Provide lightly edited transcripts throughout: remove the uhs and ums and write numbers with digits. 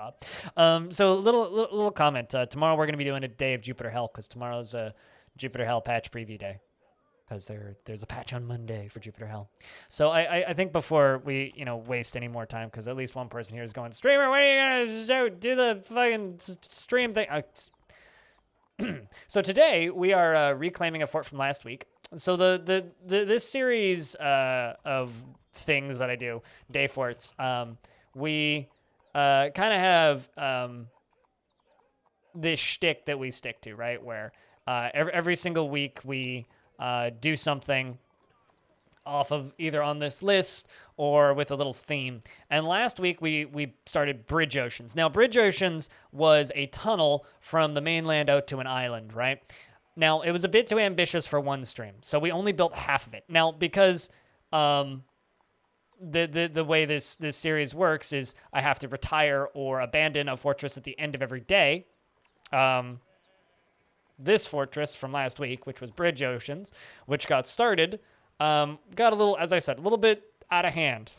Rob. So little comment. Tomorrow we're going to be doing a day of Jupiter Hell because tomorrow's a Jupiter Hell patch preview day. Because there's a patch on Monday for Jupiter Hell. So I think before we waste any more time, because at least one person here is going, streamer, when are you gonna do the fucking stream thing? So today we are reclaiming a fort from last week. So this series of things that I do, day forts, we kind of have this shtick that we stick to, right? Where every single week we do something off of either on this list or with a little theme. And last week we started Bridge Oceans. Now, Bridge Oceans was a tunnel from the mainland out to an island, right? Now, it was a bit too ambitious for one stream, so we only built half of it. Now, because the way this series works is I have to retire or abandon a fortress at the end of every day. This fortress from last week, which was Bridge Oceans, which got started, got a little, as I said, a little bit out of hand.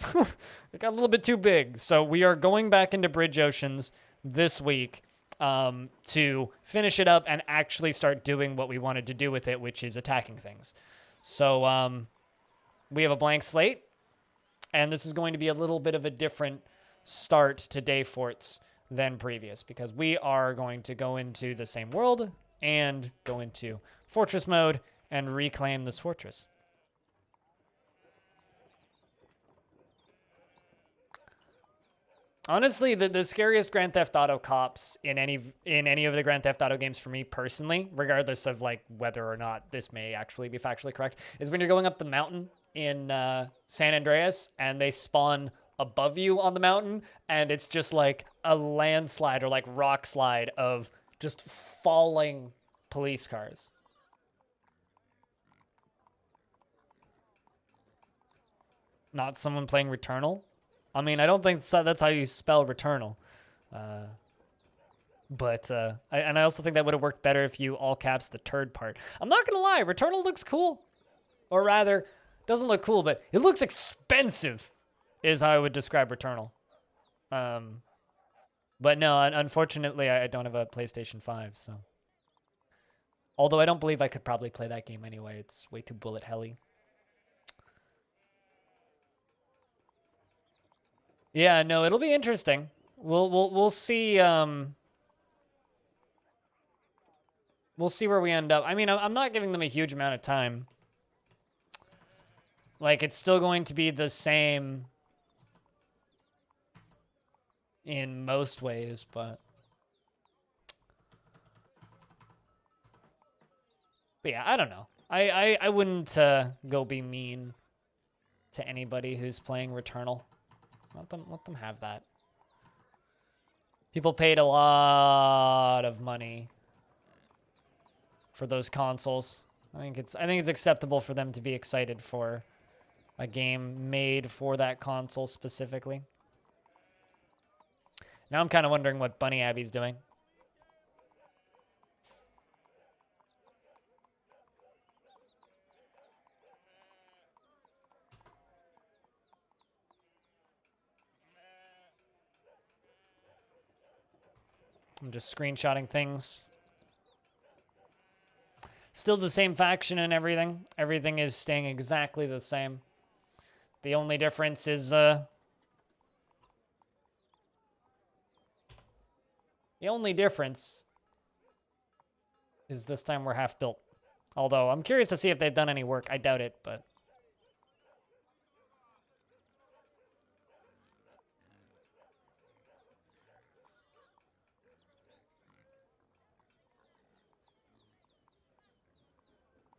It got a little bit too big. So we are going back into Bridge Oceans this week to finish it up and actually start doing what we wanted to do with it, which is attacking things. So we have a blank slate, and this is going to be a little bit of a different start to day forts than previous, because we are going to go into the same world and go into fortress mode and reclaim this fortress. Honestly, the scariest Grand Theft Auto cops in any of the Grand Theft Auto games for me personally, regardless of like whether or not this may actually be factually correct, is when you're going up the mountain in San Andreas and they spawn above you on the mountain and it's just like a landslide or like rock slide of just falling police cars. Not someone playing Returnal? I mean, I don't think that's how you spell Returnal. But I also think that would have worked better if you all caps the turd part. I'm not going to lie, Returnal looks cool. Or rather, doesn't look cool, but it looks expensive, is how I would describe Returnal. But no, unfortunately, I don't have a PlayStation 5, so. Although I don't believe I could probably play that game anyway. It's way too bullet helly. Yeah, no, it'll be interesting. We'll see. We'll see where we end up. I mean, I'm not giving them a huge amount of time. Like, it's still going to be the same in most ways, but yeah, I don't know. I wouldn't go be mean to anybody who's playing Returnal. Let them have that. People paid a lot of money for those consoles. I think it's acceptable for them to be excited for a game made for that console specifically. Now I'm kind of wondering what Bunny Abbey's doing. I'm just screenshotting things. Still the same faction and everything. Everything is staying exactly the same. The only difference is the only difference is this time we're half built. Although I'm curious to see if they've done any work. I doubt it, but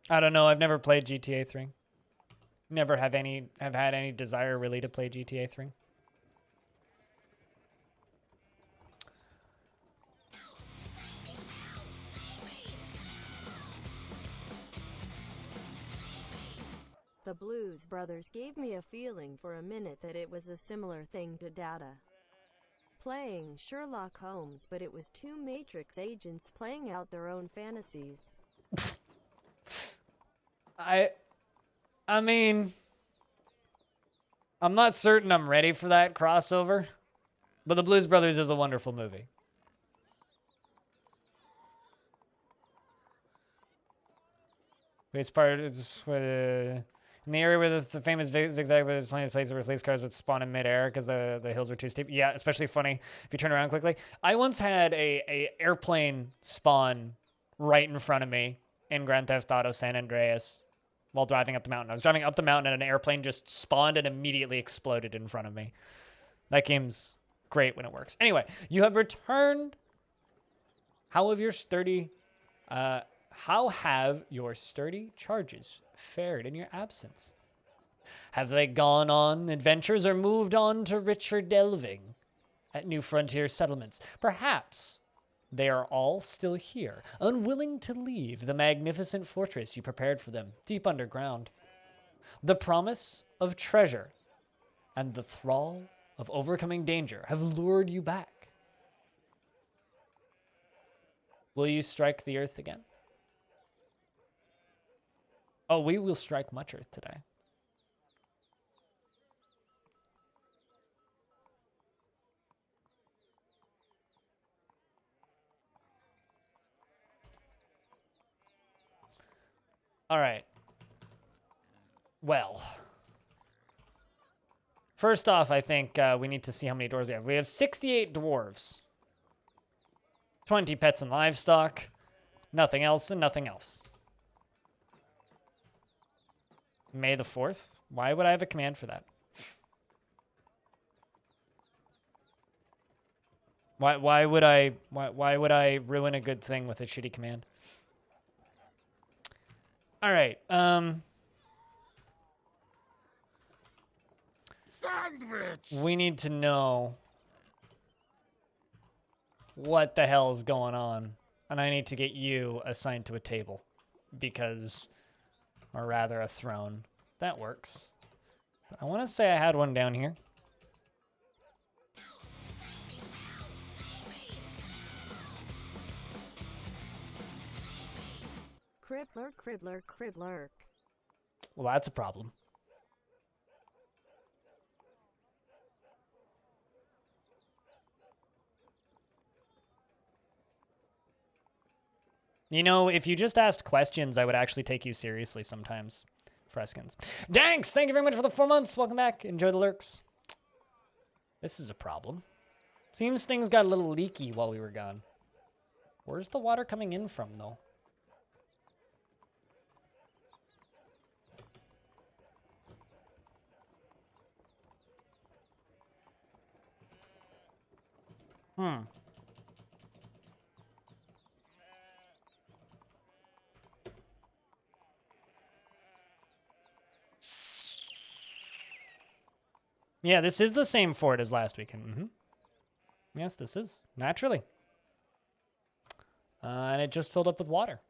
I don't know. I've never played GTA 3. Never have had any desire really to play GTA 3. The Blues Brothers gave me a feeling for a minute that it was a similar thing to Data. Playing Sherlock Holmes, but it was two Matrix agents playing out their own fantasies. I mean, I'm not certain I'm ready for that crossover. But The Blues Brothers is a wonderful movie. It's part is in the area where the famous zigzag where there's plenty of places where police cars would spawn in midair because the hills were too steep. Yeah, especially funny if you turn around quickly. I once had a airplane spawn right in front of me in Grand Theft Auto San Andreas while driving up the mountain. I was driving up the mountain and an airplane just spawned and immediately exploded in front of me. That game's great when it works. Anyway, you have returned. How have your sturdy charges fared in your absence? Have they gone on adventures or moved on to richer delving at new frontier settlements? Perhaps they are all still here, unwilling to leave the magnificent fortress you prepared for them deep underground. The promise of treasure and the thrall of overcoming danger have lured you back. Will you strike the earth again? Oh, we will strike much earth today. All right. Well, first off, I think we need to see how many dwarves we have. We have 68 dwarves, 20 pets and livestock, nothing else and nothing else. May the 4th? Why would I have a command for that? Why would I ruin a good thing with a shitty command? All right. Sandwich! We need to know what the hell is going on, and I need to get you assigned to a table because, or rather a throne. That works. But I want to say I had one down here. Cribbler, cribbler, cribbler. Well, that's a problem. You know, if you just asked questions, I would actually take you seriously sometimes. Freskins. Danks, thank you very much for the 4 months. Welcome back. Enjoy the lurks. This is a problem. Seems things got a little leaky while we were gone. Where's the water coming in from, though? Yeah, this is the same fort as last weekend. Yes, this is. Naturally. And it just filled up with water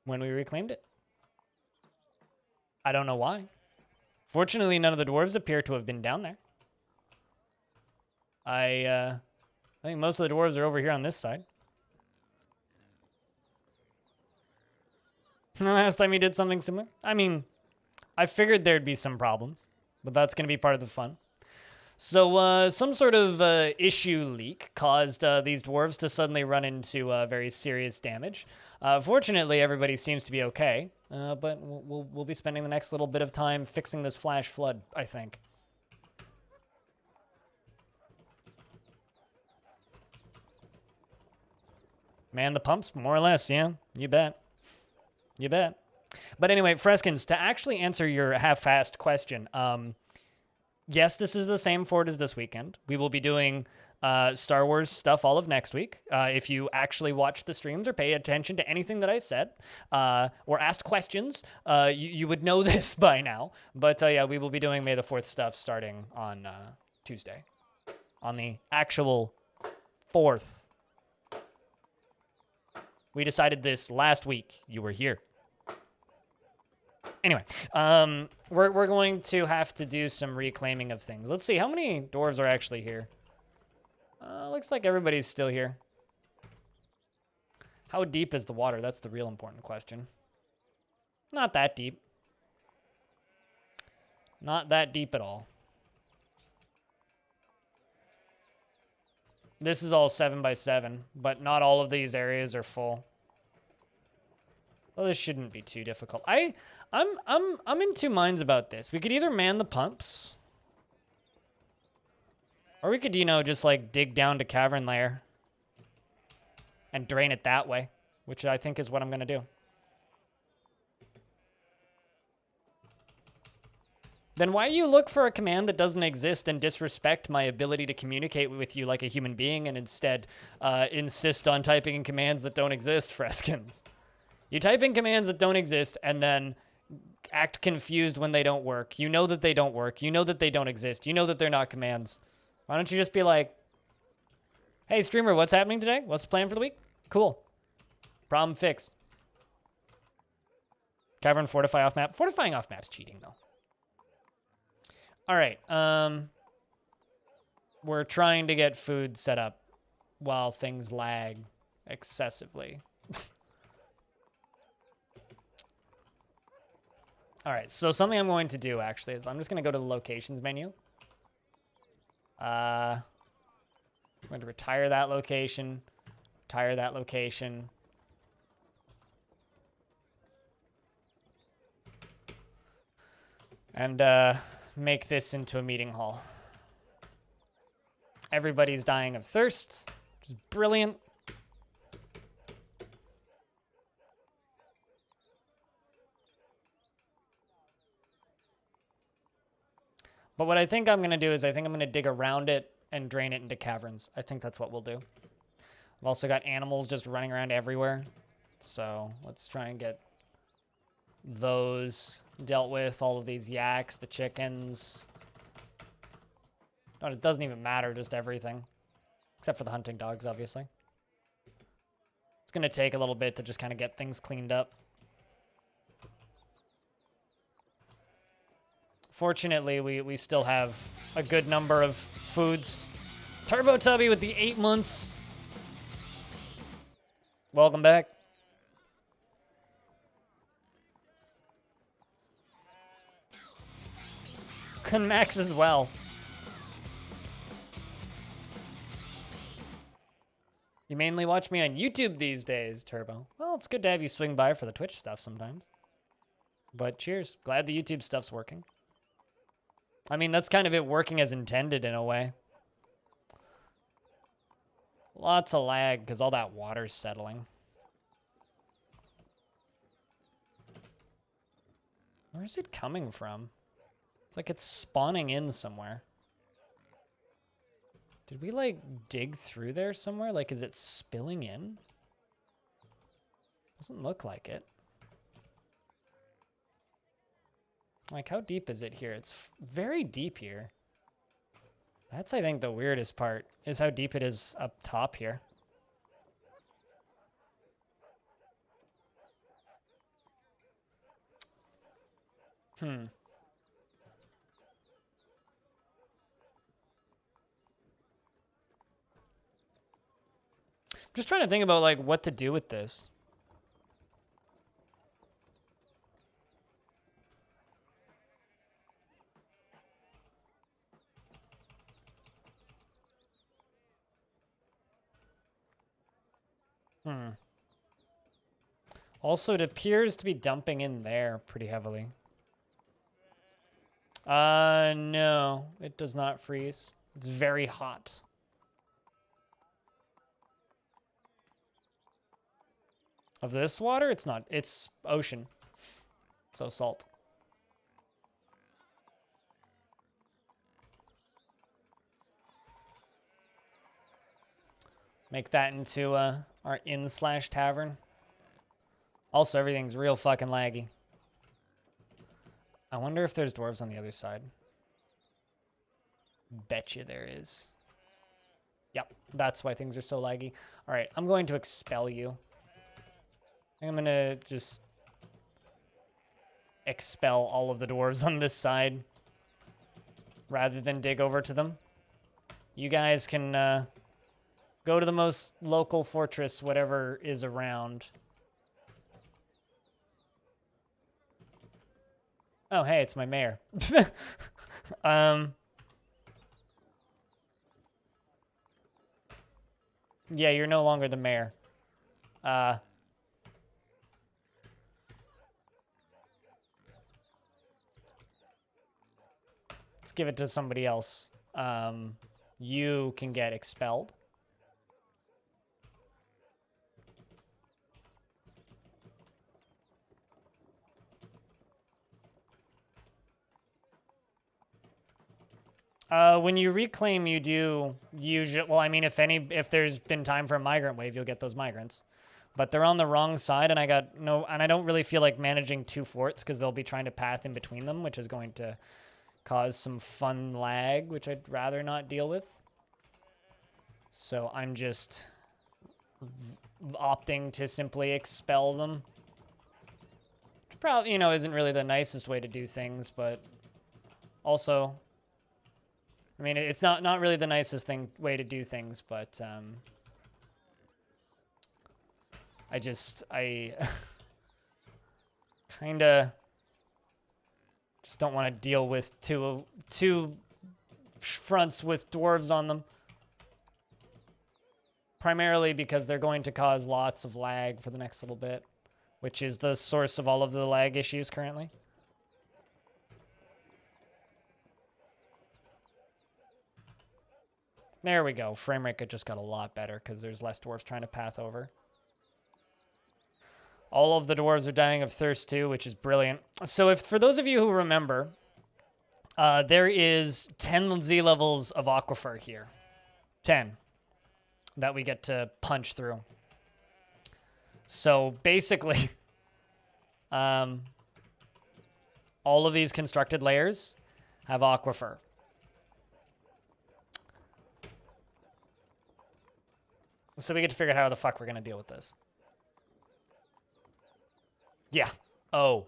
when we reclaimed it. I don't know why. Fortunately, none of the dwarves appear to have been down there. I think most of the dwarves are over here on this side. Last time he did something similar. I mean, I figured there'd be some problems, but that's going to be part of the fun. So some sort of issue leak caused these dwarves to suddenly run into very serious damage. Fortunately, everybody seems to be okay, but we'll be spending the next little bit of time fixing this flash flood, I think. Man the pumps, more or less, yeah. You bet. You bet. But anyway, Freskins, to actually answer your half-assed question, yes, this is the same fort as this weekend. We will be doing Star Wars stuff all of next week. If you actually watch the streams or pay attention to anything that I said or asked questions, you would know this by now. But yeah, we will be doing May the 4th stuff starting on Tuesday. On the actual 4th. We decided this last week. You were here. Anyway, we're going to have to do some reclaiming of things. Let's see, how many dwarves are actually here? Looks like everybody's still here. How deep is the water? That's the real important question. Not that deep. Not that deep at all. This is all 7x7, but not all of these areas are full. Well, this shouldn't be too difficult. I'm in two minds about this. We could either man the pumps, or we could, you know, just like dig down to cavern layer and drain it that way, which I think is what I'm gonna do. Then why do you look for a command that doesn't exist and disrespect my ability to communicate with you like a human being and instead insist on typing in commands that don't exist, Freskins? You type in commands that don't exist and then act confused when they don't work. You know that they don't work. You know that they don't exist. You know that they're not commands. Why don't you just be like, hey, streamer, what's happening today? What's the plan for the week? Cool. Problem fixed. Cavern fortify off map. Fortifying off map's cheating, though. All right. We're trying to get food set up while things lag excessively. All right. So something I'm going to do actually is I'm just going to go to the locations menu. I'm going to retire that location. Retire that location. And make this into a meeting hall. Everybody's dying of thirst, which is brilliant. But what I think I'm going to do is I think I'm going to dig around it and drain it into caverns. I think that's what we'll do. I've also got animals just running around everywhere. So let's try and get those dealt with. All of these yaks, the chickens. No, it doesn't even matter, just everything. Except for the hunting dogs, obviously. It's going to take a little bit to just kind of get things cleaned up. Fortunately, we still have a good number of foods. Turbo Tubby with the 8 months. Welcome back. And Max as well. You mainly watch me on YouTube these days, Turbo. Well, it's good to have you swing by for the Twitch stuff sometimes. But cheers. Glad the YouTube stuff's working. I mean, that's kind of it working as intended in a way. Lots of lag because all that water's settling. Where's it coming from? It's like it's spawning in somewhere. Did we, like, dig through there somewhere? Like, is it spilling in? Doesn't look like it. Like, how deep is it here? It's very deep here. That's, I think, the weirdest part, is how deep it is up top here. Just trying to think about, like, what to do with this. Also, it appears to be dumping in there pretty heavily. No, it does not freeze. It's very hot. Of this water, it's not. It's ocean. So salt. Make that into our inn/tavern. Also, everything's real fucking laggy. I wonder if there's dwarves on the other side. Bet you there is. Yep, that's why things are so laggy. All right, I'm going to expel you. I'm going to just expel all of the dwarves on this side rather than dig over to them. You guys can go to the most local fortress, whatever is around. Oh, hey, it's my mayor. Yeah, you're no longer the mayor. Let's give it to somebody else. You can get expelled. When you reclaim, you do usually. Well, I mean, if there's been time for a migrant wave, you'll get those migrants. But they're on the wrong side, and I don't really feel like managing 2 forts because they'll be trying to path in between them, which is going to cause some fun lag, which I'd rather not deal with. So I'm just opting to simply expel them. Which probably, isn't really the nicest way to do things, but also, I mean, it's not really the nicest way to do things, but I kind of just don't want to deal with two fronts with dwarves on them. Primarily because they're going to cause lots of lag for the next little bit, which is the source of all of the lag issues currently. There we go. Frame rate just got a lot better because there's less dwarves trying to path over. All of the dwarves are dying of thirst too, which is brilliant. So for those of you who remember, there is 10 Z levels of aquifer here. 10 that we get to punch through. So basically, all of these constructed layers have aquifer. So we get to figure out how the fuck we're going to deal with this. Yeah. Oh,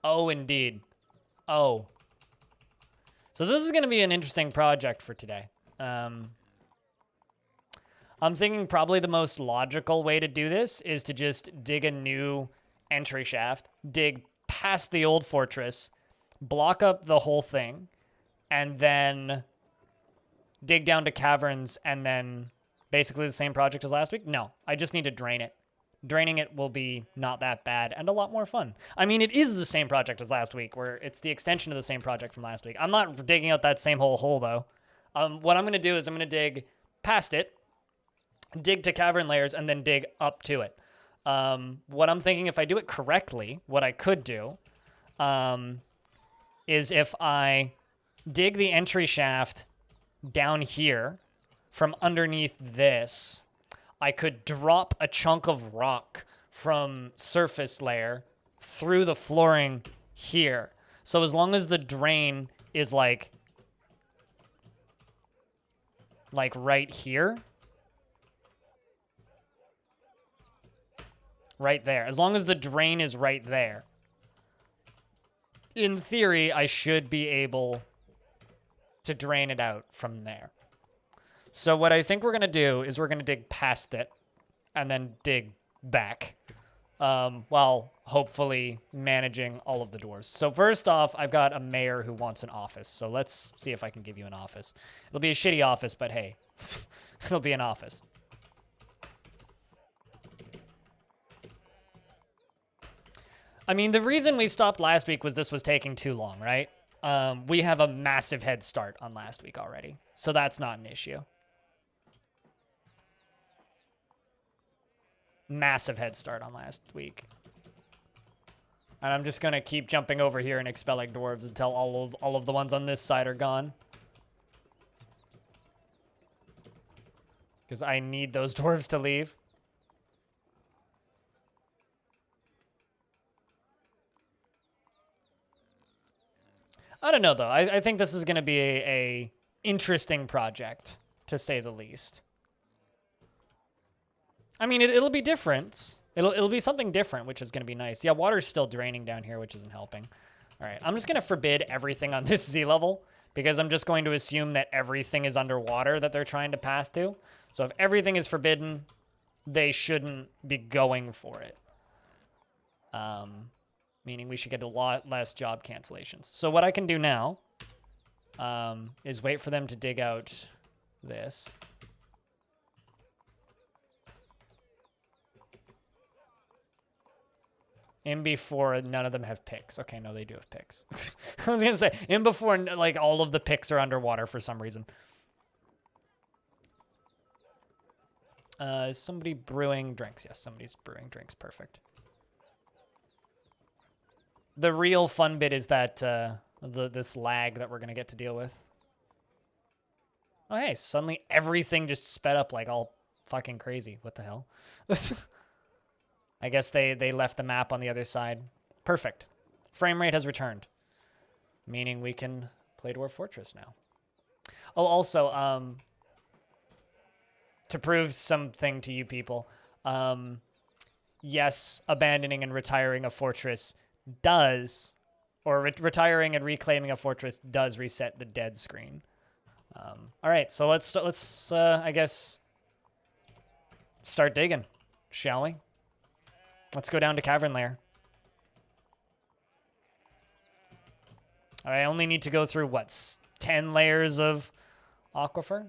indeed. Oh. So this is going to be an interesting project for today. I'm thinking probably the most logical way to do this is to just dig a new entry shaft, dig past the old fortress, block up the whole thing, and then dig down to caverns, and then basically the same project as last week? No, I just need to drain it. Draining it will be not that bad and a lot more fun. I mean, it is the same project as last week, where it's the extension of the same project from last week. I'm not digging out that same whole hole, though. What I'm going to do is I'm going to dig past it, dig to cavern layers, and then dig up to it. What I'm thinking, if I do it correctly, what I could do is if I dig the entry shaft down here from underneath this, I could drop a chunk of rock from surface layer through the flooring here. So as long as the drain is like right here, right there. As long as the drain is right there, in theory, I should be able to drain it out from there. So what I think we're going to do is we're going to dig past it and then dig back while hopefully managing all of the doors. So first off, I've got a mayor who wants an office. So let's see if I can give you an office. It'll be a shitty office, but hey, it'll be an office. I mean, the reason we stopped last week was this was taking too long, right? We have a massive head start on last week already, so that's not an issue. Massive head start on last week. And I'm just going to keep jumping over here and expelling dwarves until all of the ones on this side are gone. Because I need those dwarves to leave. I don't know, though. I think this is going to be a interesting project, to say the least. I mean, it'll be different. It'll be something different, which is going to be nice. Yeah, water's still draining down here, which isn't helping. All right, I'm just going to forbid everything on this Z level because I'm just going to assume that everything is underwater that they're trying to path to. So if everything is forbidden, they shouldn't be going for it. Meaning we should get a lot less job cancellations. So what I can do now is wait for them to dig out this. In before, none of them have picks. Okay, no, they do have picks. I was gonna say in before, like all of the picks are underwater for some reason. Is somebody brewing drinks? Yes, somebody's brewing drinks. Perfect. The real fun bit is that this lag that we're gonna get to deal with. Oh, hey, suddenly everything just sped up like all fucking crazy. What the hell? I guess they left the map on the other side. Perfect. Frame rate has returned, meaning we can play Dwarf Fortress now. Oh, also, to prove something to you people, yes, abandoning and retiring a fortress does, or retiring and reclaiming a fortress does reset the dead screen. All right, so let's I guess start digging, shall we? Let's go down to Cavern Lair. I only need to go through, what, 10 layers of aquifer?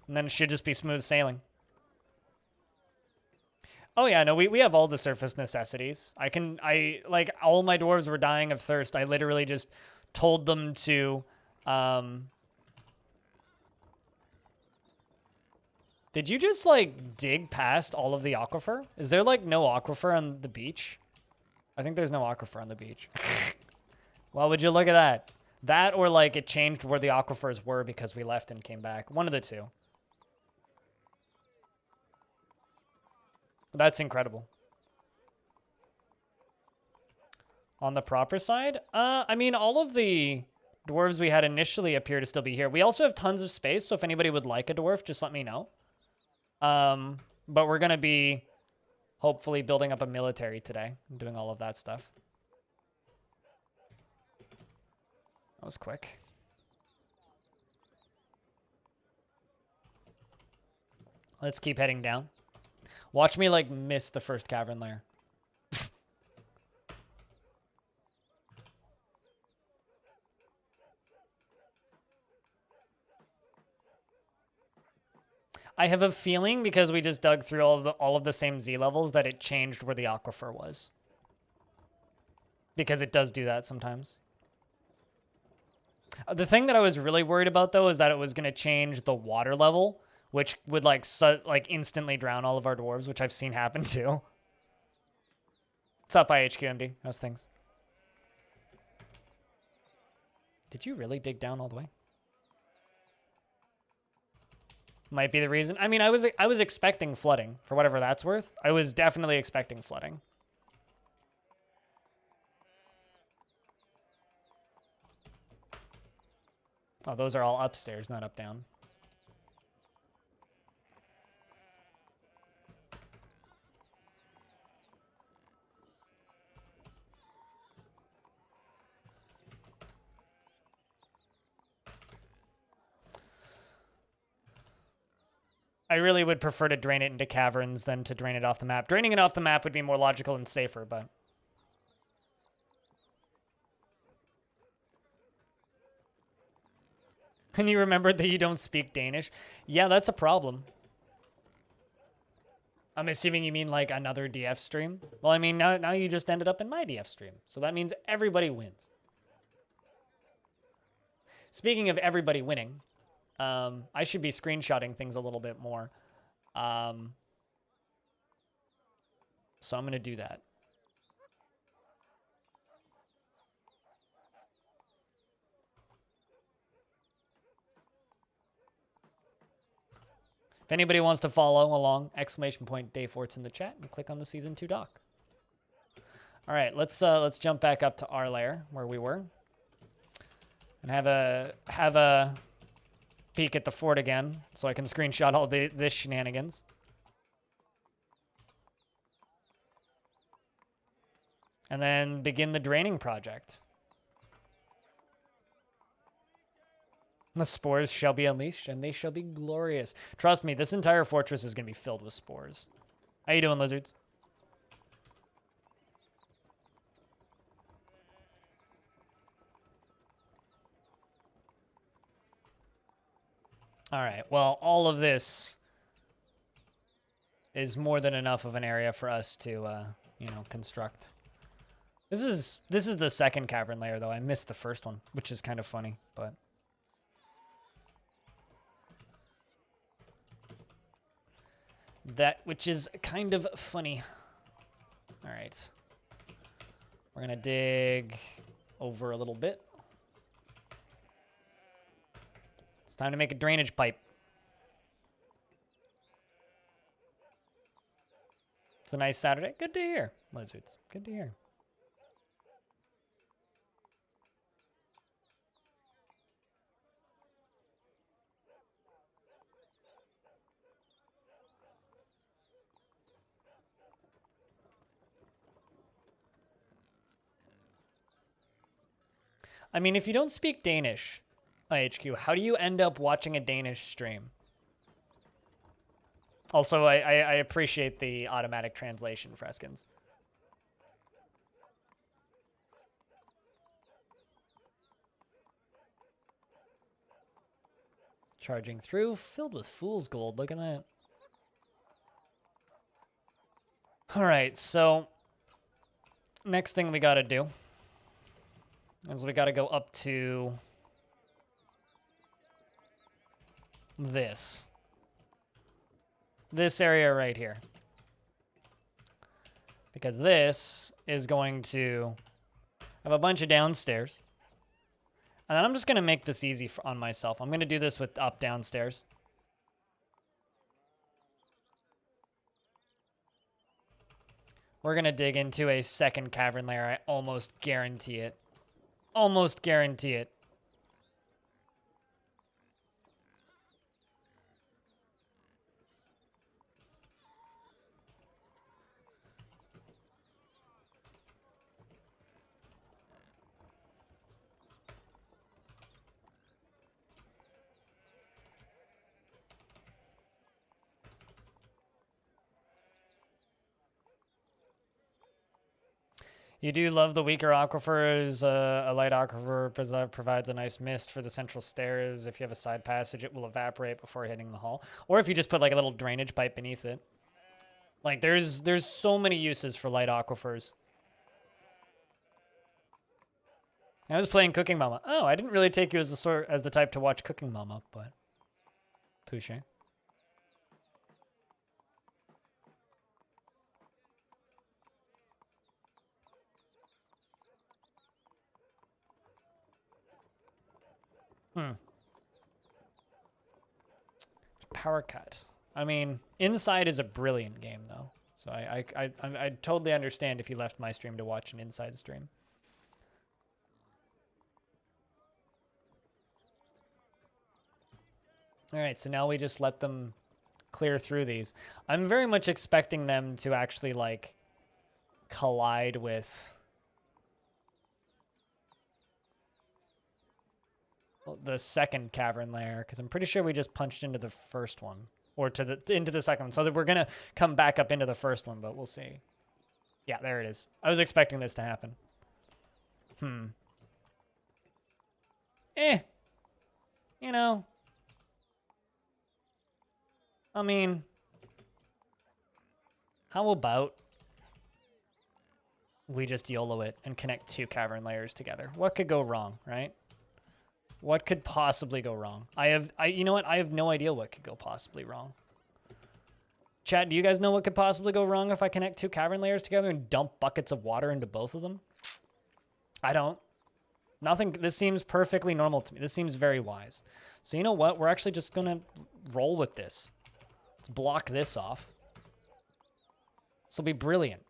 And then it should just be smooth sailing. Oh yeah, no, we have all the surface necessities. Like, all my dwarves were dying of thirst. I literally just told them to, Did you just, like, dig past all of the aquifer? Is there, like, no aquifer on the beach? I think there's no aquifer on the beach. Well, would you look at that? That or, like, it changed where the aquifers were because we left and came back. One of the two. That's incredible. On the proper side? I mean, all of the dwarves we had initially appear to still be here. We also have tons of space, so if anybody would like a dwarf, just let me know. But we're going to be hopefully building up a military today and doing all of that stuff. That was quick. Let's keep heading down. Watch me, like, miss the first cavern lair. I have a feeling because we just dug through all of the same Z levels that it changed where the aquifer was. Because it does do that sometimes. The thing that I was really worried about, though, is that it was going to change the water level, which would, like, instantly drown all of our dwarves, which I've seen happen, too. What's up, IHQMD? How's things? Did you really dig down all the way? Might be the reason. I mean, I was expecting flooding, for whatever that's worth. I was definitely expecting flooding. Oh, those are all upstairs, not up down. I really would prefer to drain it into caverns than to drain it off the map. Draining it off the map would be more logical and safer, but... And you remembered that you don't speak Danish? Yeah, that's a problem. I'm assuming you mean, like, another DF stream? Well, I mean, now you just ended up in my DF stream. So that means everybody wins. Speaking of everybody winning, I should be screenshotting things a little bit more. So I'm going to do that. If anybody wants to follow along, !Dayfort's in the chat and click on the Season 2 doc. All right, let's jump back up to our lair where we were. And have a peek at the fort again so I can screenshot all this shenanigans. And then begin the draining project. The spores shall be unleashed, and they shall be glorious. Trust me, this entire fortress is going to be filled with spores. How you doing, lizards? All right, well, all of this is more than enough of an area for us to, you know, construct. This is the second cavern layer, though. I missed the first one, which is kind of funny, but... That, which is kind of funny. All right. We're going to dig over a little bit. It's time to make a drainage pipe. It's a nice Saturday. Good to hear, lizards. Good to hear. I mean, if you don't speak Danish, IHQ, how do you end up watching a Danish stream? Also, I appreciate the automatic translation, Freskins. Charging through, filled with fool's gold. Look at that. All right, so next thing we got to do is we got to go up to this area right here. Because this is going to have a bunch of downstairs. And then I'm just going to make this easy on myself. I'm going to do this with up downstairs. We're going to dig into a second cavern layer. I almost guarantee it. Almost guarantee it. You do love the weaker aquifers. A light aquifer provides a nice mist for the central stairs. If you have a side passage, it will evaporate before hitting the hull. Or if you just put like a little drainage pipe beneath it. Like there's so many uses for light aquifers. I was playing Cooking Mama. Oh, I didn't really take you as the type to watch Cooking Mama, but touche. Power cut. I mean, Inside is a brilliant game, though. So I totally understand if you left my stream to watch an Inside stream. All right, so now we just let them clear through these. I'm very much expecting them to actually, like, collide with the second cavern layer, because I'm pretty sure we just punched into the first one, or into the second one. So that we're gonna come back up into the first one, but we'll see. Yeah, there it is. I was expecting this to happen. You know. I mean, how about we just YOLO it and connect two cavern layers together? What could go wrong, right? What could possibly go wrong? You know what? I have no idea what could go possibly wrong. Chat, do you guys know what could possibly go wrong if I connect two cavern layers together and dump buckets of water into both of them? I don't. Nothing. This seems perfectly normal to me. This seems very wise. So you know what? We're actually just going to roll with this. Let's block this off. This will be brilliant.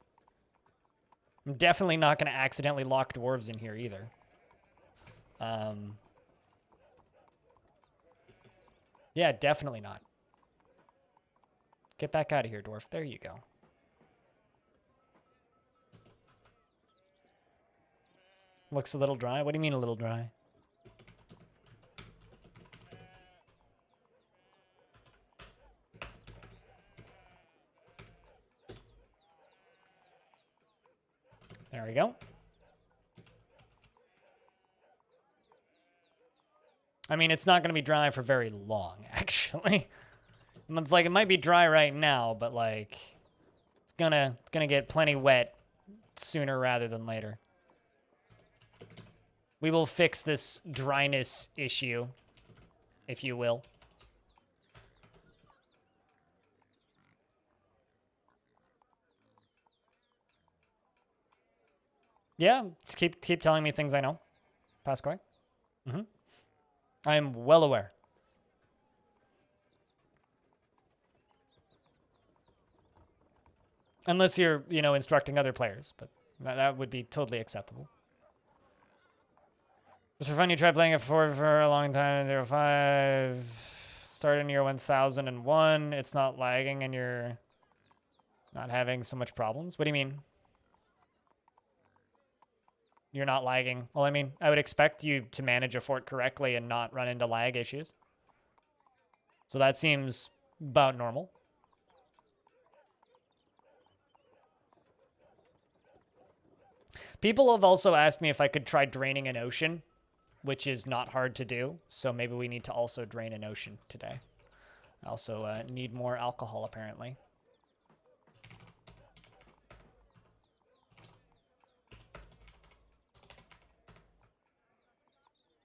I'm definitely not going to accidentally lock dwarves in here either. Yeah, definitely not. Get back out of here, dwarf. There you go. Looks a little dry. What do you mean a little dry? There we go. I mean, it's not going to be dry for very long, actually. And it's like, it might be dry right now, but like, it's gonna get plenty wet sooner rather than later. We will fix this dryness issue, if you will. Yeah, just keep telling me things I know, Pascoy. I am well aware. Unless you're, instructing other players, but that would be totally acceptable. Just for fun, you tried playing it for a long time, 05, started in year 1001, it's not lagging and you're not having so much problems? What do you mean? You're not lagging? Well, I mean, I would expect you to manage a fort correctly and not run into lag issues. So that seems about normal. People have also asked me if I could try draining an ocean, which is not hard to do. So maybe we need to also drain an ocean today. I also need more alcohol, apparently.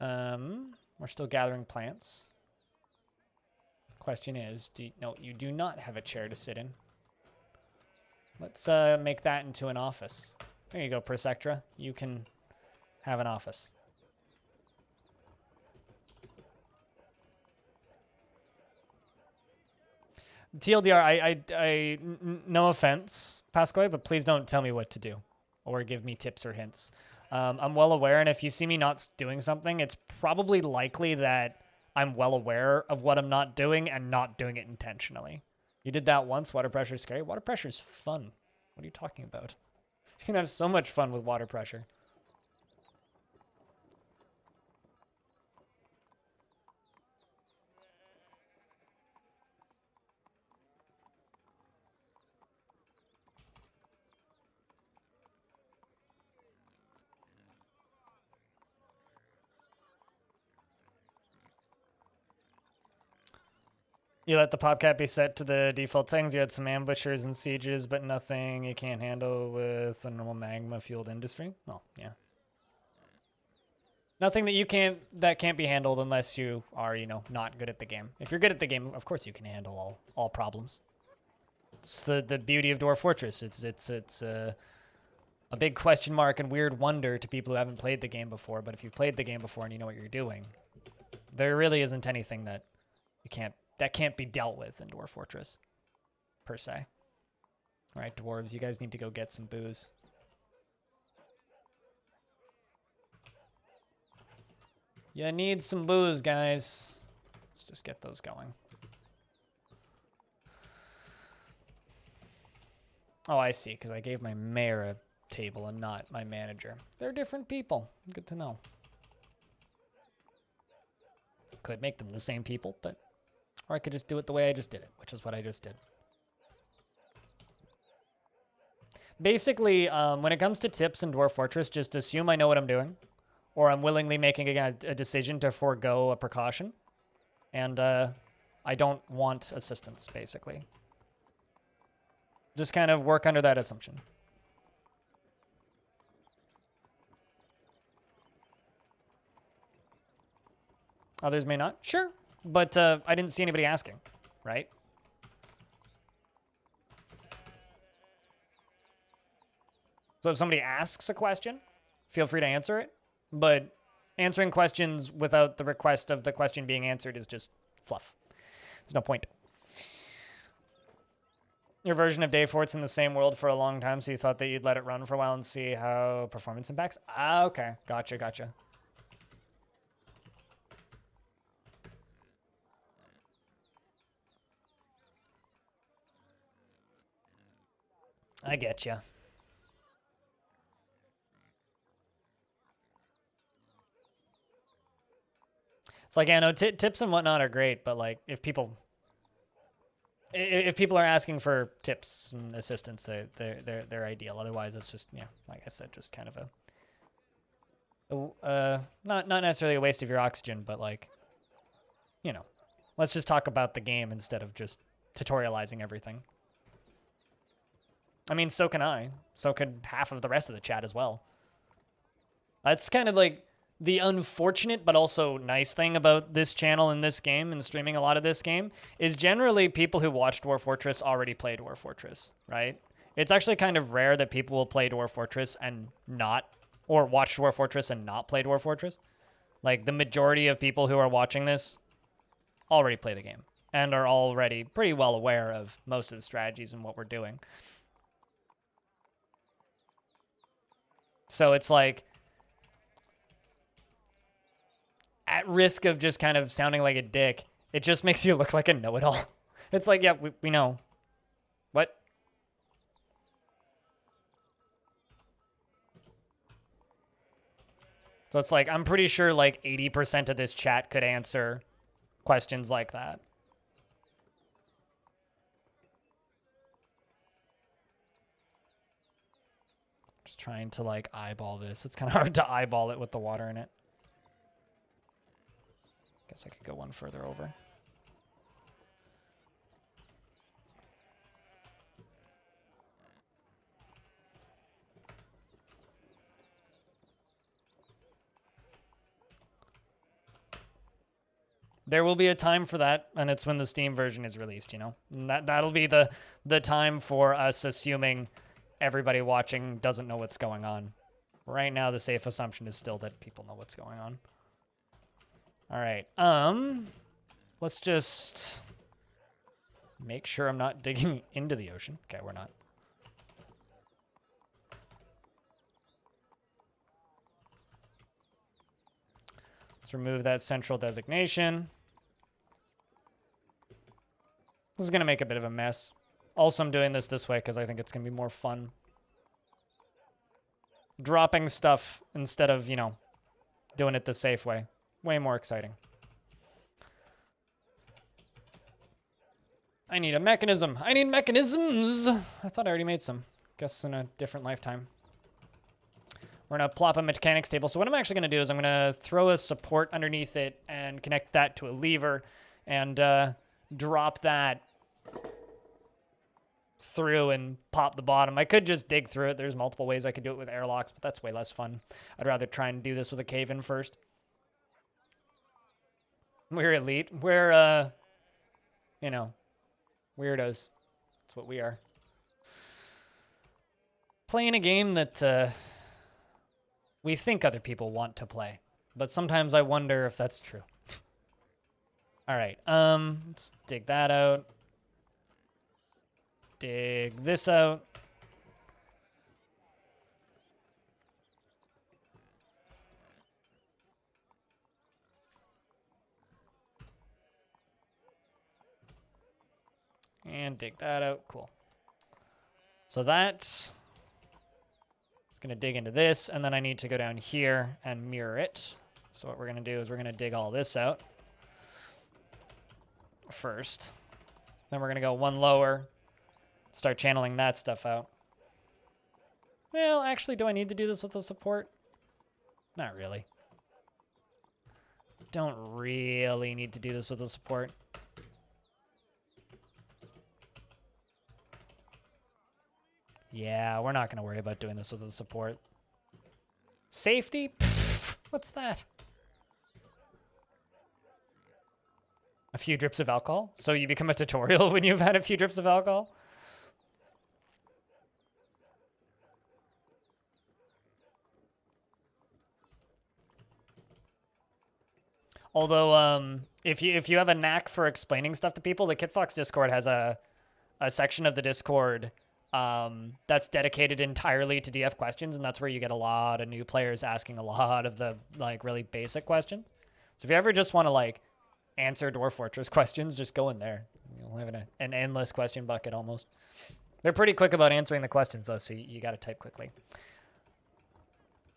We're still gathering plants. Question is, no, you do not have a chair to sit in. Let's make that into an office. There you go, Persectra. You can have an office. TLDR, no offense, Pascoy, but please don't tell me what to do or give me tips or hints. I'm well aware, and if you see me not doing something, it's probably likely that I'm well aware of what I'm not doing and not doing it intentionally. You did that once. Water pressure is scary. Water pressure is fun. What are you talking about? You can have so much fun with water pressure. You let the popcat be set to the default settings. You had some ambushers and sieges, but nothing you can't handle with a normal magma-fueled industry. Oh, yeah. Nothing that can't be handled unless you are, not good at the game. If you're good at the game, of course you can handle all problems. It's the beauty of Dwarf Fortress. It's a big question mark and weird wonder to people who haven't played the game before. But if you've played the game before and you know what you're doing, there really isn't anything that can't be dealt with in Dwarf Fortress, per se. All right, dwarves, you guys need to go get some booze. You need some booze, guys. Let's just get those going. Oh, I see, because I gave my mayor a table and not my manager. They're different people. Good to know. Could make them the same people, but... Or I could just do it the way I just did it, which is what I just did. Basically, when it comes to tips in Dwarf Fortress, just assume I know what I'm doing. Or I'm willingly making a decision to forego a precaution. And I don't want assistance, basically. Just kind of work under that assumption. Others may not. Sure. But I didn't see anybody asking, right? So if somebody asks a question, feel free to answer it. But answering questions without the request of the question being answered is just fluff. There's no point. Your version of Day Fort's in the same world for a long time, so you thought that you'd let it run for a while and see how performance impacts? Ah, okay. Gotcha. I get you. It's like, yeah, no, tips and whatnot are great, but like, if people are asking for tips and assistance, they're ideal. Otherwise, it's just, yeah, like I said, just kind of not necessarily a waste of your oxygen, but like, let's just talk about the game instead of just tutorializing everything. I mean, so can I. So could half of the rest of the chat as well. That's kind of like the unfortunate but also nice thing about this channel and this game and streaming a lot of this game is generally people who watch Dwarf Fortress already play Dwarf Fortress, right? It's actually kind of rare that people will play Dwarf Fortress and not, or watch Dwarf Fortress and not play Dwarf Fortress. Like, the majority of people who are watching this already play the game and are already pretty well aware of most of the strategies and what we're doing. So it's like, at risk of just kind of sounding like a dick, it just makes you look like a know-it-all. It's like, yeah, we know. What? So it's like, I'm pretty sure like 80% of this chat could answer questions like that. Just trying to like eyeball this. It's kind of hard to eyeball it with the water in it. Guess I could go one further over. There will be a time for that, and it's when the Steam version is released, you know? And that'll be the time for us assuming everybody watching doesn't know what's going on. Right now, the safe assumption is still that people know what's going on. All right. Let's just make sure I'm not digging into the ocean. Okay, we're not. Let's remove that central designation. This is going to make a bit of a mess. Also, I'm doing this way because I think it's going to be more fun. Dropping stuff instead of, you know, doing it the safe way. Way more exciting. I need a mechanism. I need mechanisms. I thought I already made some. Guess in a different lifetime. We're going to plop a mechanics table. So what I'm actually going to do is I'm going to throw a support underneath it and connect that to a lever and drop that through and pop the bottom. I could just dig through it. There's multiple ways I could do it with airlocks, but that's way less fun. I'd rather try and do this with a cave-in first. We're elite. We're, you know, weirdos. That's what we are. Playing a game that we think other people want to play, but sometimes I wonder if that's true. All right, let's dig that out. Dig this out. And dig that out. Cool. So that's going to dig into this, and then I need to go down here and mirror it. So what we're going to do is we're going to dig all this out first. Then we're going to go one lower, start channeling that stuff out. Well, actually, do I need to do this with the support? Not really. Don't really need to do this with the support. Yeah, we're not going to worry about doing this with the support. Safety? Pfft, what's that? A few drips of alcohol? So you become a tutorial when you've had a few drips of alcohol? Although, if you have a knack for explaining stuff to people, the KitFox Discord has a section of the Discord that's dedicated entirely to DF questions, and that's where you get a lot of new players asking a lot of the like really basic questions. So if you ever just want to like answer Dwarf Fortress questions, just go in there. You'll have an endless question bucket almost. They're pretty quick about answering the questions though, so you got to type quickly.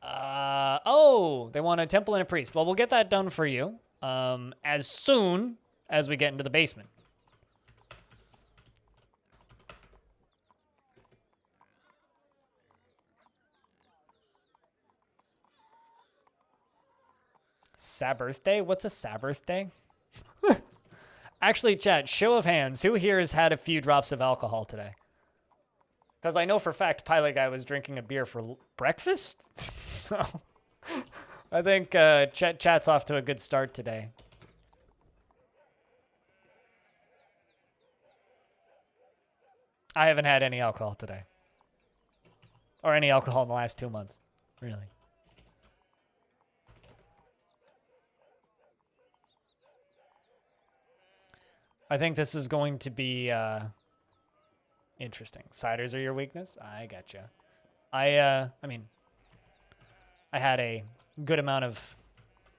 Oh, they want a temple and a priest. Well, we'll get that done for you as soon as we get into the basement. Sabirthday? What's a Sabirthday? Actually, chat, show of hands. Who here has had a few drops of alcohol today? Because I know for a fact Pilot Guy was drinking a beer for breakfast. So I think chat's off to a good start today. I haven't had any alcohol today. Or any alcohol in the last 2 months. Really. I think this is going to be interesting. Ciders are your weakness? I gotcha. I mean, I had a good amount of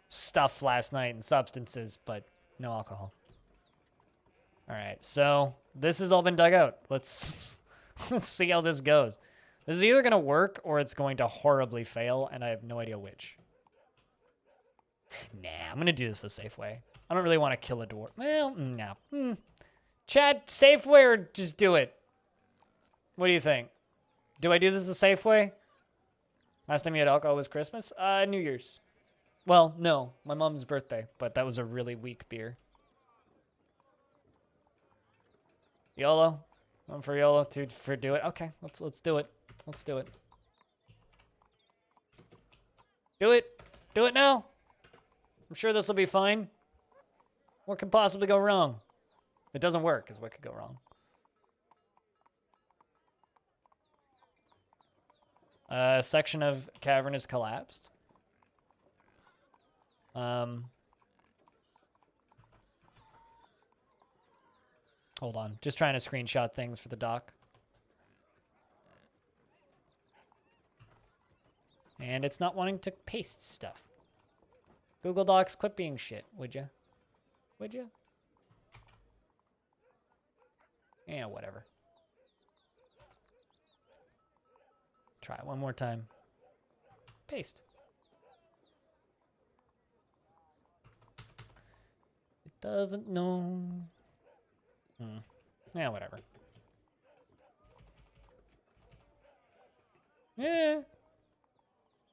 stuff last night and substances, but no alcohol. All right, so this has all been dug out. Let's see how this goes. This is either going to work or it's going to horribly fail, and I have no idea which. Nah, I'm going to do this the safe way. I don't really want to kill a dwarf. Well, no. Chat, safe way or just do it? What do you think? Do I do this the safe way? Last time you had alcohol was Christmas? New Year's. Well, no, my mom's birthday, but that was a really weak beer. YOLO? I'm for YOLO for do it. Okay, let's do it. Let's do it. Do it. Do it now. I'm sure this will be fine. What could possibly go wrong? It doesn't work is what could go wrong. A section of cavern is collapsed. Hold on. Just trying to screenshot things for the doc. And it's not wanting to paste stuff. Google Docs, quit being shit, would you? Would you? Yeah, whatever. Try it one more time. Paste. It doesn't know. Yeah, whatever. Yeah.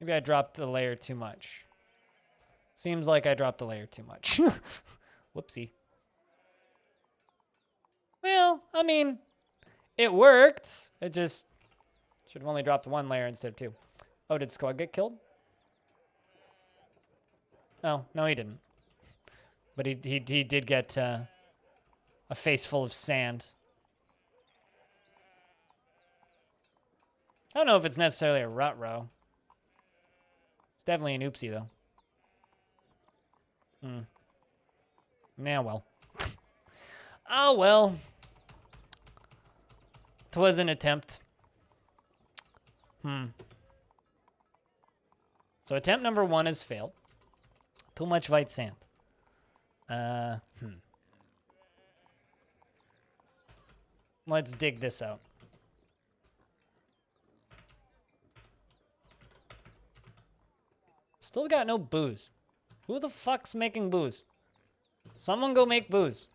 Maybe I dropped the layer too much. Seems like I dropped the layer too much. Whoopsie. Well, I mean, it worked. It just should have only dropped one layer instead of two. Oh, did Squad get killed? Oh, no, he didn't. But he did get a face full of sand. I don't know if it's necessarily a rut row. It's definitely an oopsie, though. Yeah, well. Oh, well. 'Twas an attempt. So attempt number 1 has failed. Too much white sand. Let's dig this out. Still got no booze. Who the fuck's making booze? Someone go make booze.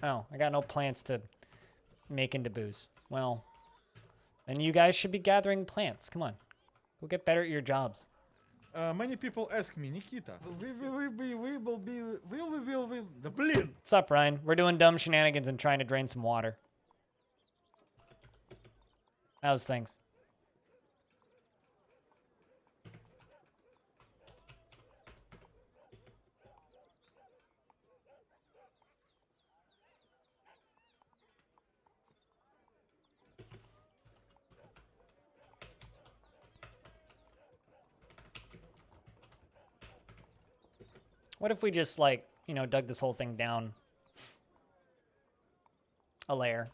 Oh, I got no plants to make into booze. Well, then you guys should be gathering plants. Come on. Go get better at your jobs. Many people ask me, Nikita, will we the blin? What's up, Ryan? We're doing dumb shenanigans and trying to drain some water. How's things? What if we just, like, you know, dug this whole thing down a layer?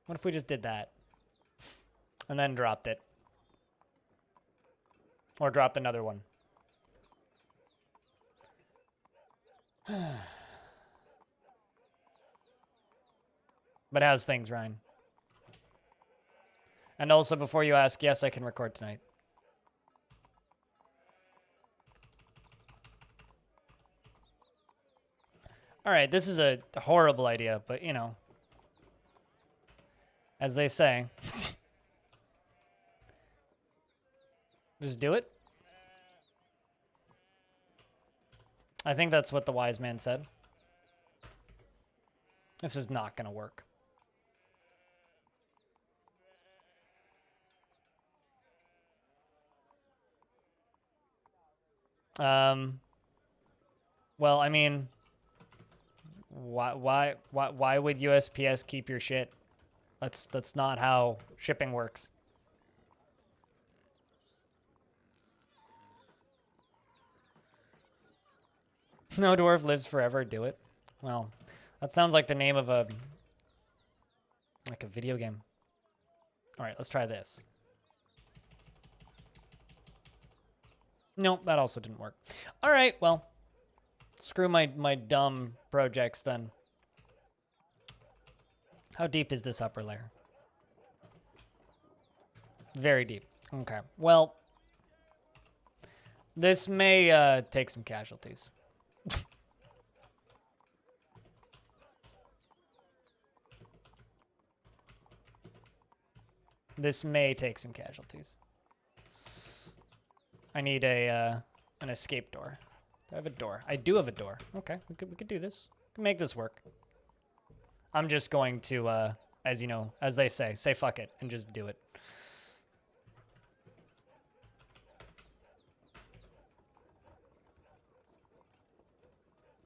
What if we just did that? And then dropped it? Or dropped another one? But how's things, Ryan? And also, before you ask, yes, I can record tonight. All right, this is a horrible idea, but, you know, as they say, just do it. I think that's what the wise man said. This is not going to work. Well, I mean, why would USPS keep your shit? That's not how shipping works. No dwarf lives forever. Do it. Well, that sounds like the name of a video game. All right, let's try this. Nope, that also didn't work. All right, well, screw my dumb projects then. How deep is this upper layer? Very deep. Okay. Well, this may take some casualties. This may take some casualties. I need an escape door. Do I have a door? I do have a door. Okay, we could do this. We can make this work. I'm just going to, as you know, as they say fuck it and just do it.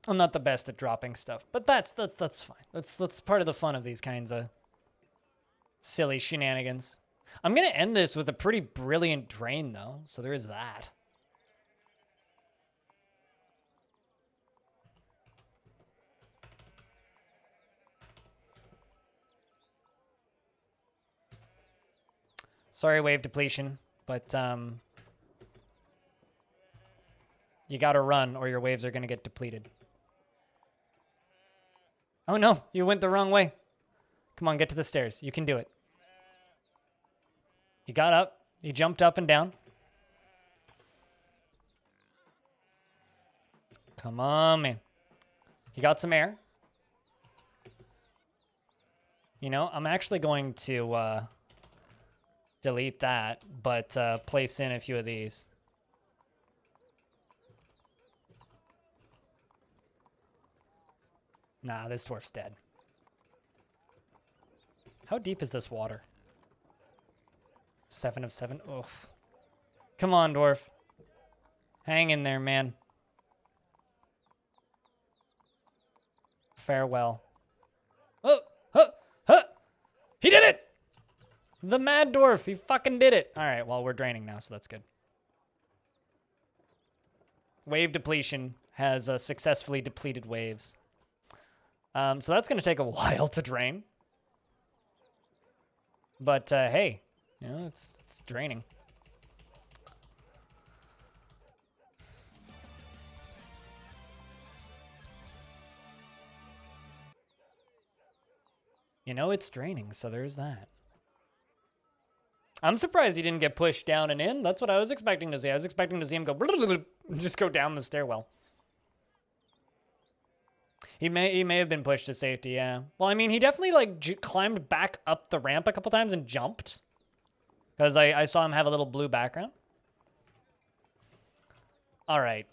I'm not the best at dropping stuff, but that's fine. That's part of the fun of these kinds of silly shenanigans. I'm gonna end this with a pretty brilliant drain though, so there is that. Sorry, wave depletion, but you gotta run or your waves are gonna get depleted. Oh no, you went the wrong way. Come on, get to the stairs. You can do it. You got up. You jumped up and down. Come on, man. You got some air. You know, I'm actually going to delete that, but place in a few of these. Nah, this dwarf's dead. How deep is this water? 7 of 7. Oof. Come on, dwarf. Hang in there, man. Farewell. Oh, huh, huh. He did it! The mad dwarf. He fucking did it. All right, well, we're draining now, so that's good. Wave depletion has successfully depleted waves. So that's going to take a while to drain. But, hey, you know, it's draining. You know, it's draining, so there's that. I'm surprised he didn't get pushed down and in. That's what I was expecting to see. I was expecting to see him go and just go down the stairwell. He may have been pushed to safety, yeah. Well, I mean, he definitely, like, climbed back up the ramp a couple times and jumped. Because I saw him have a little blue background. All right.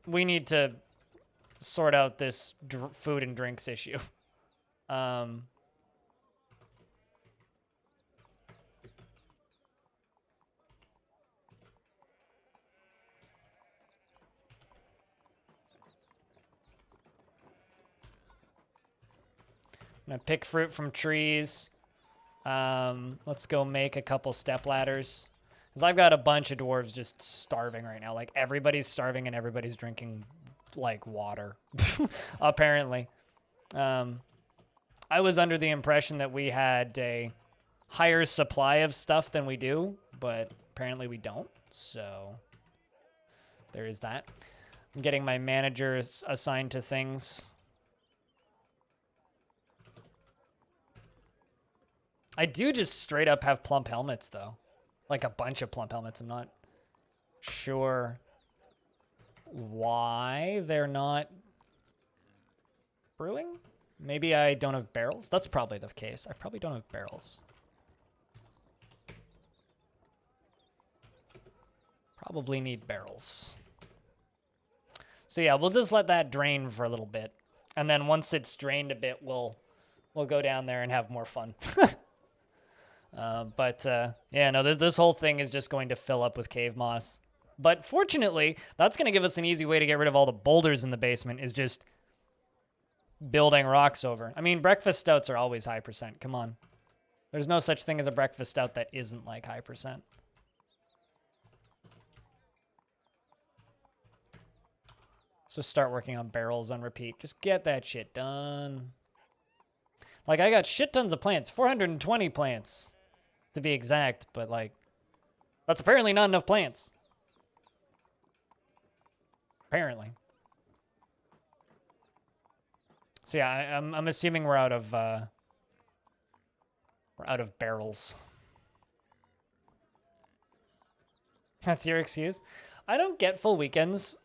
We need to sort out this food and drinks issue. I'm gonna pick fruit from trees. Let's go make a couple step ladders. Because I've got a bunch of dwarves just starving right now. Like, everybody's starving and everybody's drinking, like, water. Apparently. I was under the impression that we had a higher supply of stuff than we do, but apparently we don't. So, there is that. I'm getting my managers assigned to things. I do just straight up have plump helmets, though. Like a bunch of plump helmets. I'm not sure why they're not brewing. Maybe I don't have barrels. That's probably the case. I probably don't have barrels. Probably need barrels. So yeah, we'll just let that drain for a little bit. And then once it's drained a bit, we'll go down there and have more fun. Yeah, no, this whole thing is just going to fill up with cave moss. But fortunately, that's going to give us an easy way to get rid of all the boulders in the basement, is just building rocks over. I mean, breakfast stouts are always high percent. Come on. There's no such thing as a breakfast stout that isn't like high percent. So start working on barrels on repeat. Just get that shit done. Like, I got shit tons of plants. 420 plants, to be exact. But, like, that's apparently not enough plants. Apparently. So yeah, I'm assuming we're out of barrels. That's your excuse? I don't get full weekends,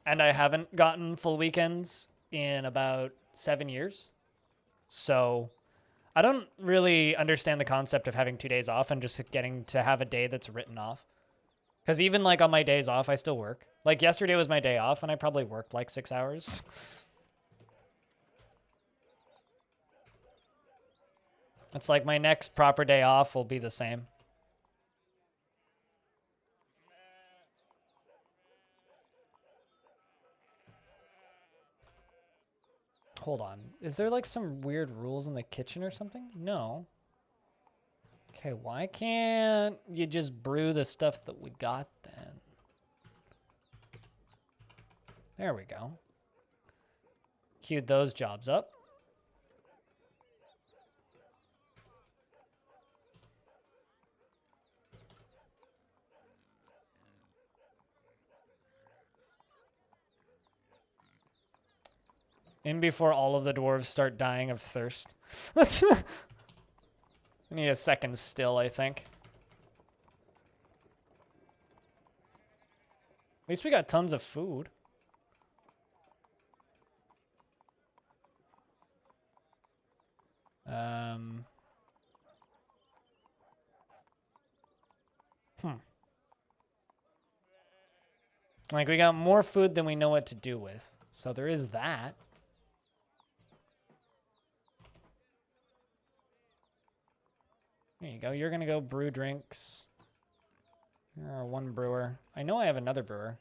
and I haven't gotten full weekends in about 7 years. So I don't really understand the concept of having 2 days off and just getting to have a day that's written off. Because even like on my days off, I still work. Like yesterday was my day off, and I probably worked like 6 hours. It's like my next proper day off will be the same. Hold on. Is there like some weird rules in the kitchen or something? No. Okay, why can't you just brew the stuff that we got then? There we go. Queued those jobs up. In before all of the dwarves start dying of thirst. I need a second still, I think. At least we got tons of food. Like, we got more food than we know what to do with. So there is that. There you go. You're going to go brew drinks. You're one brewer. I know I have another brewer.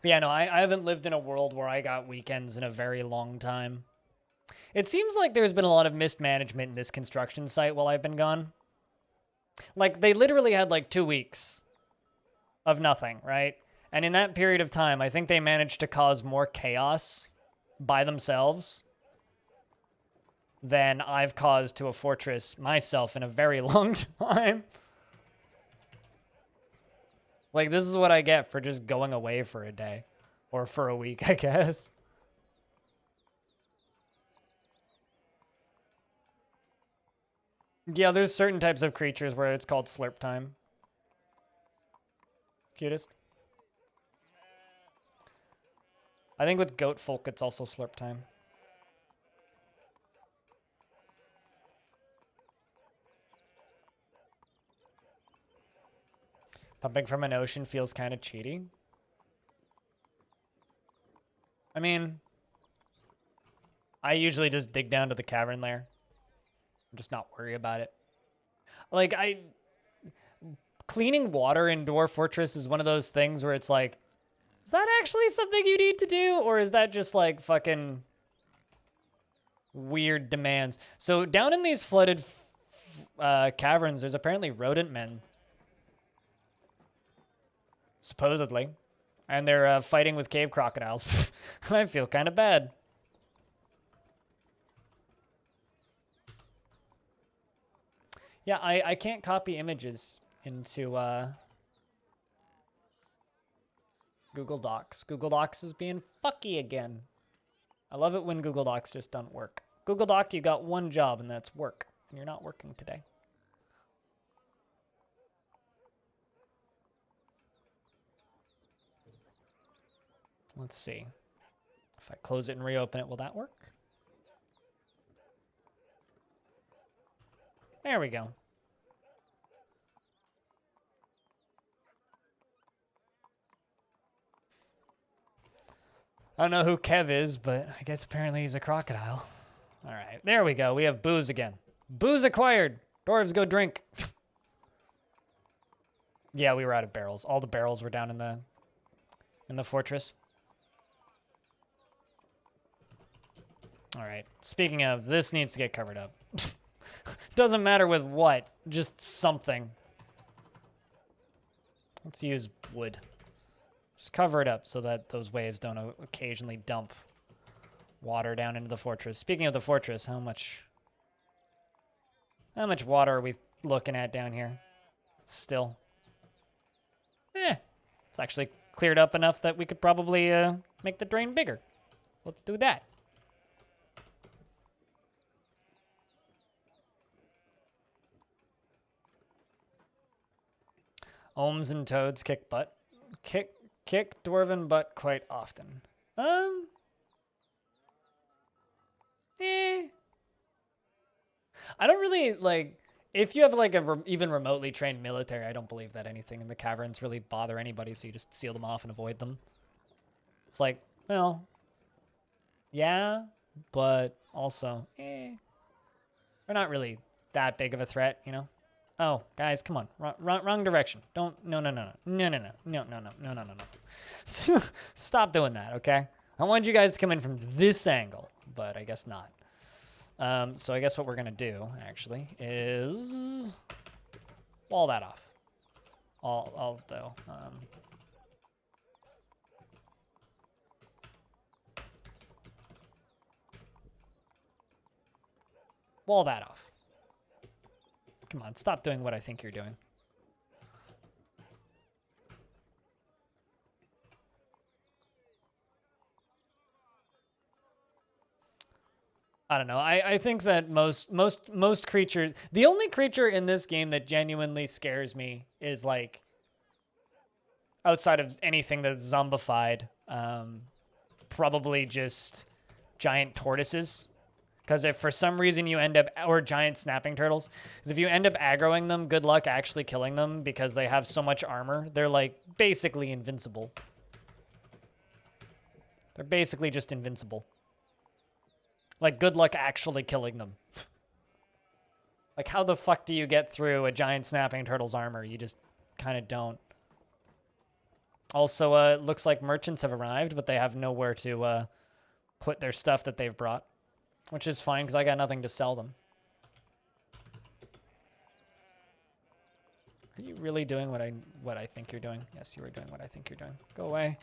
But yeah, no, I haven't lived in a world where I got weekends in a very long time. It seems like there's been a lot of mismanagement in this construction site while I've been gone. Like, they literally had like 2 weeks of nothing, right? And in that period of time, I think they managed to cause more chaos by themselves than I've caused to a fortress myself in a very long time. Like, this is what I get for just going away for a day. Or for a week, I guess. Yeah, there's certain types of creatures where it's called slurp time. Cutest. I think with goat folk, it's also slurp time. Pumping from an ocean feels kind of cheaty. I mean, I usually just dig down to the cavern lair. I'm just not worry about it. Like, cleaning water in Dwarf Fortress is one of those things where it's like, is that actually something you need to do? Or is that just like fucking weird demands? So down in these flooded caverns, there's apparently rodent men. Supposedly. And they're fighting with cave crocodiles. I feel kind of bad. Yeah, I can't copy images into Google Docs. Google Docs is being fucky again. I love it when Google Docs just don't work. Google Doc, you got one job, and that's work. And you're not working today. Let's see. If I close it and reopen it, will that work? There we go. I don't know who Kev is, but I guess apparently he's a crocodile. All right, there we go. We have booze again. Booze acquired. Dwarves go drink. Yeah, we were out of barrels. All the barrels were down in the fortress. All right. Speaking of, this needs to get covered up. Doesn't matter with what, just something. Let's use wood. Just cover it up so that those waves don't occasionally dump water down into the fortress. Speaking of the fortress, how much water are we looking at down here? Still. It's actually cleared up enough that we could probably make the drain bigger. So let's do that. Ohms and toads kick butt. Kick dwarven butt quite often. I don't really, like, if you have, like, a even remotely trained military, I don't believe that anything in the caverns really bother anybody, so you just seal them off and avoid them. It's like, well, yeah, but also, they're not really that big of a threat, you know? Oh, guys, come on. Wrong direction. Don't, no. Stop doing that, okay? I wanted you guys to come in from this angle, but I guess not. So I guess what we're gonna do, actually, is wall that off. I'll do, wall that off. Come on, stop doing what I think you're doing. I don't know. I think that most creatures, the only creature in this game that genuinely scares me is, like, outside of anything that's zombified, probably just giant tortoises. Because if for some reason you end up, or giant snapping turtles, because if you end up aggroing them, good luck actually killing them because they have so much armor. They're, like, basically invincible. They're basically just invincible. Like, good luck actually killing them. Like, how the fuck do you get through a giant snapping turtle's armor? You just kind of don't. Also, it looks like merchants have arrived, but they have nowhere to put their stuff that they've brought. Which is fine, because I got nothing to sell them. Are you really doing what I think you're doing? Yes, you are doing what I think you're doing. Go away.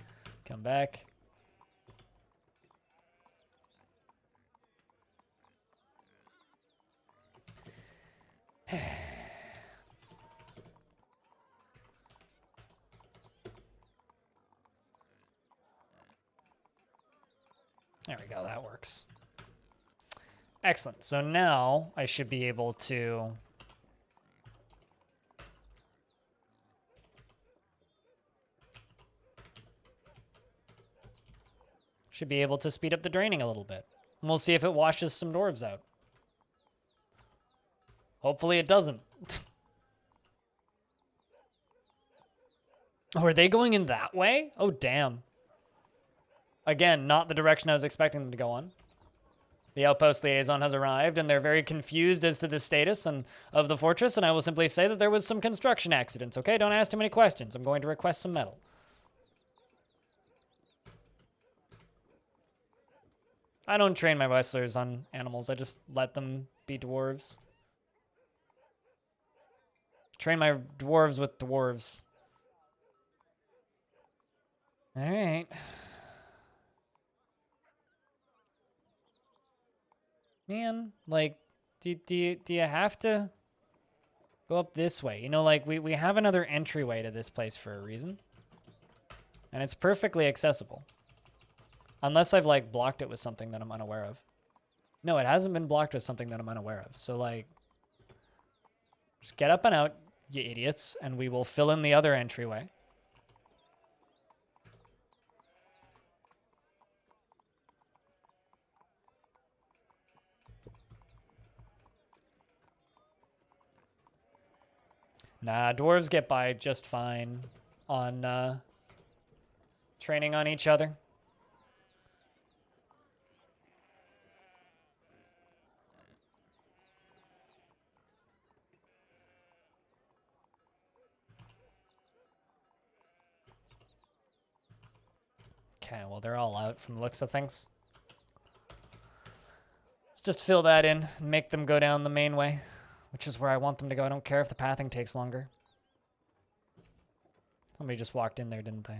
Come back. There we go, that works. Excellent. So now I should be able to speed up the draining a little bit. And we'll see if it washes some dwarves out. Hopefully it doesn't. Oh, are they going in that way? Oh, damn. Again, not the direction I was expecting them to go on. The outpost liaison has arrived, and they're very confused as to the status of the fortress, and I will simply say that there was some construction accidents, okay? Don't ask too many questions. I'm going to request some metal. I don't train my wrestlers on animals. I just let them be dwarves. Train my dwarves with dwarves. All right. Man, like, do you have to go up this way? You know, like, we have another entryway to this place for a reason. And it's perfectly accessible. Unless I've, like, blocked it with something that I'm unaware of. No, it hasn't been blocked with something that I'm unaware of. So, like, just get up and out, you idiots, and we will fill in the other entryway. Nah, dwarves get by just fine on training on each other. Okay, well, they're all out from the looks of things. Let's just fill that in and make them go down the main way, which is where I want them to go. I don't care if the pathing takes longer. Somebody just walked in there, didn't they?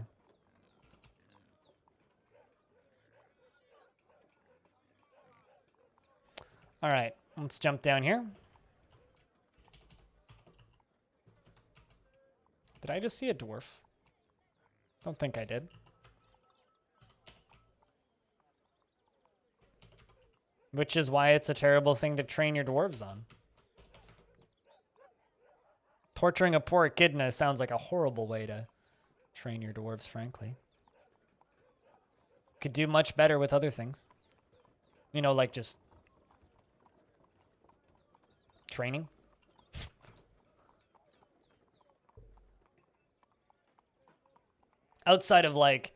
All right, let's jump down here. Did I just see a dwarf? Don't think I did. Which is why it's a terrible thing to train your dwarves on. Torturing a poor echidna sounds like a horrible way to train your dwarves, frankly. Could do much better with other things. You know, like just training. Outside of like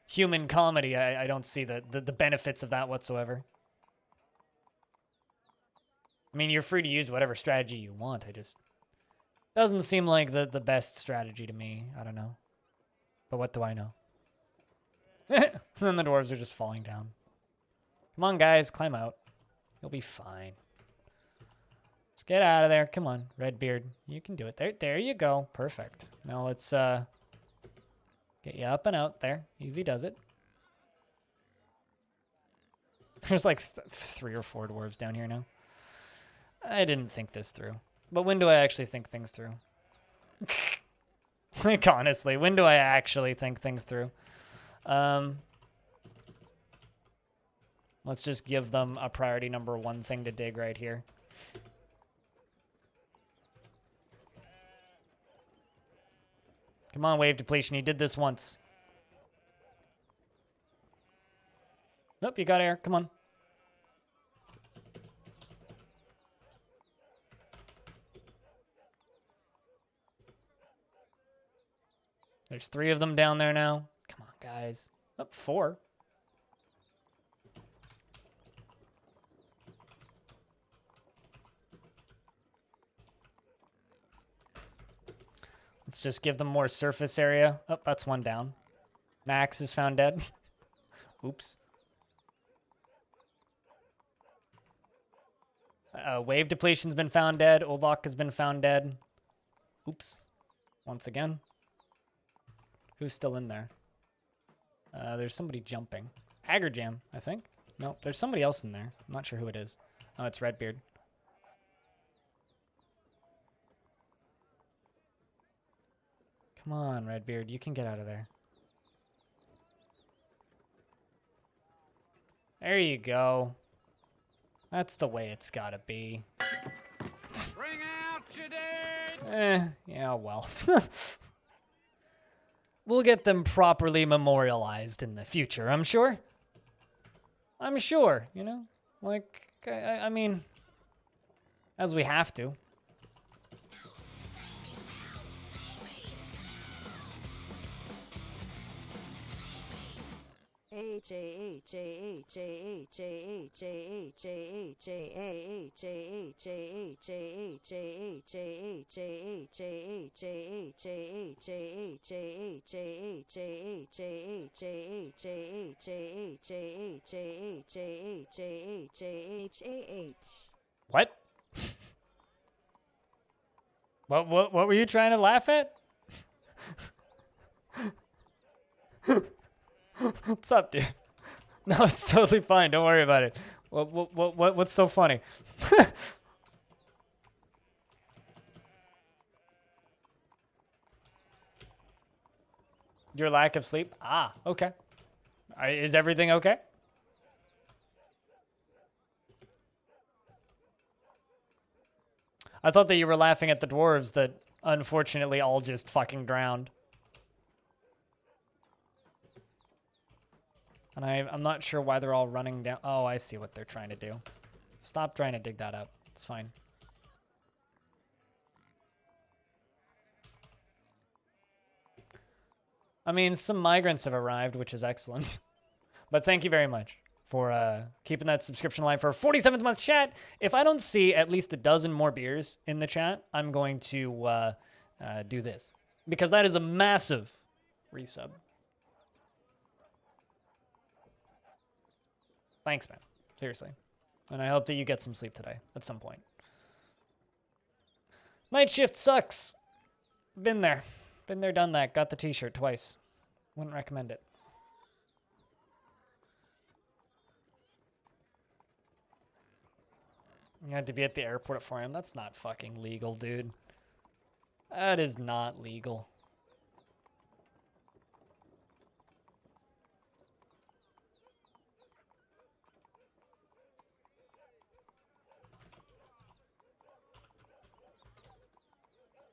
human comedy, I don't see the benefits of that whatsoever. I mean, you're free to use whatever strategy you want. It just doesn't seem like the best strategy to me. I don't know. But what do I know? Then the dwarves are just falling down. Come on, guys. Climb out. You'll be fine. Just get out of there. Come on, Redbeard. You can do it. There you go. Perfect. Now let's get you up and out there. Easy does it. There's like 3 or 4 dwarves down here now. I didn't think this through. But when do I actually think things through? Like, honestly, when do I actually think things through? Let's just give them a priority number 1 thing to dig right here. Come on, wave depletion. You did this once. Nope, you got air. Come on. There's 3 of them down there now. Come on, guys. Oh, 4. Let's just give them more surface area. Oh, that's 1 down. Max is found dead. Oops. Wave depletion's been found dead. Obok has been found dead. Oops. Once again. Who's still in there? There's somebody jumping. Jam, I think. No, there's somebody else in there. I'm not sure who it is. Oh, it's Redbeard. Come on, Redbeard. You can get out of there. There you go. That's the way it's gotta be. Bring out your dead! Yeah, well. We'll get them properly memorialized in the future, I'm sure. I'm sure, you know? Like, I mean, as we have to. What? What were you trying to laugh at? What's up, dude? No, it's totally fine. Don't worry about it. What's so funny? Your lack of sleep? Ah, okay. Is everything okay? I thought that you were laughing at the dwarves that unfortunately all just fucking drowned. And I'm not sure why they're all running down. Oh, I see what they're trying to do. Stop trying to dig that up. It's fine. I mean, some migrants have arrived, which is excellent. But thank you very much for keeping that subscription line for 47th month chat. If I don't see at least a dozen more beers in the chat, I'm going to do this. Because that is a massive resub. Thanks, man. Seriously. And I hope that you get some sleep today at some point. Night shift sucks. Been there. Been there, done that. Got the t-shirt twice. Wouldn't recommend it. You had to be at the airport at 4 a.m. That's not fucking legal, dude. That is not legal.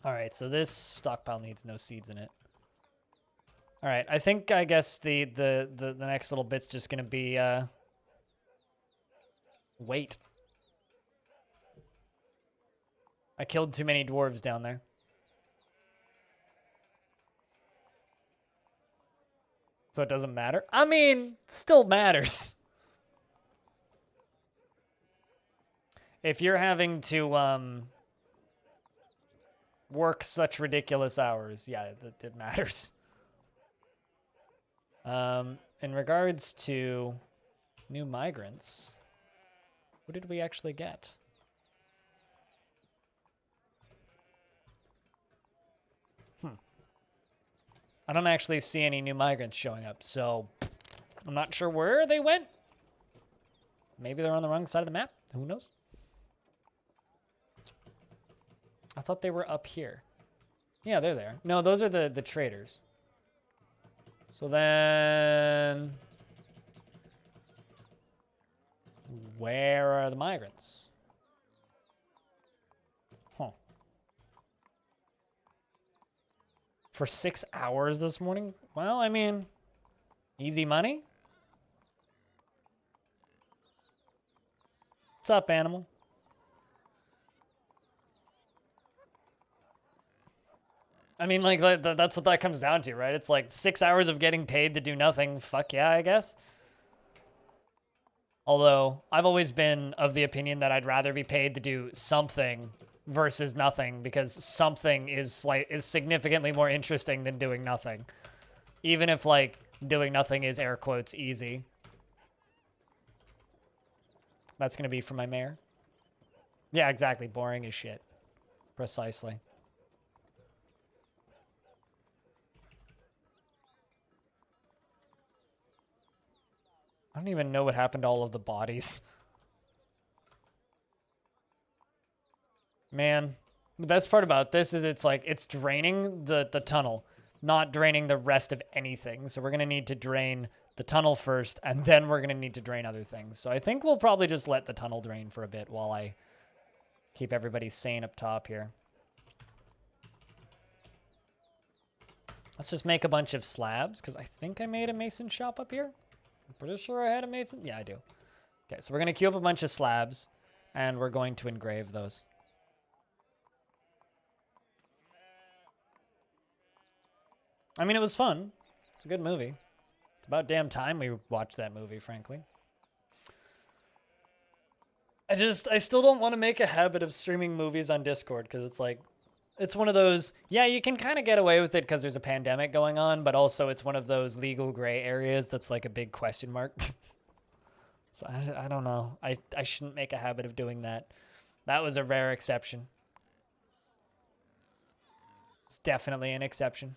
All right, so this stockpile needs no seeds in it. All right, I guess the next little bit's just gonna be wait. I killed too many dwarves down there. So it doesn't matter? I mean, still matters. If you're having to work such ridiculous hours, yeah, it matters. In regards to new migrants, what did we actually get? I don't actually see any new migrants showing up, so I'm not sure where they went. Maybe they're on the wrong side of the map. Who knows? I thought they were up here. Yeah, they're there. No, those are the traders. So then, where are the migrants? Huh. For 6 hours this morning? Well, I mean, easy money. What's up, animal? I mean, like, that's what that comes down to, right? It's like 6 hours of getting paid to do nothing. Fuck yeah, I guess. Although, I've always been of the opinion that I'd rather be paid to do something versus nothing, because something is significantly more interesting than doing nothing. Even if, like, doing nothing is air quotes easy. That's gonna be for my mayor. Yeah, exactly. Boring as shit. Precisely. I don't even know what happened to all of the bodies. Man, the best part about this is it's draining the tunnel, not draining the rest of anything. So we're going to need to drain the tunnel first, and then we're going to need to drain other things. So I think we'll probably just let the tunnel drain for a bit while I keep everybody sane up top here. Let's just make a bunch of slabs, because I think I made a mason shop up here. I'm pretty sure I had a mason. Yeah, I do. Okay, so we're going to queue up a bunch of slabs, and we're going to engrave those. I mean, it was fun. It's a good movie. It's about damn time we watched that movie, frankly. I still don't want to make a habit of streaming movies on Discord, because it's like, it's one of those, yeah, you can kind of get away with it because there's a pandemic going on, but also it's one of those legal gray areas that's like a big question mark. So I don't know. I shouldn't make a habit of doing that. That was a rare exception. It's definitely an exception.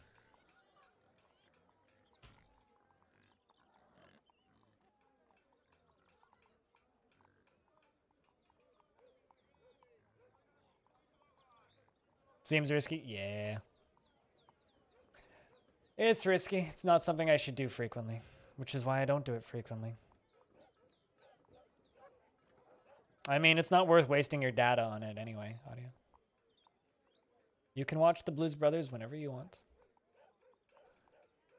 Seems risky? Yeah. It's risky. It's not something I should do frequently, which is why I don't do it frequently. I mean, it's not worth wasting your data on it anyway, audio. You can watch the Blues Brothers whenever you want.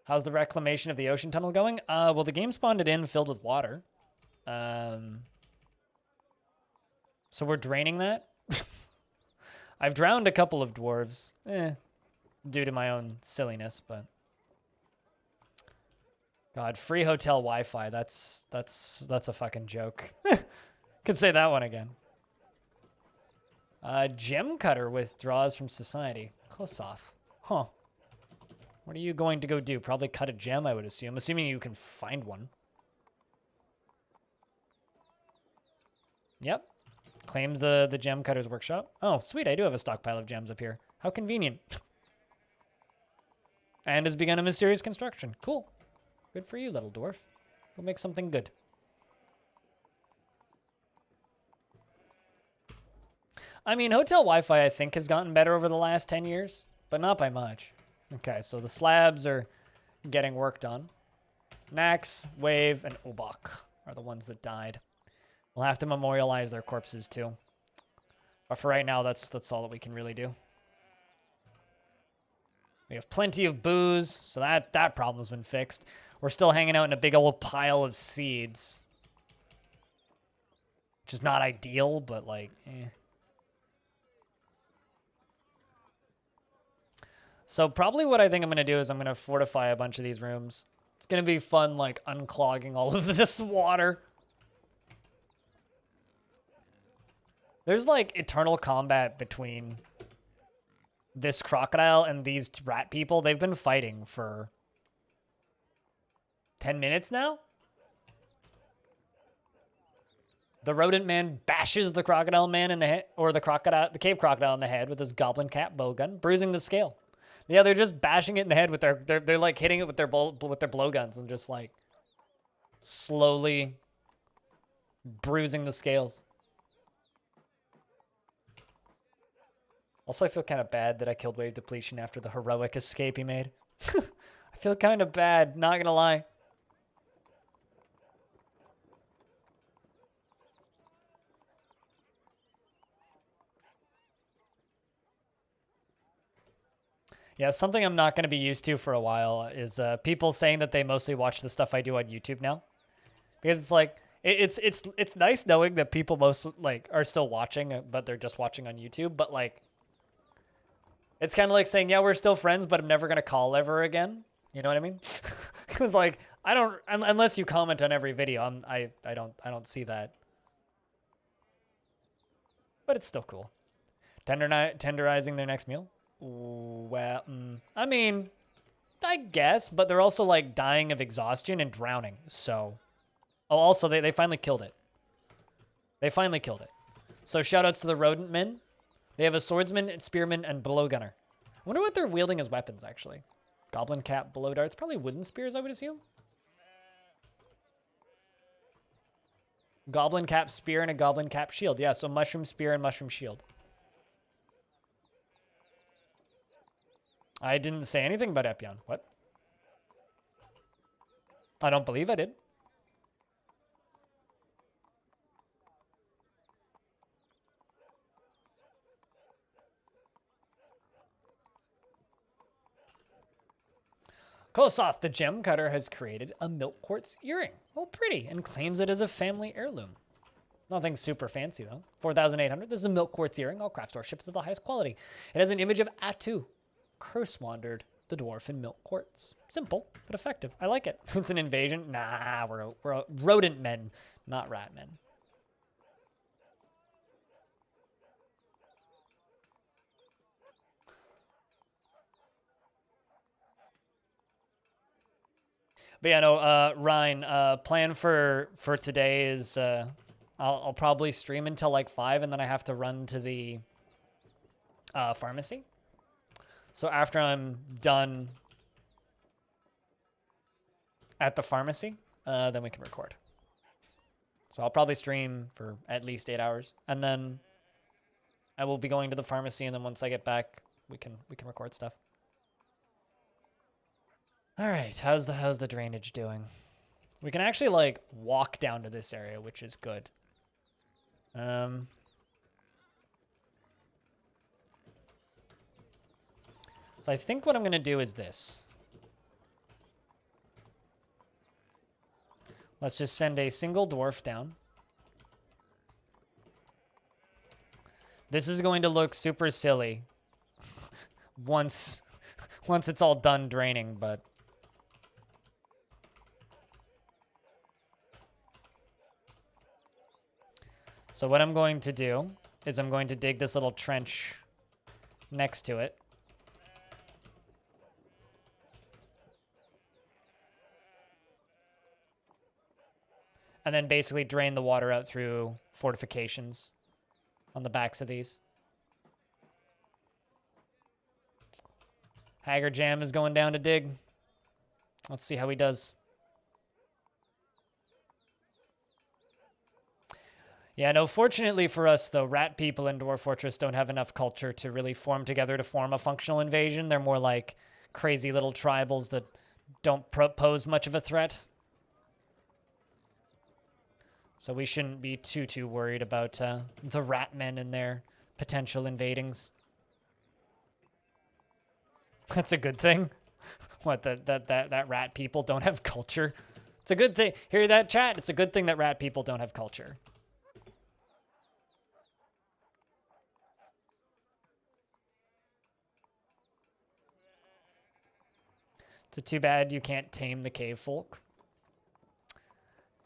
How's the reclamation of the ocean tunnel going? Well, the game spawned it in filled with water. So we're draining that. I've drowned a couple of dwarves, due to my own silliness, but God, free hotel Wi-Fi. That's a fucking joke. Could say that one again. Gem cutter withdraws from society. Close off. Huh. What are you going to go do? Probably cut a gem, I would assume. Assuming you can find one. Yep. Claims the gem cutter's workshop. Oh, sweet. I do have a stockpile of gems up here. How convenient. And has begun a mysterious construction. Cool. Good for you, little dwarf. We'll make something good. I mean, hotel Wi-Fi, I think, has gotten better over the last 10 years, but not by much. Okay, so the slabs are getting worked on. Nax, Wave, and Obak are the ones that died. We'll have to memorialize their corpses, too. But for right now, that's all that we can really do. We have plenty of booze, so that problem's been fixed. We're still hanging out in a big old pile of seeds. Which is not ideal, but, like, eh. So probably what I think I'm going to do is I'm going to fortify a bunch of these rooms. It's going to be fun, like, unclogging all of this water. There's, like, eternal combat between this crocodile and these rat people. They've been fighting for 10 minutes now. The rodent man bashes the crocodile man in the head, or the cave crocodile in the head with his goblin cat bowgun, bruising the scale. Yeah, they're just bashing it in the head with they're like hitting it with their blowguns and just like slowly bruising the scales. Also, I feel kind of bad that I killed Wave Depletion after the heroic escape he made. I feel kind of bad, not gonna lie. Yeah, something I'm not going to be used to for a while is people saying that they mostly watch the stuff I do on YouTube now, because it's like it's nice knowing that people are still watching, but they're just watching on YouTube. But like, it's kind of like saying, yeah, we're still friends, but I'm never going to call ever again. You know what I mean? Because like I don't unless you comment on every video, I don't see that. But it's still cool. Tenderizing their next meal. Well, I mean, I guess, but they're also like dying of exhaustion and drowning. So, oh, also they finally killed it. They finally killed it. So shout outs to the rodent men. They have a swordsman, spearman, and blowgunner. I wonder what they're wielding as weapons, actually. Goblin cap, blow darts, probably wooden spears, I would assume. Goblin cap spear and a goblin cap shield. Yeah, so mushroom spear and mushroom shield. I didn't say anything about Epion. What? I don't believe I did. Kosoth, the gem cutter, has created a milk quartz earring. Oh, pretty, and claims it as a family heirloom. Nothing super fancy, though. 4,800. This is a milk quartz earring. All craft store ships of the highest quality. It has an image of Atu, curse wandered, the dwarf in milk quartz. Simple, but effective. I like it. It's an invasion. Nah, we're rodent men, not rat men. But yeah, no, Ryan, plan for today is I'll probably stream until like 5, and then I have to run to the pharmacy. So after I'm done at the pharmacy, then we can record. So I'll probably stream for at least 8 hours, and then I will be going to the pharmacy, and then once I get back, we can record stuff. All right, how's the drainage doing? We can actually like walk down to this area, which is good. So I think what I'm going to do is this. Let's just send a single dwarf down. This is going to look super silly once it's all done draining, but so what I'm going to do is I'm going to dig this little trench next to it. and then basically drain the water out through fortifications on the backs of these. Haggard Jam is going down to dig. Let's see how he does. Yeah, no, fortunately for us, though, rat people in Dwarf Fortress don't have enough culture to really form together to form a functional invasion. They're more like crazy little tribals that don't pose much of a threat. So we shouldn't be too worried about the rat men and their potential invadings. That's a good thing. What, that rat people don't have culture? It's a good thing. Hear that, chat? It's a good thing that rat people don't have culture. It's too bad you can't tame the cave folk.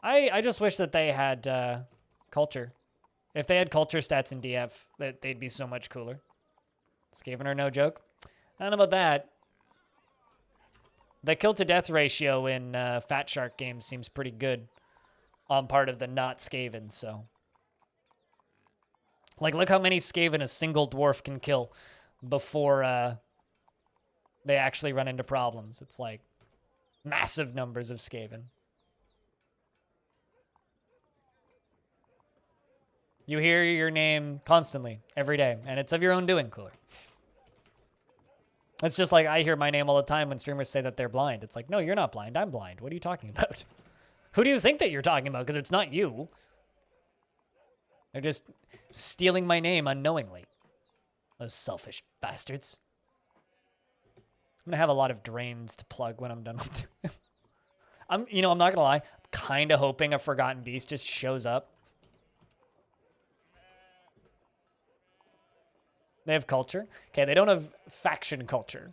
I just wish that they had culture. If they had culture stats in DF, they'd be so much cooler. Skaven are no joke. I don't know about that. The kill to death ratio in Fat Shark games seems pretty good on part of the not Skaven, so. Like, look how many Skaven a single dwarf can kill before they actually run into problems. It's like massive numbers of Skaven. You hear your name constantly, every day, and it's of your own doing, cooler. It's just like I hear my name all the time when streamers say that they're blind. It's like, no, you're not blind. I'm blind. What are you talking about? Who do you think that you're talking about? Because it's not you. They're just stealing my name unknowingly. Those selfish bastards. I'm going to have a lot of drains to plug when I'm done with it. I'm not going to lie. I'm kind of hoping a Forgotten Beast just shows up. They have culture. Okay, they don't have faction culture.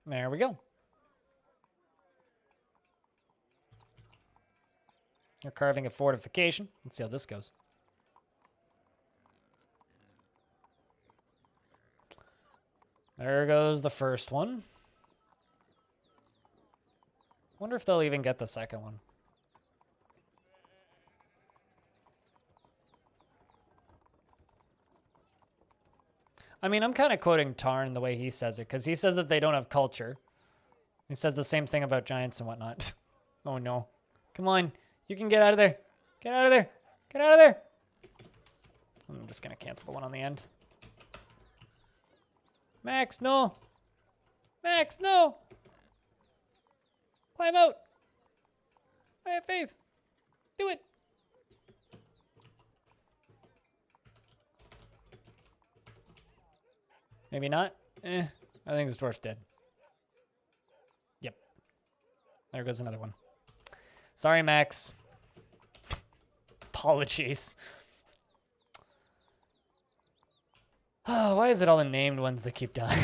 There we go. You're carving a fortification. Let's see how this goes. There goes the first one. Wonder if they'll even get the second one. I mean, I'm kind of quoting Tarn the way he says it, because he says that they don't have culture. He says the same thing about giants and whatnot. Oh no. Come on. You can get out of there. Get out of there. Get out of there. I'm just going to cancel the one on the end. Max, no. Max, no. Climb out. I have faith. Do it. Maybe not. I think this dwarf's dead. Yep. There goes another one. Sorry, Max. Apologies. Oh, why is it all the named ones that keep dying?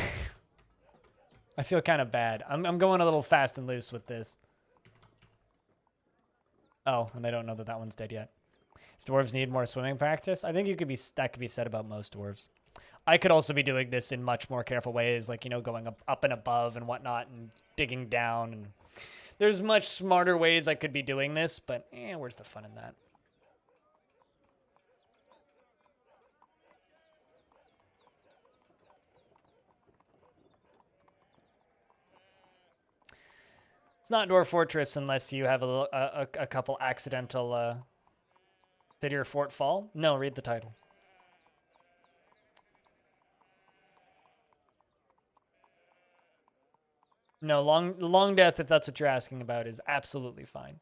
I feel kind of bad. I'm going a little fast and loose with this. Oh, and they don't know that that one's dead yet. Does dwarves need more swimming practice? I think that could be said about most dwarves. I could also be doing this in much more careful ways, like, going up and above and whatnot and digging down. And there's much smarter ways I could be doing this, but where's the fun in that? It's not Dwarf Fortress unless you have a couple accidental did your fort fall? No, read the title. No, long death, if that's what you're asking about, is absolutely fine.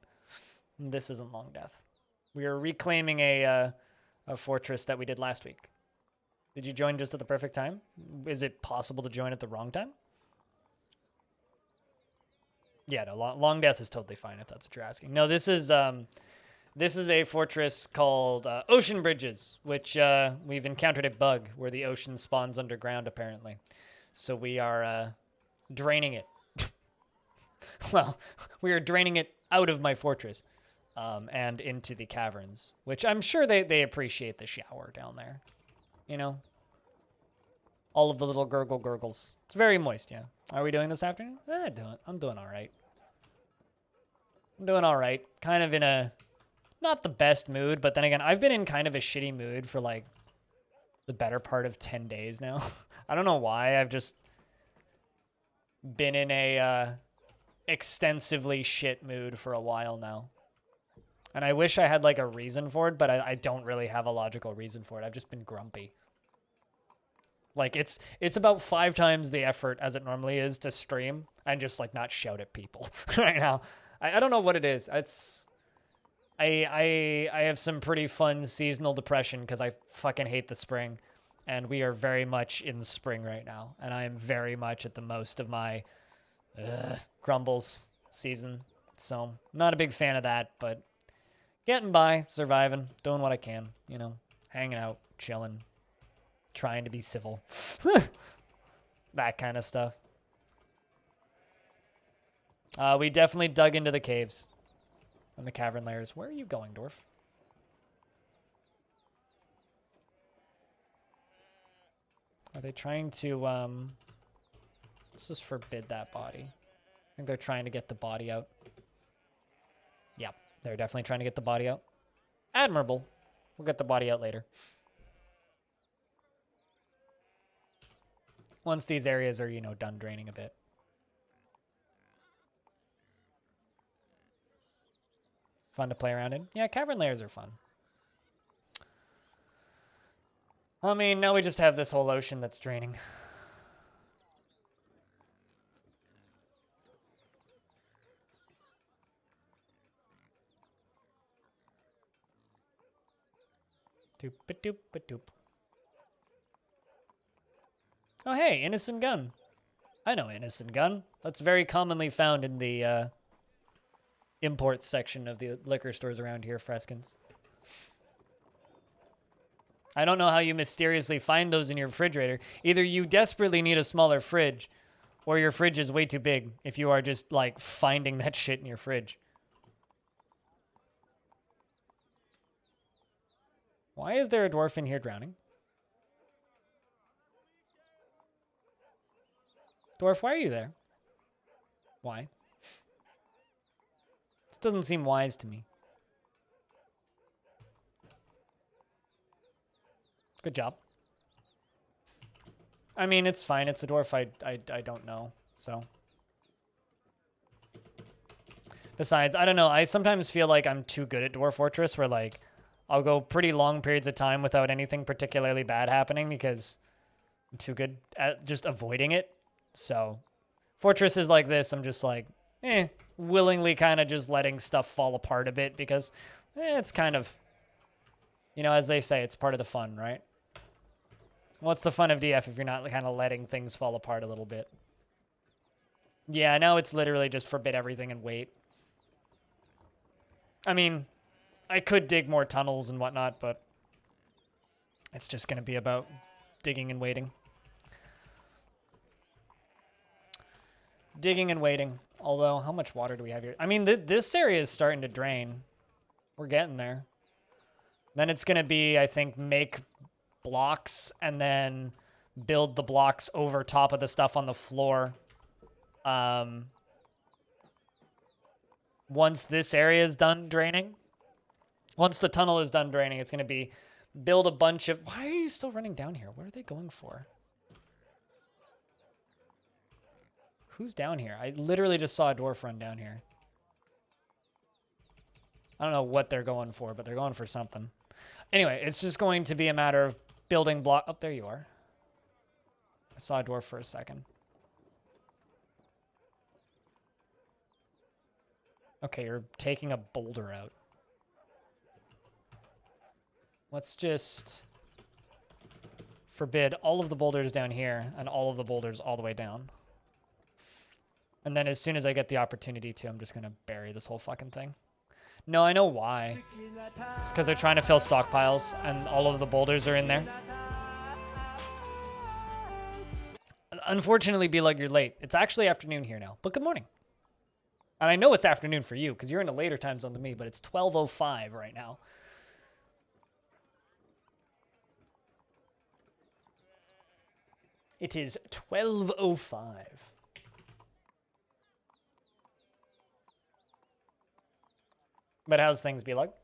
This isn't long death. We are reclaiming a fortress that we did last week. Did you join just at the perfect time? Is it possible to join at the wrong time? Yeah, no, long death is totally fine if that's what you're asking. No, this is a fortress called Oceanbridges, which we've encountered a bug where the ocean spawns underground apparently. So we are draining it. Well, we are draining it out of my fortress. and into the caverns, which I'm sure they appreciate the shower down there. You know? All of the little gurgles. It's very moist, yeah. Are we doing this afternoon? I'm doing all right. I'm doing all right. Kind of in a, not the best mood, but then again, I've been in kind of a shitty mood for like the better part of 10 days now. I don't know why. I've just been in a extensively shit mood for a while now. And I wish I had like a reason for it, but I don't really have a logical reason for it. I've just been grumpy. Like it's about 5 times the effort as it normally is to stream and just like not shout at people right now. I don't know what it is. I have some pretty fun seasonal depression because I fucking hate the spring, and we are very much in spring right now, and I am very much at the most of my grumbles season. So not a big fan of that, but getting by, surviving, doing what I can, you know, hanging out, chilling, trying to be civil, that kind of stuff. We definitely dug into the caves and the cavern layers. Where are you going, Dwarf? Are they trying to, let's just forbid that body. I think they're trying to get the body out. Yep, they're definitely trying to get the body out. Admirable. We'll get the body out later. Once these areas are, you know, done draining a bit. Fun to play around in. Yeah, cavern layers are fun. I mean, now we just have this whole ocean that's draining. Doop-a-doop-a-doop. Oh, hey, innocent gun. I know innocent gun. That's very commonly found in the imports section of the liquor stores around here, Freskins. I don't know how you mysteriously find those in your refrigerator. Either you desperately need a smaller fridge, or your fridge is way too big if you are just, like, finding that shit in your fridge. Why is there a dwarf in here drowning? Dwarf, why are you there? Why? This doesn't seem wise to me. Good job. I mean, it's fine. It's a dwarf. I don't know, so. Besides, I don't know. I sometimes feel like I'm too good at Dwarf Fortress, where, like, I'll go pretty long periods of time without anything particularly bad happening because I'm too good at just avoiding it. So, fortresses like this, I'm just like, willingly kind of just letting stuff fall apart a bit because it's kind of, you know, as they say, it's part of the fun, right? What's the fun of DF if you're not kind of letting things fall apart a little bit? Yeah, now it's literally just forbid everything and wait. I mean, I could dig more tunnels and whatnot, but it's just going to be about digging and waiting. Digging and waiting. Although, how much water do we have here? I mean, this area is starting to drain. We're getting there. Then it's going to be, I think, make blocks and then build the blocks over top of the stuff on the floor. Once this area is done draining, once the tunnel is done draining, it's going to be build a bunch of... Why are you still running down here? What are they going for? Who's down here? I literally just saw a dwarf run down here. I don't know what they're going for, but they're going for something. Anyway, it's just going to be a matter of building block... Oh, there you are. I saw a dwarf for a second. Okay, you're taking a boulder out. Let's just forbid all of the boulders down here and all of the boulders all the way down. And then as soon as I get the opportunity to, I'm just going to bury this whole fucking thing. No, I know why. It's because they're trying to fill stockpiles and all of the boulders are in there. Unfortunately, Be Like, you're late. It's actually afternoon here now, but good morning. And I know it's afternoon for you because you're in a later time zone than me, but it's 12:05 right now. It is 12:05. But how's things be like?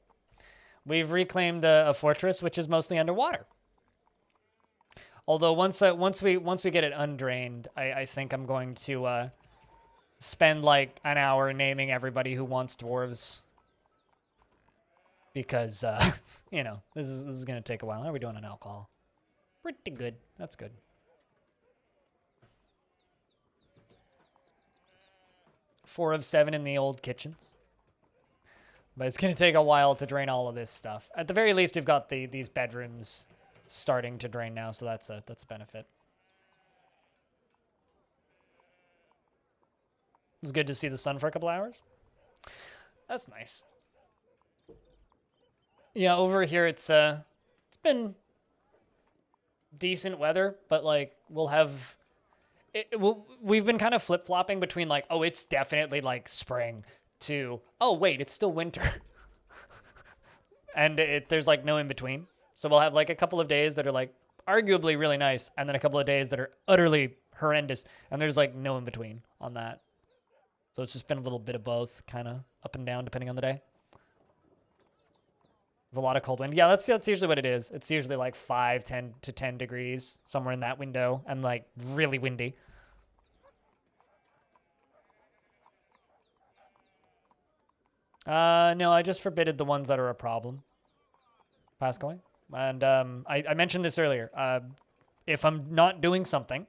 We've reclaimed a fortress which is mostly underwater. Although once we get it undrained, I think I'm going to spend like an hour naming everybody who wants dwarves. Because you know, this is gonna take a while. How are we doing on alcohol? Pretty good. That's good. Four of 7 in the old kitchens. But it's going to take a while to drain all of this stuff. At the very least, we've got these bedrooms starting to drain now, so that's a benefit. It's good to see the sun for a couple hours. That's nice. Yeah, over here it's been decent weather, but like we'll have we've been kind of flip-flopping between like, oh, it's definitely like spring to, oh, wait, it's still winter. And there's like no in between. So we'll have like a couple of days that are like arguably really nice, and then a couple of days that are utterly horrendous, and there's like no in between on that. So it's just been a little bit of both, kind of up and down depending on the day. There's a lot of cold wind. Yeah, that's usually what it is. It's usually like 10 to 10 degrees, somewhere in that window, and like really windy. No, I just forbidded the ones that are a problem. Pass going. And I mentioned this earlier. If I'm not doing something,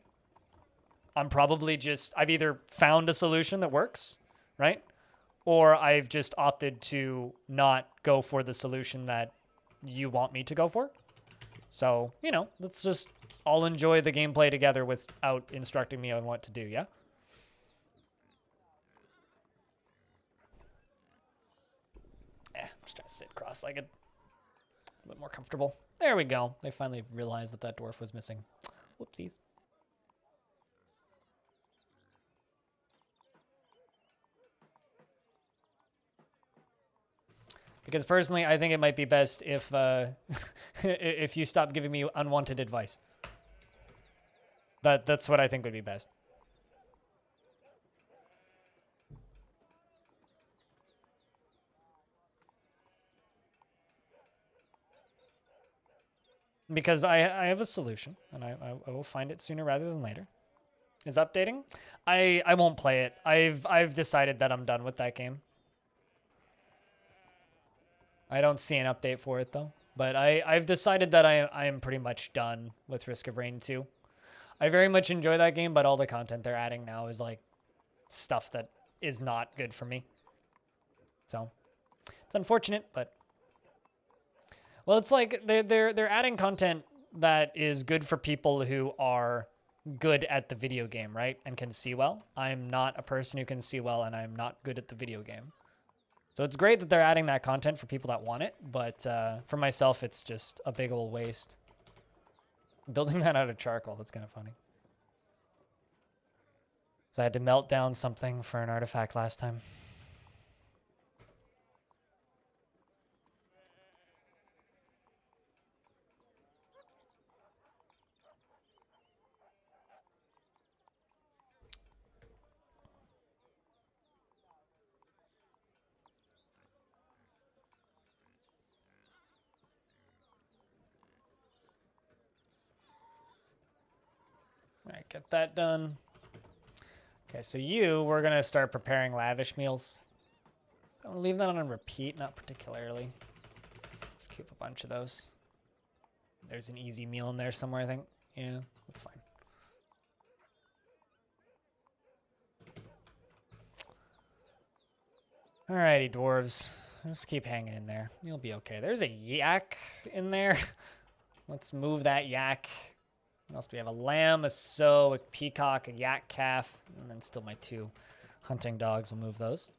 I'm probably I've either found a solution that works, right? Or I've just opted to not go for the solution that you want me to go for. So, you know, let's just all enjoy the gameplay together without instructing me on what to do, yeah? I'm just trying to sit cross-legged. A bit more comfortable. There we go. They finally realized that dwarf was missing. Whoopsies. Because personally, I think it might be best if if you stop giving me unwanted advice. That's what I think would be best. Because I have a solution, and I will find it sooner rather than later. Is updating? I won't play it. I've decided that I'm done with that game. I don't see an update for it though. But I've decided that I am pretty much done with Risk of Rain 2. I very much enjoy that game, but all the content they're adding now is like stuff that is not good for me. So it's unfortunate, but well, it's like they're adding content that is good for people who are good at the video game, right? And can see well. I'm not a person who can see well, and I'm not good at the video game. So it's great that they're adding that content for people that want it, but for myself, it's just a big old waste. Building that out of charcoal, that's kind of funny. So I had to melt down something for an artifact last time. All right, get that done. Okay, so we're going to start preparing lavish meals. I'm going to leave that on repeat, not particularly. Just keep a bunch of those. There's an easy meal in there somewhere, I think. Yeah, that's fine. Alrighty, dwarves. Just keep hanging in there. You'll be okay. There's a yak in there. Let's move that yak. What else do we have? A lamb, a sow, a peacock, a yak calf, and then still my 2 hunting dogs. We'll move those.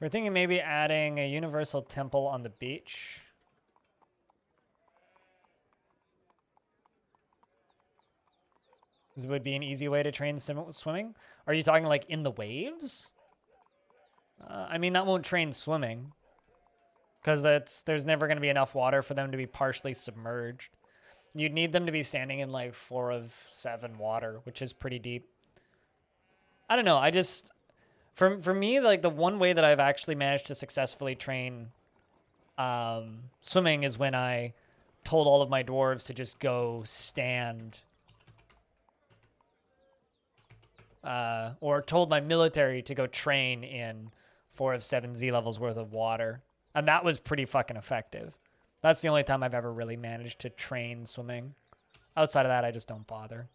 We're thinking maybe adding a universal temple on the beach. This would be an easy way to train swimming. Are you talking like in the waves? I mean, that won't train swimming. Because there's never going to be enough water for them to be partially submerged. You'd need them to be standing in like 4 of 7 water, which is pretty deep. I don't know. I just, for me, like the one way that I've actually managed to successfully train swimming is when I told all of my dwarves to just go stand, or told my military to go train in 4 of 7 Z levels worth of water. And that was pretty fucking effective. That's the only time I've ever really managed to train swimming. Outside of that, I just don't bother.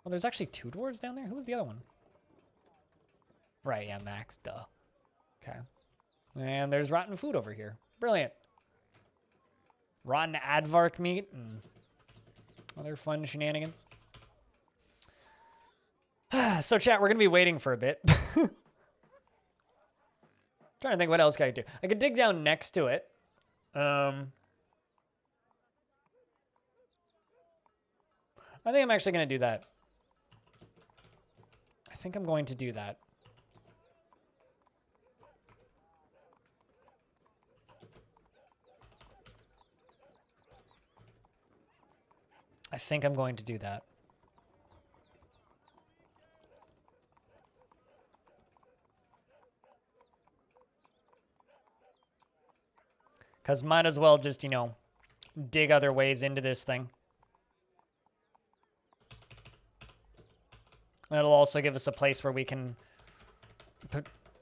Well, there's actually 2 dwarves down there? Who was the other one? Right, yeah, Max, duh. Okay. And there's rotten food over here. Brilliant. Rotten advark meat and other fun shenanigans. So, chat, we're going to be waiting for a bit. Trying to think what else can I do. I could dig down next to it. I think I'm actually going to do that. I think I'm going to do that. I think I'm going to do that. Because might as well just, you know, dig other ways into this thing. That'll also give us a place where we can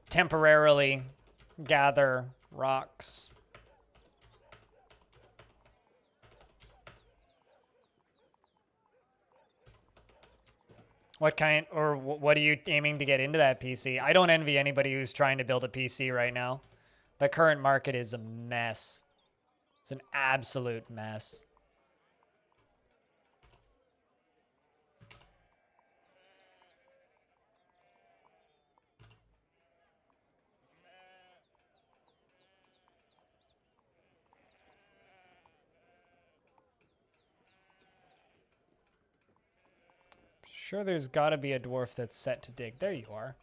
temporarily gather rocks. What kind, or what are you aiming to get into that PC? I don't envy anybody who's trying to build a PC right now. The current market is a mess. It's an absolute mess. Sure, there's got to be a dwarf that's set to dig. There you are.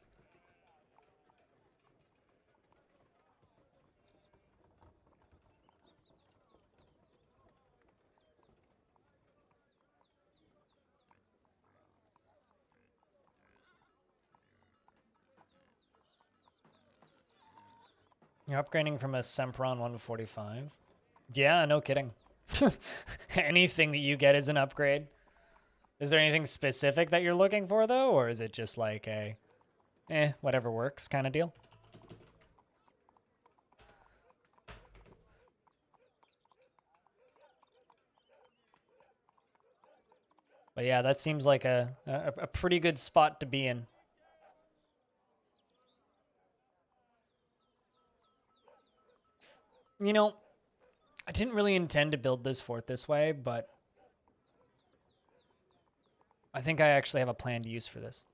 You're upgrading from a Sempron 145. Yeah, no kidding. Anything that you get is an upgrade. Is there anything specific that you're looking for, though? Or is it just like a, whatever works kind of deal? But yeah, that seems like a pretty good spot to be in. You know, I didn't really intend to build this fort this way, but I think I actually have a planned use for this.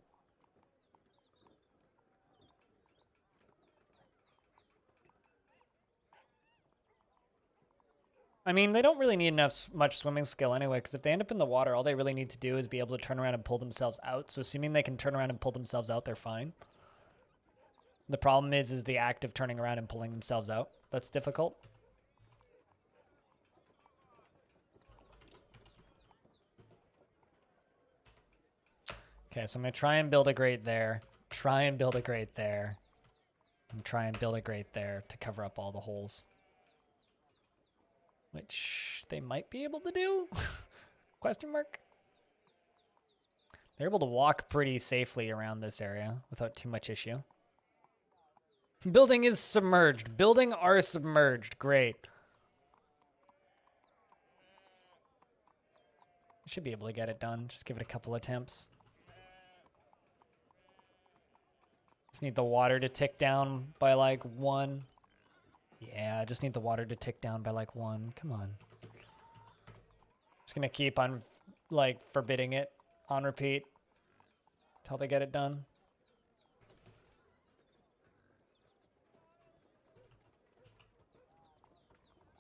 I mean, they don't really need much swimming skill anyway, because if they end up in the water, all they really need to do is be able to turn around and pull themselves out. So assuming they can turn around and pull themselves out, they're fine. The problem is the act of turning around and pulling themselves out. That's difficult. Okay, so I'm going to try and build a grate there. Try and build a grate there. And try and build a grate there to cover up all the holes. Which they might be able to do? Question mark? They're able to walk pretty safely around this area without too much issue. Building is submerged. Building are submerged. Great. Should be able to get it done. Just give it a couple attempts. Just need the water to tick down by like 1. Yeah, I just need the water to tick down by like 1. Come on. Just gonna keep on like forbidding it on repeat until they get it done.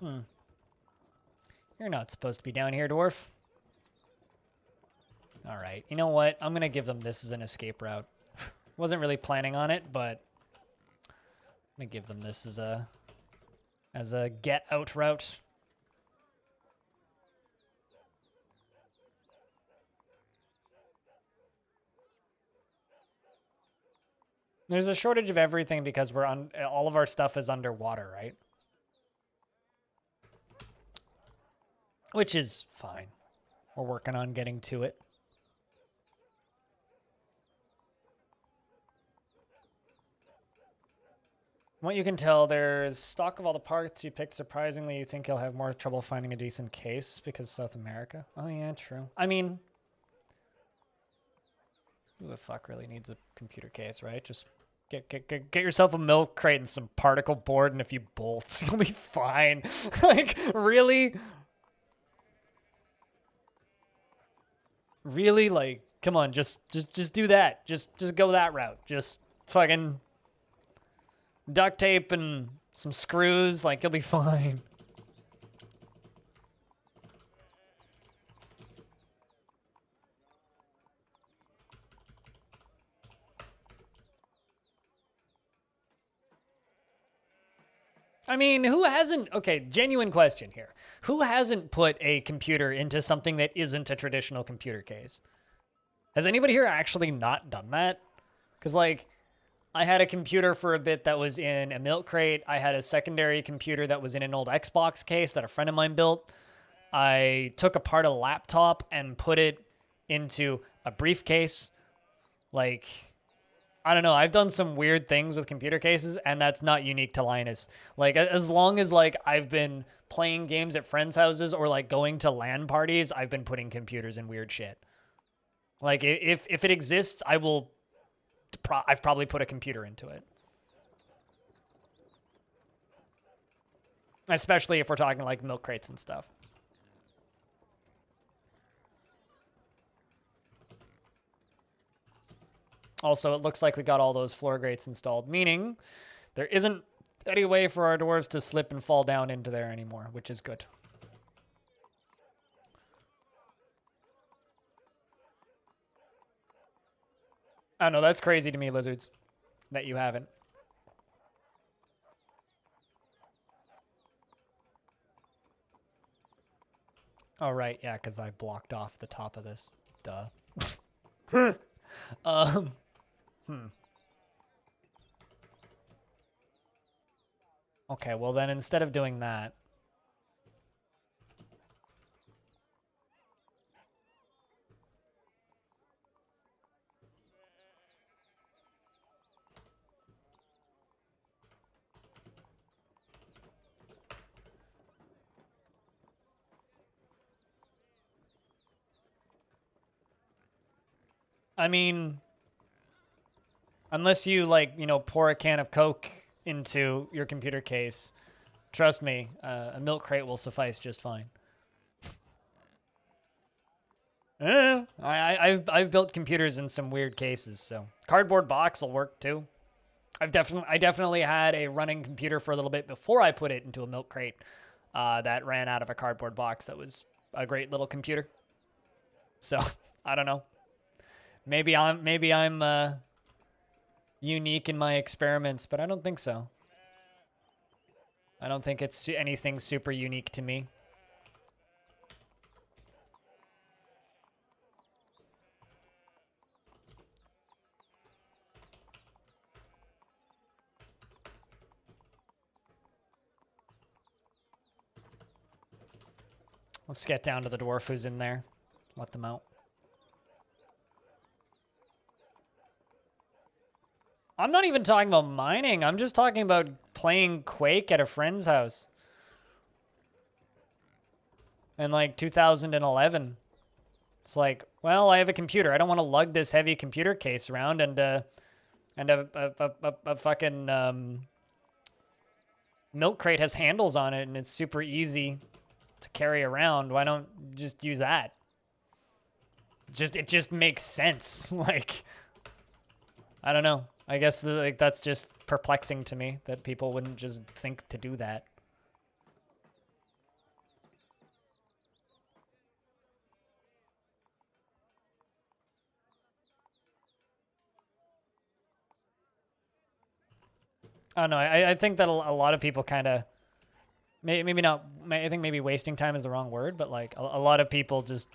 You're not supposed to be down here, dwarf. All right. You know what? I'm going to give them this as an escape route. Wasn't really planning on it, but I'm going to give them this as a get out route. There's a shortage of everything because we're on all of our stuff is underwater, right? Which is fine. We're working on getting to it. From what you can tell, there's stock of all the parts you pick. Surprisingly, you think you'll have more trouble finding a decent case because South America. Oh yeah, true. I mean, who the fuck really needs a computer case, right? Just get yourself a milk crate and some particle board and a few bolts. You'll be fine. Like, really? Really? Like, come on, just do that. Just go that route. Just fucking duct tape and some screws. Like, you'll be fine. I mean, who hasn't... Okay, genuine question here. Who hasn't put a computer into something that isn't a traditional computer case? Has anybody here actually not done that? Because, like, I had a computer for a bit that was in a milk crate. I had a secondary computer that was in an old Xbox case that a friend of mine built. I took apart a laptop and put it into a briefcase. Like... I don't know. I've done some weird things with computer cases, and that's not unique to Linus. Like, as long as, like, I've been playing games at friends' houses or, like, going to LAN parties, I've been putting computers in weird shit. Like, if it exists, I've probably put a computer into it. Especially if we're talking, like, milk crates and stuff. Also, it looks like we got all those floor grates installed, meaning there isn't any way for our dwarves to slip and fall down into there anymore, which is good. I don't know, that's crazy to me, lizards, that you haven't. Oh, right, yeah, because I blocked off the top of this. Duh. Okay, well then instead of doing that... I mean, unless you, like, you know, pour a can of Coke into your computer case, trust me, a milk crate will suffice just fine. I've built computers in some weird cases, so cardboard box will work too. I definitely had a running computer for a little bit before I put it into a milk crate that ran out of a cardboard box that was a great little computer. So I don't know. Maybe I'm unique in my experiments, but I don't think so. I don't think it's anything super unique to me. Let's get down to the dwarf who's in there. Let them out. I'm not even talking about mining. I'm just talking about playing Quake at a friend's house. In like 2011. It's like, well, I have a computer. I don't want to lug this heavy computer case around and a fucking milk crate has handles on it and it's super easy to carry around. Why don't just use that? It just makes sense. Like, I don't know. I guess like that's just perplexing to me that people wouldn't just think to do that. I don't know. I think that a lot of people kind of, maybe not, I think maybe wasting time is the wrong word, but like a lot of people just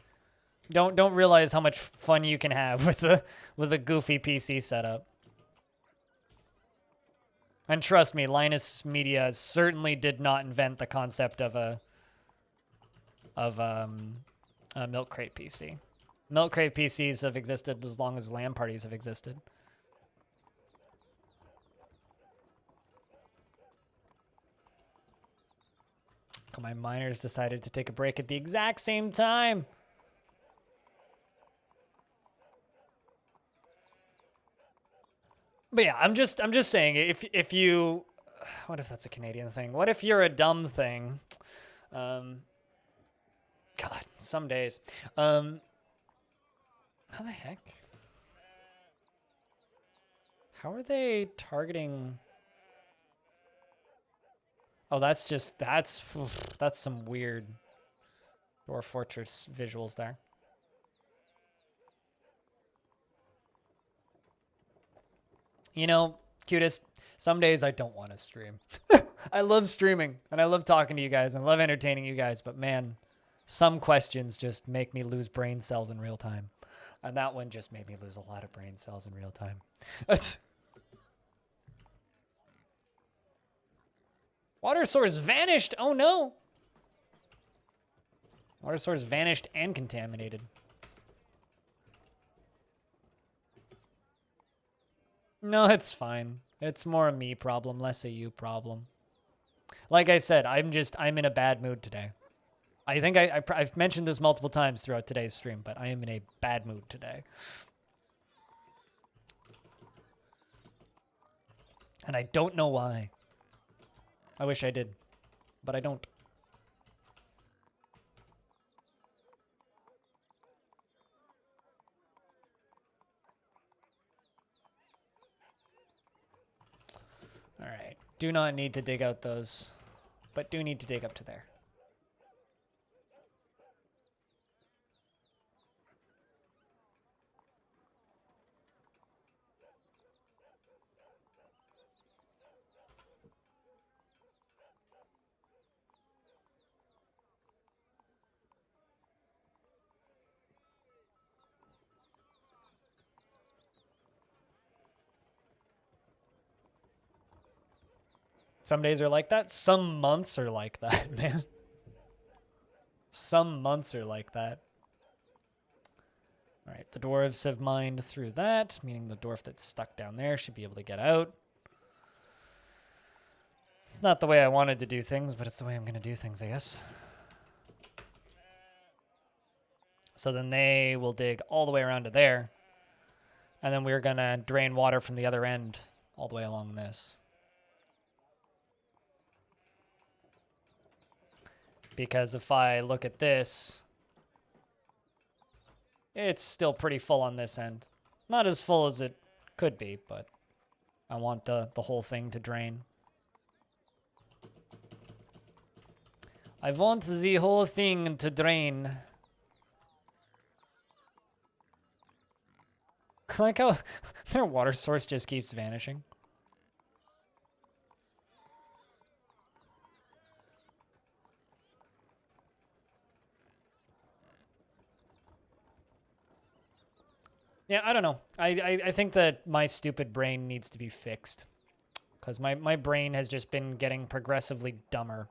don't realize how much fun you can have with a goofy PC setup. And trust me, Linus Media certainly did not invent the concept of a milk crate PC. Milk crate PCs have existed as long as LAN parties have existed. My miners decided to take a break at the exact same time. But yeah, I'm just saying, if you, what if that's a Canadian thing? What if you're a dumb thing? God, some days. How the heck? How are they targeting? Oh, that's some weird Dwarf Fortress visuals there. You know, cutest, some days I don't want to stream. I love streaming, and I love talking to you guys, and I love entertaining you guys, but man, some questions just make me lose brain cells in real time. And that one just made me lose a lot of brain cells in real time. Water source vanished! Oh no! Water source vanished and contaminated. No, it's fine. It's more a me problem, less a you problem. Like I said, I'm in a bad mood today. I think I've mentioned this multiple times throughout today's stream, but I am in a bad mood today. And I don't know why. I wish I did, but I don't. All right. Do not need to dig out those, but do need to dig up to there. Some days are like that. Some months are like that, man. Some months are like that. All right, the dwarves have mined through that, meaning the dwarf that's stuck down there should be able to get out. It's not the way I wanted to do things, but it's the way I'm going to do things, I guess. So then they will dig all the way around to there. And then we're going to drain water from the other end all the way along this. Because if I look at this, it's still pretty full on this end. Not as full as it could be, but I want the whole thing to drain. I want the whole thing to drain. I like how their water source just keeps vanishing. Yeah, I don't know. I think that my stupid brain needs to be fixed. Because my brain has just been getting progressively dumber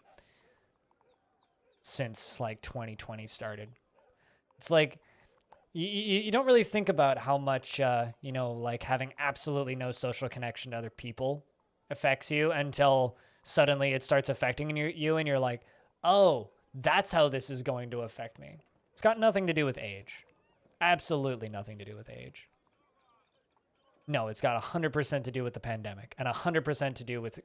since, like, 2020 started. It's like, you don't really think about how much, you know, like, having absolutely no social connection to other people affects you until suddenly it starts affecting you, and you're like, oh, that's how this is going to affect me. It's got nothing to do with age. Absolutely nothing to do with age. No, it's got 100% to do with the pandemic and 100% to do with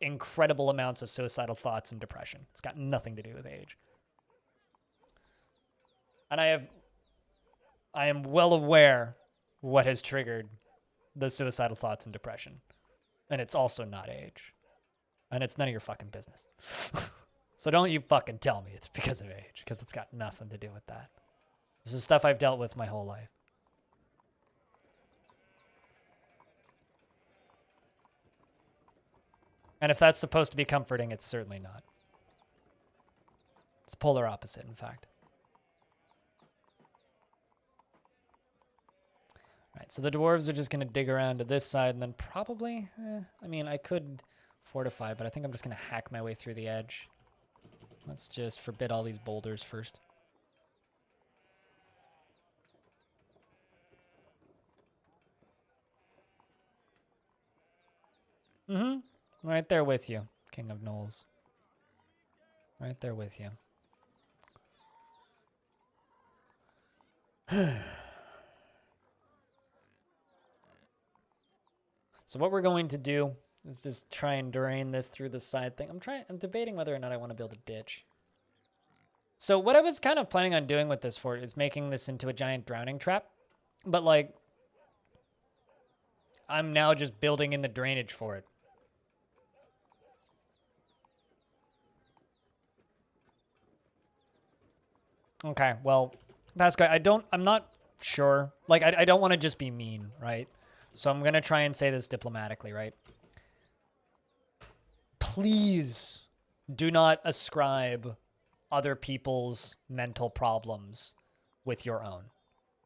incredible amounts of suicidal thoughts and depression. It's got nothing to do with age. And I am well aware what has triggered the suicidal thoughts and depression. And it's also not age. And it's none of your fucking business. So don't you fucking tell me it's because of age, because it's got nothing to do with that. This is stuff I've dealt with my whole life. And if that's supposed to be comforting, it's certainly not. It's polar opposite, in fact. All right, so the dwarves are just going to dig around to this side and then probably, I mean, I could fortify, but I think I'm just going to hack my way through the edge. Let's just forbid all these boulders first. Mm-hmm. Right there with you, King of Knolls. Right there with you. So what we're going to do is just try and drain this through the side thing. I'm debating whether or not I want to build a ditch. So what I was kind of planning on doing with this fort is making this into a giant drowning trap. But like, I'm now just building in the drainage for it. Okay, well, Pascal, I'm not sure. Like, I don't want to just be mean, right? So I'm going to try and say this diplomatically, right? Please do not ascribe other people's mental problems with your own.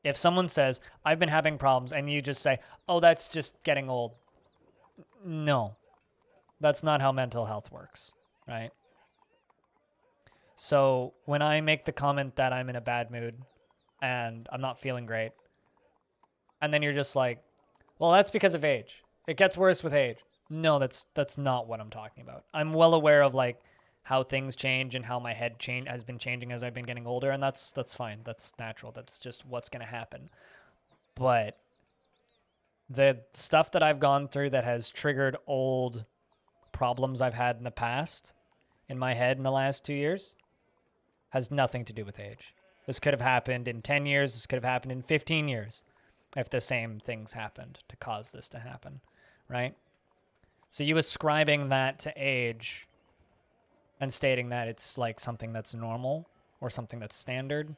If someone says, I've been having problems, and you just say, oh, that's just getting old. No, that's not how mental health works, right? So when I make the comment that I'm in a bad mood and I'm not feeling great, and then you're just like, well, that's because of age. It gets worse with age. No, that's not what I'm talking about. I'm well aware of like how things change and how my head has been changing as I've been getting older, and that's fine. That's natural. That's just what's going to happen. But the stuff that I've gone through that has triggered old problems I've had in the past in my head in the last 2 years has nothing to do with age. This could have happened in 10 years. This could have happened in 15 years if the same things happened to cause this to happen, right? So you ascribing that to age and stating that it's like something that's normal or something that's standard,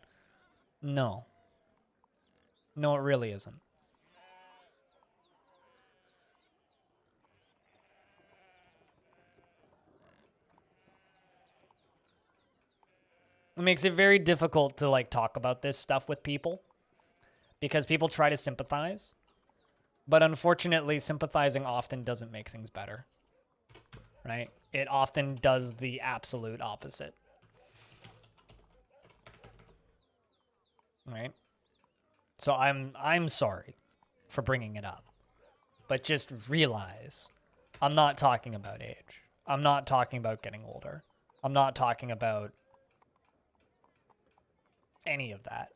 no. No, it really isn't. It makes it very difficult to like talk about this stuff with people because people try to sympathize. But unfortunately, sympathizing often doesn't make things better, right? It often does the absolute opposite, right? So I'm sorry for bringing it up, but just realize I'm not talking about age. I'm not talking about getting older. I'm not talking about any of that.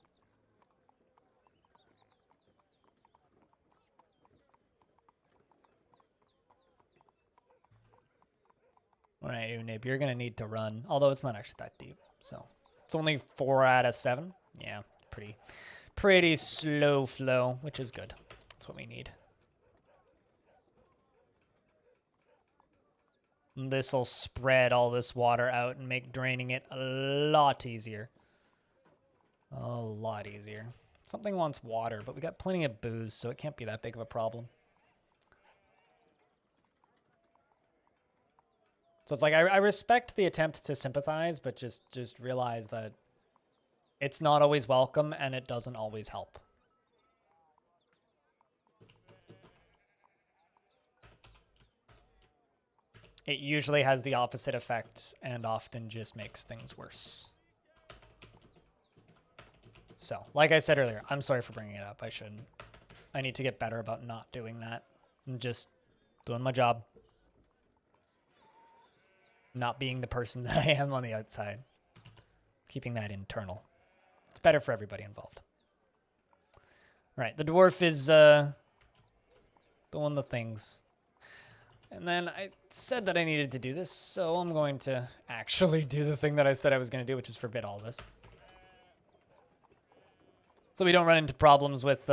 All right, Unib, you're going to need to run, although it's not actually that deep. So it's only 4 out of 7. Yeah, pretty slow flow, which is good. That's what we need. This will spread all this water out and make draining it a lot easier. A lot easier. Something wants water, but we got plenty of booze, so it can't be that big of a problem. So it's like, I respect the attempt to sympathize, but just realize that it's not always welcome and it doesn't always help. It usually has the opposite effect and often just makes things worse. So, like I said earlier, I'm sorry for bringing it up. I shouldn't. I need to get better about not doing that. I'm just doing my job. Not being the person that I am on the outside. Keeping that internal. It's better for everybody involved. All right, the dwarf is doing the things. And then I said that I needed to do this, so I'm going to actually do the thing that I said I was going to do, which is forbid all this. So we don't run into problems with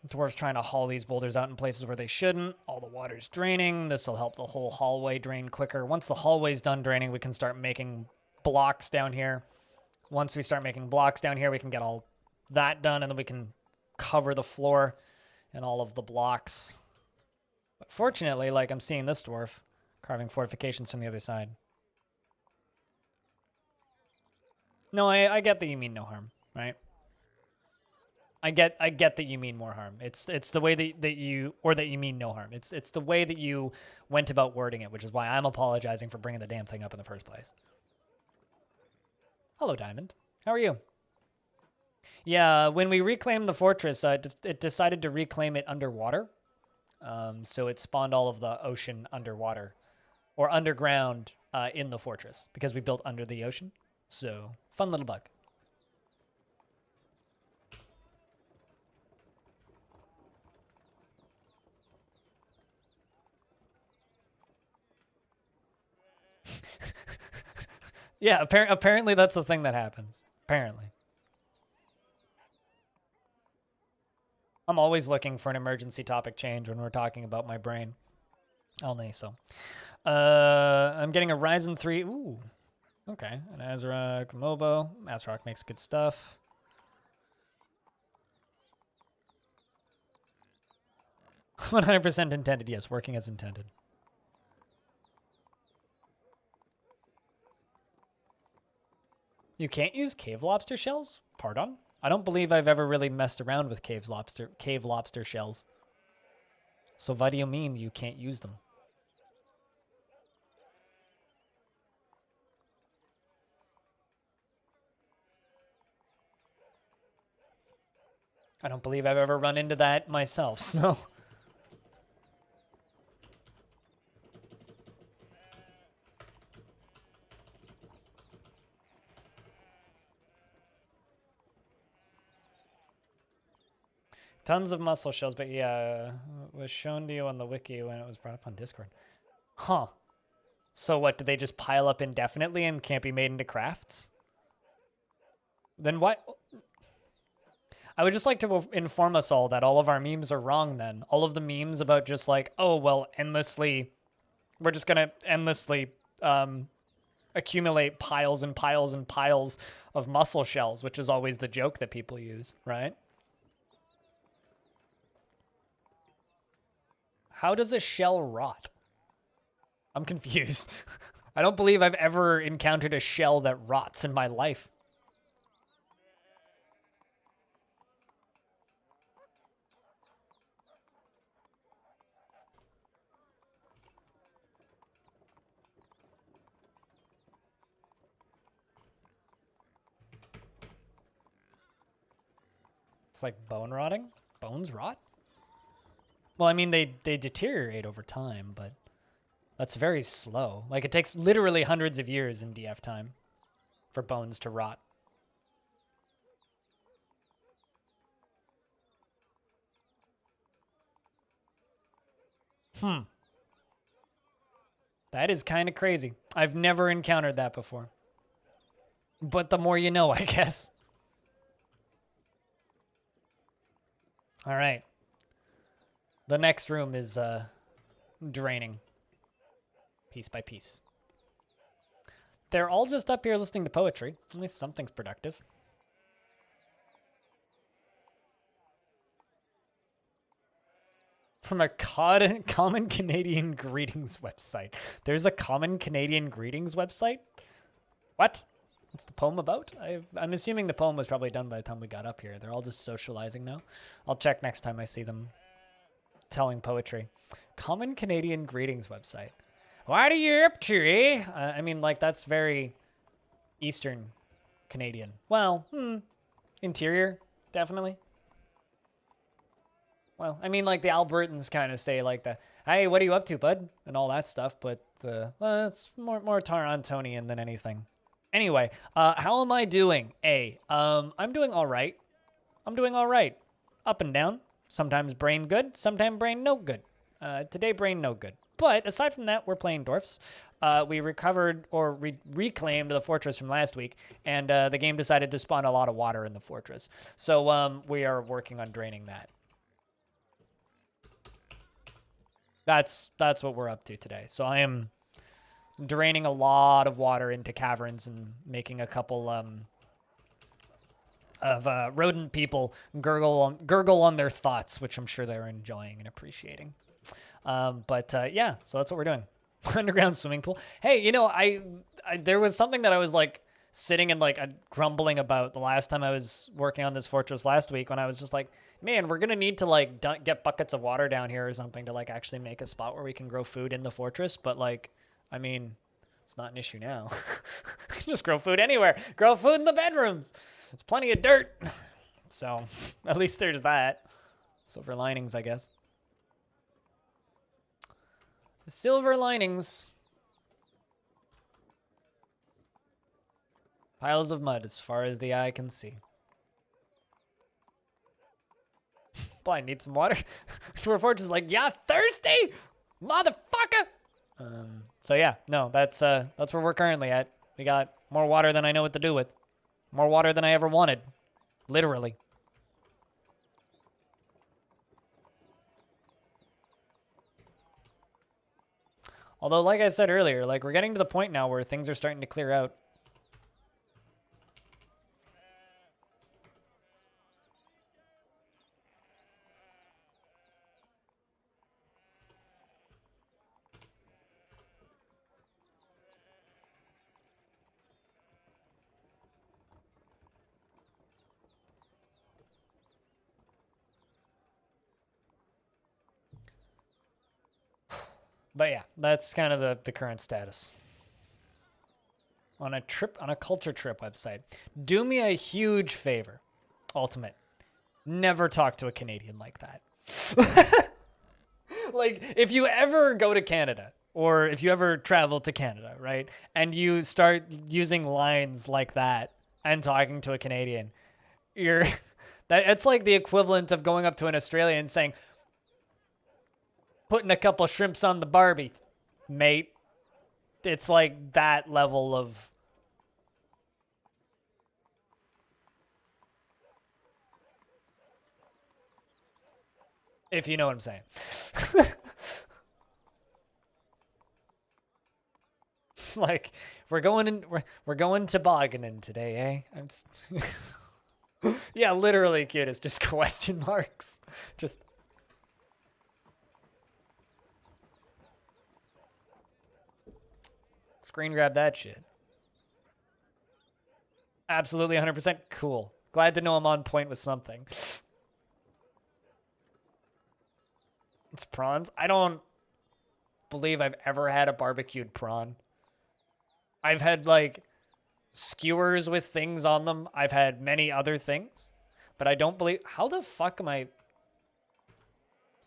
dwarves trying to haul these boulders out in places where they shouldn't. All the water's draining. This will help the whole hallway drain quicker. Once the hallway's done draining, we can start making blocks down here. Once we start making blocks down here, we can get all that done, and then we can cover the floor and all of the blocks. But fortunately, like I'm seeing this dwarf Carving fortifications from the other side. No, I get that you mean no harm, right? I get that you mean more harm. It's the way that you mean no harm. It's the way that you went about wording it, which is why I'm apologizing for bringing the damn thing up in the first place. Hello, Diamond. How are you? Yeah, when we reclaimed the fortress, it decided to reclaim it underwater. So it spawned all of the ocean underwater, or underground in the fortress, because we built under the ocean. So, fun little bug. Yeah, apparently that's the thing that happens. Apparently. I'm always looking for an emergency topic change when we're talking about my brain. Only so. I'm getting a Ryzen 3. Ooh. Okay. An Azrak, Mobo. Azrak makes good stuff. "100% intended." Yes, working as intended. You can't use cave lobster shells? Pardon? I don't believe I've ever really messed around with cave lobster shells. So what do you mean you can't use them? I don't believe I've ever run into that myself, so... Tons of mussel shells, but yeah, it was shown to you on the wiki when it was brought up on Discord. Huh. So what, do they just pile up indefinitely and can't be made into crafts? Then what? I would just like to inform us all that all of our memes are wrong then. All of the memes about just like, oh, well, endlessly, we're just going to endlessly accumulate piles and piles and piles of mussel shells, which is always the joke that people use, right? How does a shell rot? I'm confused. I don't believe I've ever encountered a shell that rots in my life. It's like bone rotting? Bones rot? Well, I mean, they deteriorate over time, but that's very slow. Like, it takes literally hundreds of years in DF time for bones to rot. That is kind of crazy. I've never encountered that before. But the more you know, I guess. All right. The next room is draining. Piece by piece. They're all just up here listening to poetry. At least something's productive. From a common Canadian greetings website. There's a common Canadian greetings website? What? What's the poem about? I'm assuming the poem was probably done by the time we got up here. They're all just socializing now. I'll check next time I see them telling poetry. Common Canadian greetings website. What are you up to, eh? I mean, like, that's very Eastern Canadian. Well, interior, definitely. Well, I mean, like, the Albertans kind of say, like, hey, what are you up to, bud? And all that stuff, but, well, it's more Torontonian than anything. Anyway, how am I doing? I'm doing all right. I'm doing all right. Up and down. Sometimes brain good, sometimes brain no good. Today, brain no good. But aside from that, we're playing Dwarfs. We recovered or reclaimed the fortress from last week, and the game decided to spawn a lot of water in the fortress. So we are working on draining that. That's what we're up to today. So I am draining a lot of water into caverns and making a couple of rodent people gurgle on their thoughts, which I'm sure they're enjoying and appreciating. Yeah, so that's what we're doing. Underground swimming pool. Hey, you know, I there was something that I was like sitting and like grumbling about the last time I was working on this fortress last week, when I was just like, man, we're gonna need to like get buckets of water down here or something to like actually make a spot where we can grow food in the fortress. But like, I mean, it's not an issue now. Just grow food anywhere. Grow food in the bedrooms. There's plenty of dirt. So at least there's that. Silver linings, I guess. Silver linings. Piles of mud as far as the eye can see. Boy, I need some water. Dwarf Forge is like, yeah, thirsty, motherfucker. So yeah, no, that's where we're currently at. We got more water than I know what to do with. More water than I ever wanted. Literally. Although, like I said earlier, like we're getting to the point now where things are starting to clear out. But yeah, that's kind of the current status. On a culture trip website, do me a huge favor, Ultimate. Never talk to a Canadian like that. Like, if you ever go to Canada, or if you ever travel to Canada, right, and you start using lines like that and talking to a Canadian, it's like the equivalent of going up to an Australian and saying, putting a couple shrimps on the Barbie, mate. It's like that level of... If you know what I'm saying. It's like, we're going tobogganing today, eh? Yeah, literally, cute. It's just question marks. Just... Screen grab that shit. Absolutely 100% cool. Glad to know I'm on point with something. It's prawns. I don't believe I've ever had a barbecued prawn. I've had like skewers with things on them. I've had many other things, but I don't believe... How the fuck am I... Is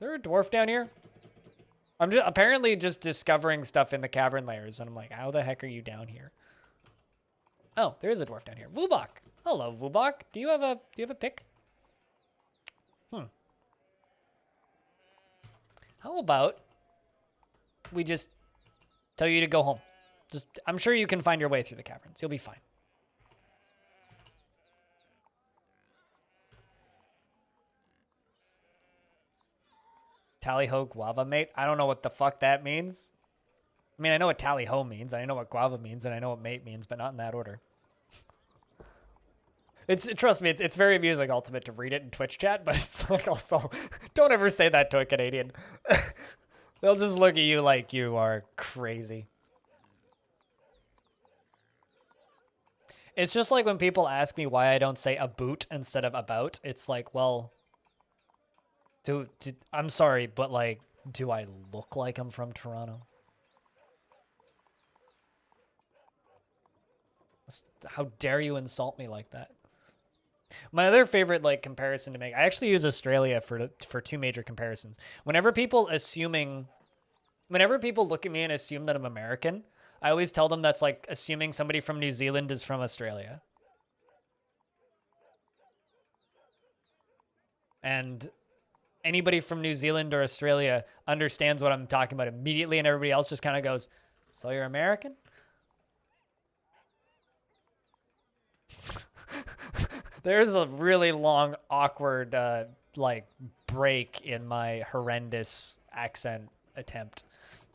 there a dwarf down here? I'm just apparently just discovering stuff in the cavern layers, and I'm like, how the heck are you down here? Oh, there is a dwarf down here. Vubok. Hello, Vubok. Do you have a pick? How about we just tell you to go home? I'm sure you can find your way through the caverns. You'll be fine. Tally-ho guava, mate? I don't know what the fuck that means. I mean, I know what tally-ho means, I know what guava means, and I know what mate means, but not in that order. Trust me, it's very amusing, Ultimate, to read it in Twitch chat, but it's like also, don't ever say that to a Canadian. They'll just look at you like you are crazy. It's just like when people ask me why I don't say a boot instead of about. It's like, well... I'm sorry, but like, do I look like I'm from Toronto? How dare you insult me like that? My other favorite like comparison to make, I actually use Australia for two major comparisons. Whenever people look at me and assume that I'm American, I always tell them that's like assuming somebody from New Zealand is from Australia. And anybody from New Zealand or Australia understands what I'm talking about immediately, and everybody else just kind of goes, so you're American? There's a really long, awkward, like, break in my horrendous accent attempt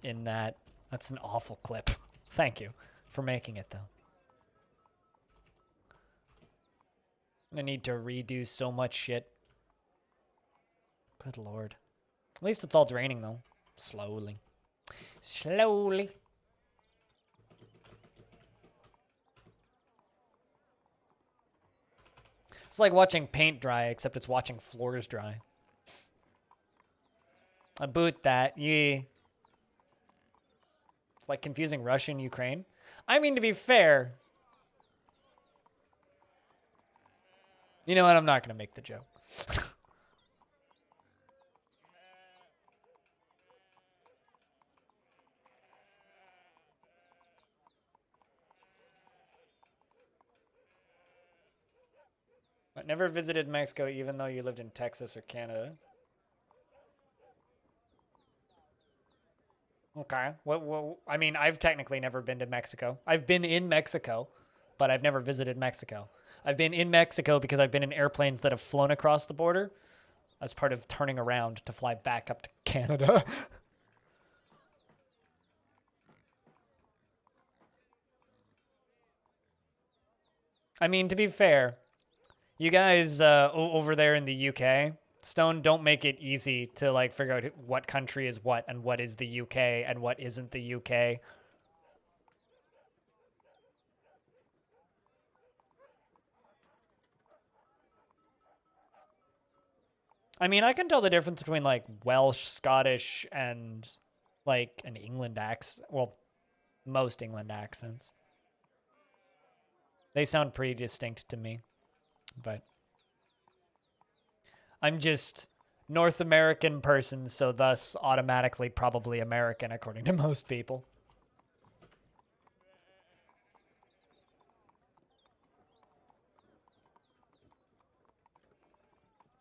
in that. That's an awful clip. Thank you for making it, though. I'm gonna need to redo so much shit. Good lord. At least it's all draining, though. Slowly. Slowly. It's like watching paint dry, except it's watching floors dry. I boot that, yeah. It's like confusing Russia and Ukraine. I mean, to be fair, you know what? I'm not going to make the joke. I never visited Mexico, even though you lived in Texas or Canada. Okay. What? I mean, I've technically never been to Mexico. I've been in Mexico, but I've never visited Mexico. I've been in Mexico because I've been in airplanes that have flown across the border as part of turning around to fly back up to Canada. I mean, to be fair, you guys over there in the UK, Stone, don't make it easy to like figure out what country is what and what is the UK and what isn't the UK. I mean, I can tell the difference between like Welsh, Scottish, and like an England accent. Well, most England accents. They sound pretty distinct to me, but I'm just North American person, so thus automatically probably American according to most people.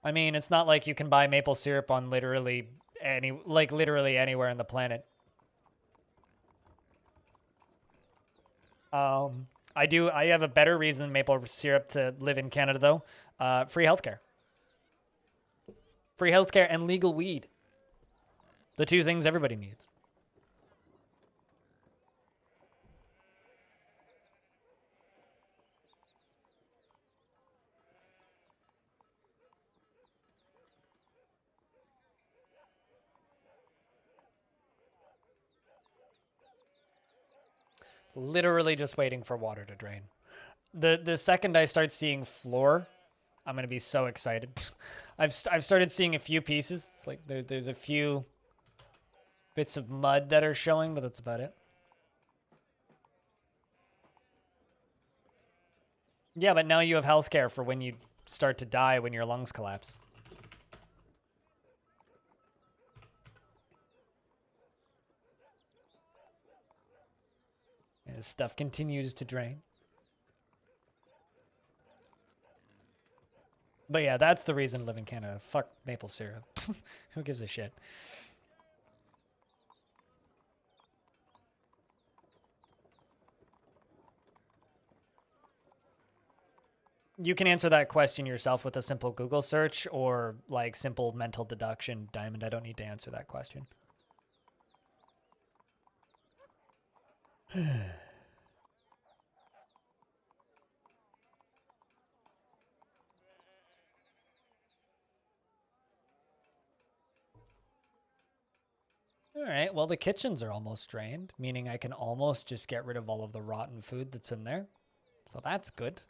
I mean, it's not like you can buy maple syrup on literally literally anywhere on the planet. I have a better reason maple syrup to live in Canada though. Free healthcare. Free healthcare and legal weed. The two things everybody needs. Literally just waiting for water to drain. The second I start seeing floor, I'm gonna be so excited. I've started seeing a few pieces. It's like there's a few bits of mud that are showing, but that's about it. Yeah, but now you have healthcare for when you start to die when your lungs collapse. And stuff continues to drain. But yeah, that's the reason to live in Canada. Fuck maple syrup. Who gives a shit? You can answer that question yourself with a simple Google search or like simple mental deduction. Diamond, I don't need to answer that question. All right, well, the kitchens are almost drained, meaning I can almost just get rid of all of the rotten food that's in there. So that's good.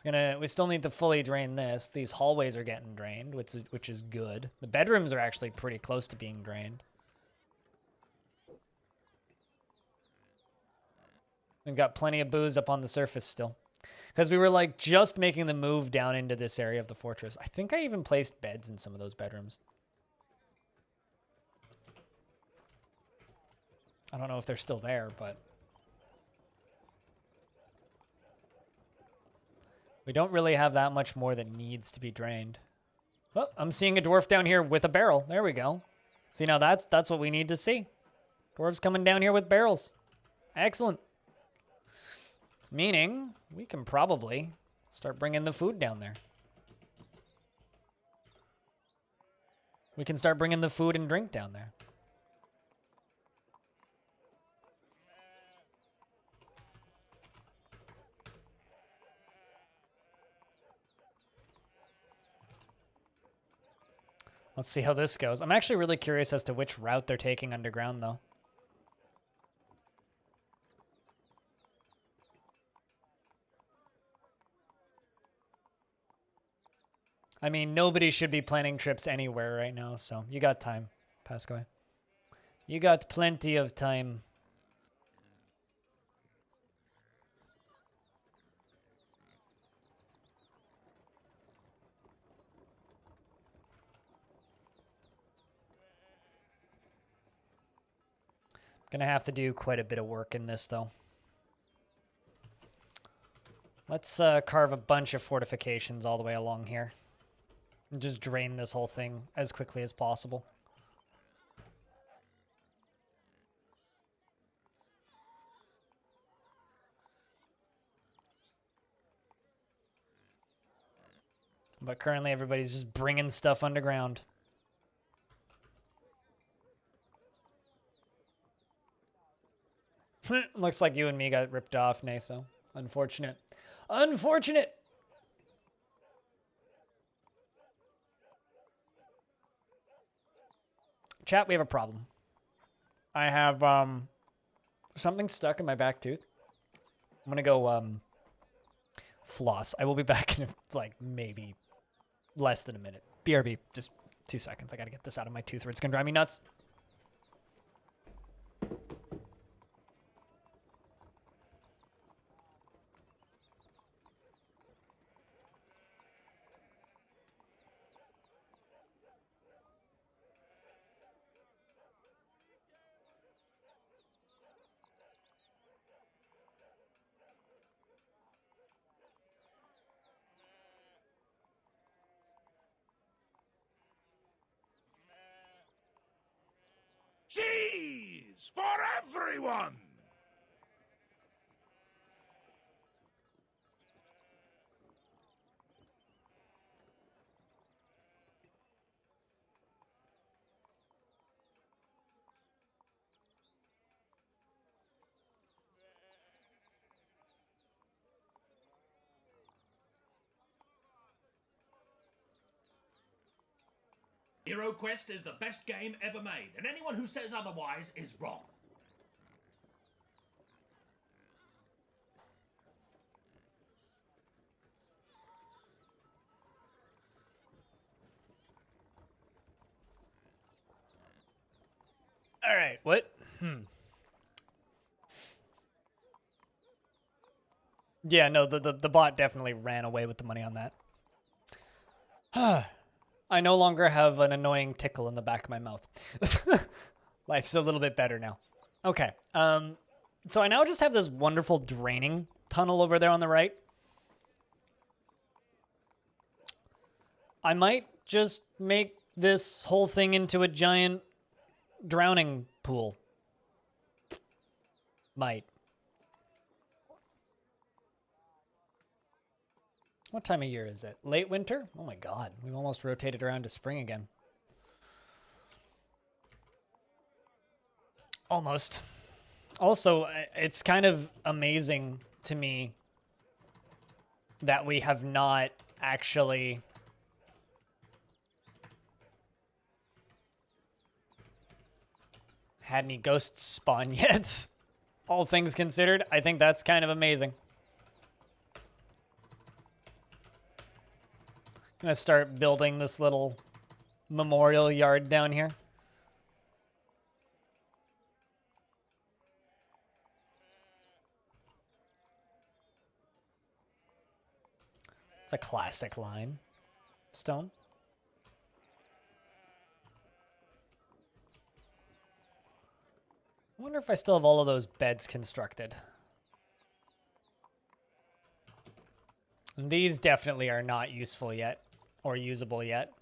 We still need to fully drain this. These hallways are getting drained, which is good. The bedrooms are actually pretty close to being drained. We've got plenty of booze up on the surface still. Because we were like just making the move down into this area of the fortress. I think I even placed beds in some of those bedrooms. I don't know if they're still there, but we don't really have that much more that needs to be drained. Oh, I'm seeing a dwarf down here with a barrel. There we go. See, now that's what we need to see. Dwarves coming down here with barrels. Excellent. Meaning we can probably start bringing the food down there. We can start bringing the food and drink down there. Let's see how this goes. I'm actually really curious as to which route they're taking underground, though. I mean, nobody should be planning trips anywhere right now, so you got time, Pascoe. You got plenty of time. Gonna have to do quite a bit of work in this, though. Let's carve a bunch of fortifications all the way along here. And just drain this whole thing as quickly as possible. But currently everybody's just bringing stuff underground. Looks like you and me got ripped off, Naso. Unfortunate. Unfortunate! Chat, we have a problem. I have something stuck in my back tooth. I'm gonna go floss. I will be back in like maybe less than a minute. BRB, just 2 seconds. I gotta get this out of my tooth or it's gonna drive me nuts. Cheese for everyone! Hero Quest is the best game ever made, and anyone who says otherwise is wrong. All right, what? Yeah, no, the bot definitely ran away with the money on that. I no longer have an annoying tickle in the back of my mouth. Life's a little bit better now. Okay, so I now just have this wonderful draining tunnel over there on the right. I might just make this whole thing into a giant drowning pool. Might. What time of year is it? Late winter? Oh my god, we've almost rotated around to spring again. Almost. Also, it's kind of amazing to me that we have not actually had any ghosts spawn yet. All things considered, I think that's kind of amazing. Gonna start building this little memorial yard down here. It's a classic line. Stone. I wonder if I still have all of those beds constructed. And these definitely are not useful yet, or usable yet.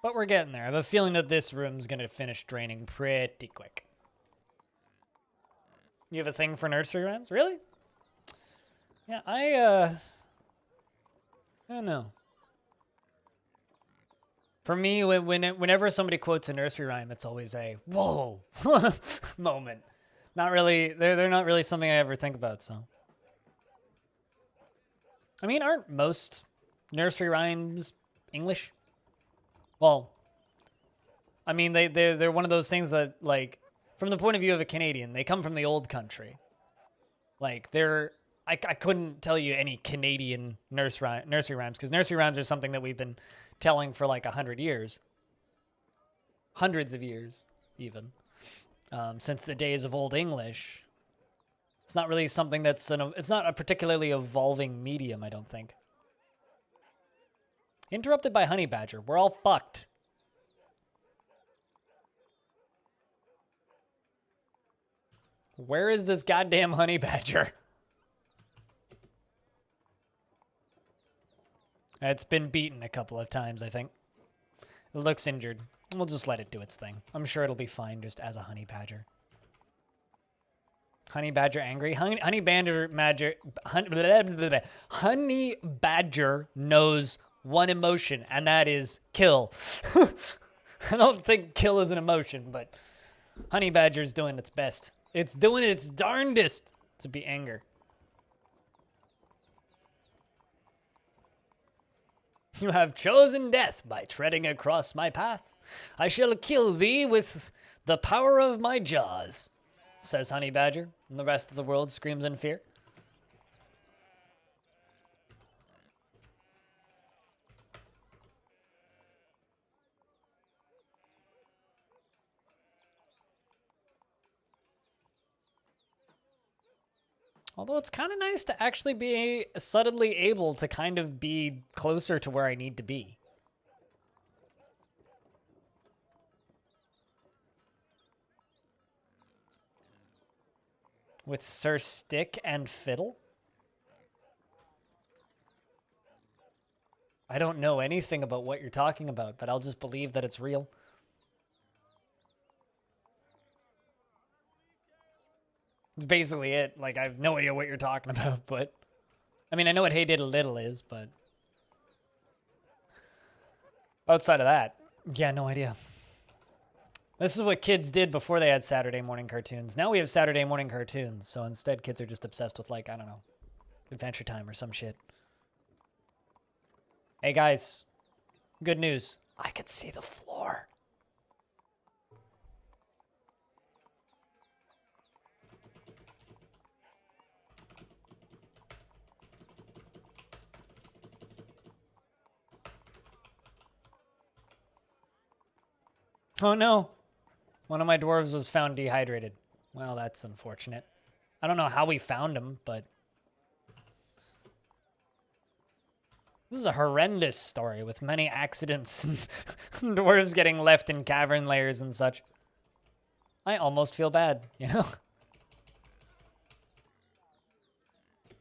But we're getting there. I have a feeling that this room's gonna finish draining pretty quick. You have a thing for nursery rhymes? Really? Yeah, I don't know. For me, whenever somebody quotes a nursery rhyme, it's always a whoa moment. Not really, they're not really something I ever think about, so. I mean, aren't most nursery rhymes English? Well, I mean, they're one of those things that, like, from the point of view of a Canadian, they come from the old country. Like, they're I couldn't tell you any Canadian nursery rhymes, because nursery rhymes are something that we've been telling for like 100 years. Hundreds of years, even. Since the days of Old English. It's not really something that's... it's not a particularly evolving medium, I don't think. Interrupted by honey badger. We're all fucked. Where is this goddamn honey badger? It's been beaten a couple of times, I think. It looks injured. We'll just let it do its thing. I'm sure it'll be fine just as a honey badger. Honey badger angry. Honey badger knows one emotion, and that is kill. I don't think kill is an emotion, but honey badger's doing its best. It's doing its darndest to be anger. You have chosen death by treading across my path. I shall kill thee with the power of my jaws, says Honey Badger, and the rest of the world screams in fear. Although it's kind of nice to actually be suddenly able to kind of be closer to where I need to be. With Sir Stick and Fiddle? I don't know anything about what you're talking about, but I'll just believe that it's real. That's basically it. Like, I have no idea what you're talking about, but... I mean, I know what Hey Diddle Diddle is, but... outside of that, yeah, no idea. This is what kids did before they had Saturday morning cartoons. Now we have Saturday morning cartoons, so instead kids are just obsessed with, like, I don't know, Adventure Time or some shit. Hey, guys. Good news. I could see the floor. Oh no, one of my dwarves was found dehydrated. Well, that's unfortunate. I don't know how we found him, but... this is a horrendous story with many accidents and dwarves getting left in cavern layers and such. I almost feel bad, you know?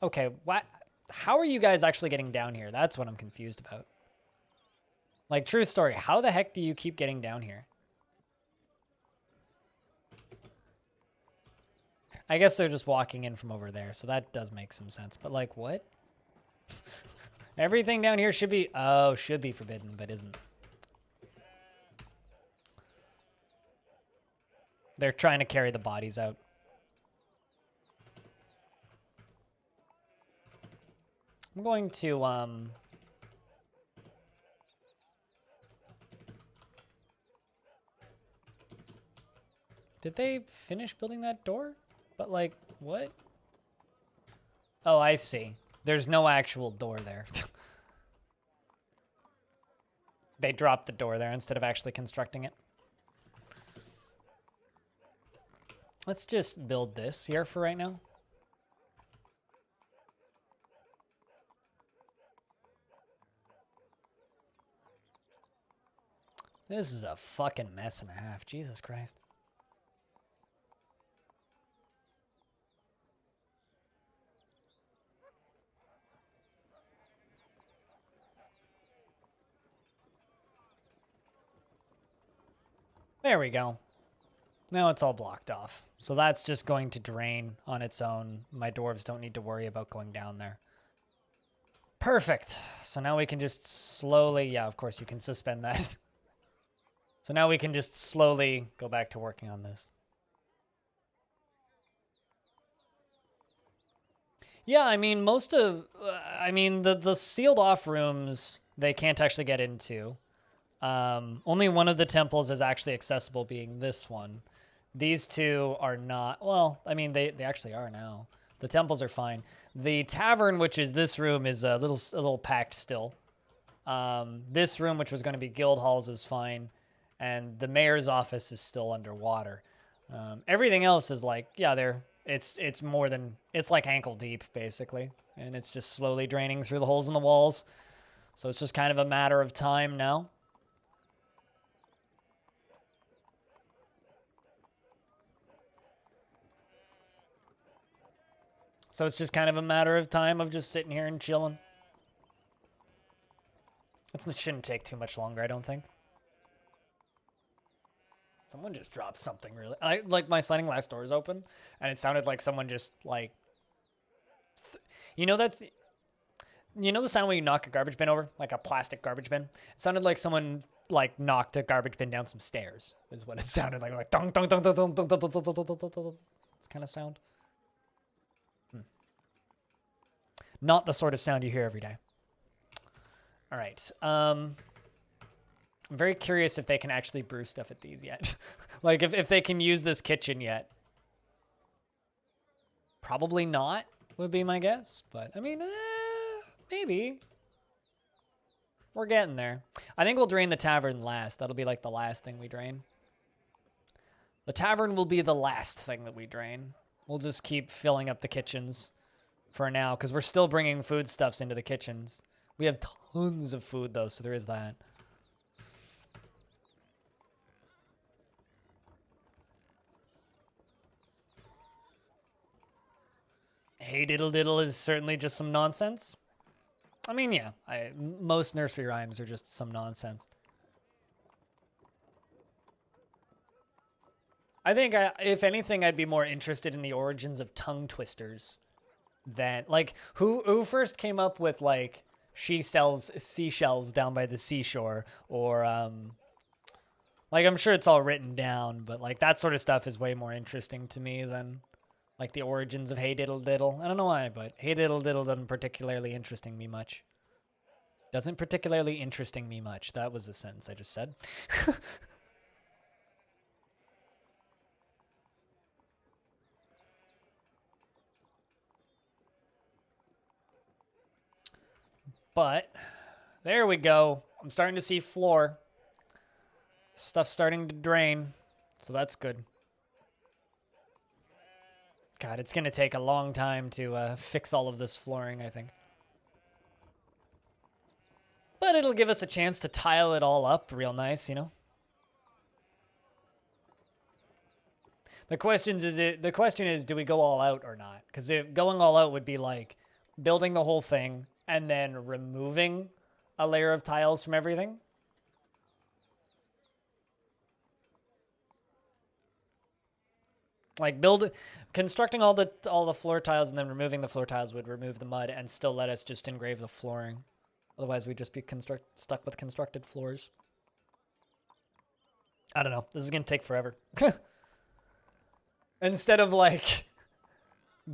Okay, what? How are you guys actually getting down here? That's what I'm confused about. Like, true story, how the heck do you keep getting down here? I guess they're just walking in from over there, so that does make some sense. But, like, what? Everything down here should be... oh, should be forbidden, but isn't. They're trying to carry the bodies out. I'm going to, did they finish building that door? But, like, what? Oh, I see. There's no actual door there. They dropped the door there instead of actually constructing it. Let's just build this here for right now. This is a fucking mess and a half. Jesus Christ. There we go. Now it's all blocked off. So that's just going to drain on its own. My dwarves don't need to worry about going down there. Perfect. So now we can just slowly... yeah, of course you can suspend that. So now we can just slowly go back to working on this. Yeah, I mean, most of... I mean, the sealed off rooms, they can't actually get into. Only one of the temples is actually accessible, being this one. These two are not. Well, I mean, they actually are now. The temples are fine. The tavern, which is this room, is a little packed still. This room, which was going to be guild halls, is fine, and the mayor's office is still underwater. Everything else is like, yeah, it's more than, it's like ankle deep basically, and it's just slowly draining through the holes in the walls. So it's just kind of a matter of time now. So it's just kind of a matter of time of just sitting here and chilling. It shouldn't take too much longer, I don't think. Someone just dropped something really. Like my sliding glass door is open, and it sounded like someone just like. You know the sound when you knock a garbage bin over, like a plastic garbage bin. It sounded like someone like knocked a garbage bin down some stairs. Is what it sounded like dong dong dong dong dong dong dong dong dong dong dong dong. It's kind of sound. Not the sort of sound you hear every day. All right. I'm very curious if they can actually brew stuff at these yet. Like, if they can use this kitchen yet. Probably not, would be my guess. But, I mean, maybe. We're getting there. I think we'll drain the tavern last. That'll be, like, the last thing we drain. The tavern will be the last thing that we drain. We'll just keep filling up the kitchens for now, because we're still bringing foodstuffs into the kitchens. We have tons of food, though, so there is that. Hey diddle diddle is certainly just some nonsense. I mean, yeah, most nursery rhymes are just some nonsense. I think, if anything, I'd be more interested in the origins of tongue twisters than, like, who first came up with, like, she sells seashells down by the seashore, or, like, I'm sure it's all written down, but, like, that sort of stuff is way more interesting to me than, like, the origins of Hey Diddle Diddle. I don't know why, but Hey Diddle Diddle doesn't particularly interesting me much. Doesn't particularly interesting me much. That was a sentence I just said. But there we go. I'm starting to see floor. Stuff's starting to drain, so that's good. God, it's going to take a long time to fix all of this flooring, I think. But it'll give us a chance to tile it all up real nice, you know? The question is, do we go all out or not? Because if going all out would be like building the whole thing and then removing a layer of tiles from everything. Like constructing all the floor tiles and then removing the floor tiles would remove the mud and still let us just engrave the flooring. Otherwise, we'd just be stuck with constructed floors. I don't know. This is gonna take forever. Instead of like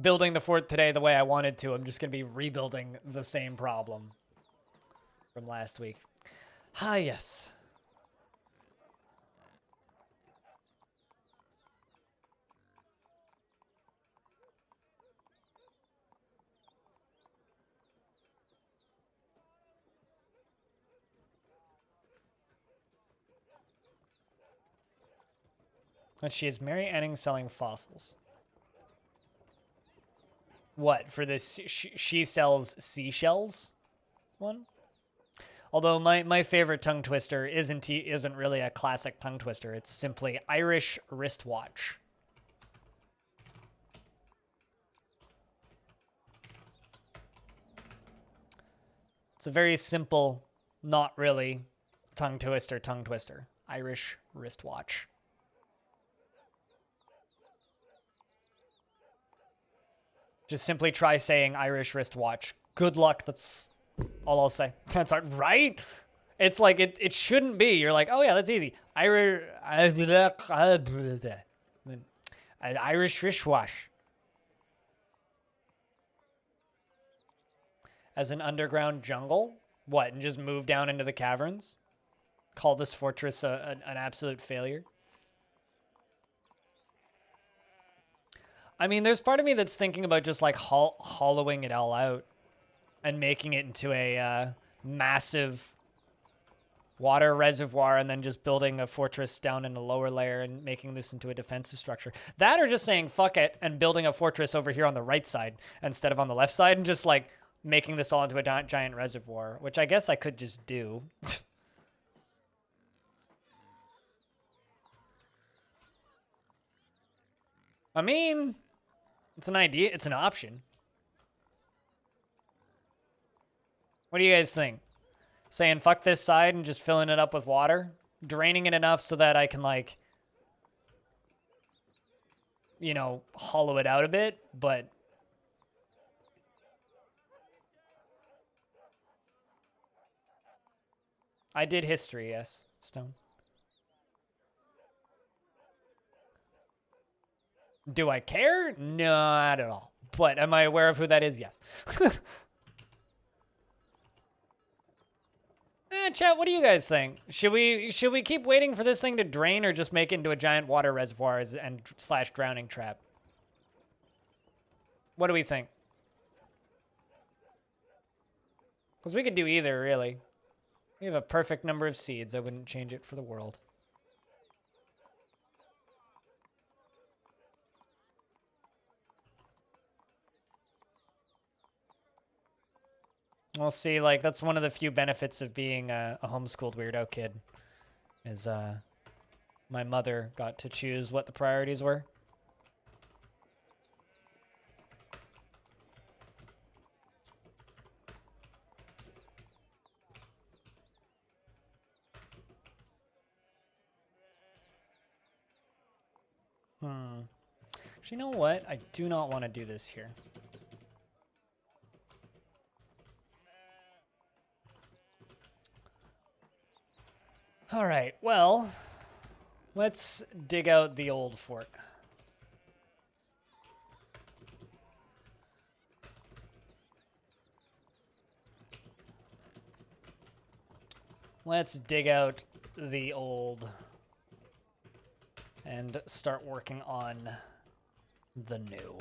building the fort today the way I wanted to, I'm just gonna be rebuilding the same problem from last week. Ah, yes. And she is Mary Anning selling fossils. What, for this she sells seashells one? Although my favorite tongue twister isn't really a classic tongue twister. It's simply Irish wristwatch. It's a very simple, not really tongue twister. Irish wristwatch. Just simply try saying Irish wristwatch. Good luck. That's all I'll say. That's right. It's like it shouldn't be. You're like, oh yeah, that's easy. Irish wristwatch. As an underground jungle? What? And just move down into the caverns? Call this fortress an absolute failure? I mean, there's part of me that's thinking about just like hollowing it all out and making it into a massive water reservoir and then just building a fortress down in the lower layer and making this into a defensive structure. That or just saying fuck it and building a fortress over here on the right side instead of on the left side and just like making this all into a giant reservoir, which I guess I could just do. I mean, it's an idea. It's an option. What do you guys think? Saying fuck this side and just filling it up with water? Draining it enough so that I can, like, you know, hollow it out a bit, but... I did history, yes, Stone. Do I care? No, not at all. But am I aware of who that is? Yes. Chat, what do you guys think? Should we keep waiting for this thing to drain or just make it into a giant water reservoir and / drowning trap? What do we think? Because we could do either, really. We have a perfect number of seeds. I wouldn't change it for the world. We'll see. Like, that's one of the few benefits of being a homeschooled weirdo kid, is my mother got to choose what the priorities were. Actually, you know what? I do not want to do this here. All right, well, let's dig out the old fort. Let's dig out the old and start working on the new.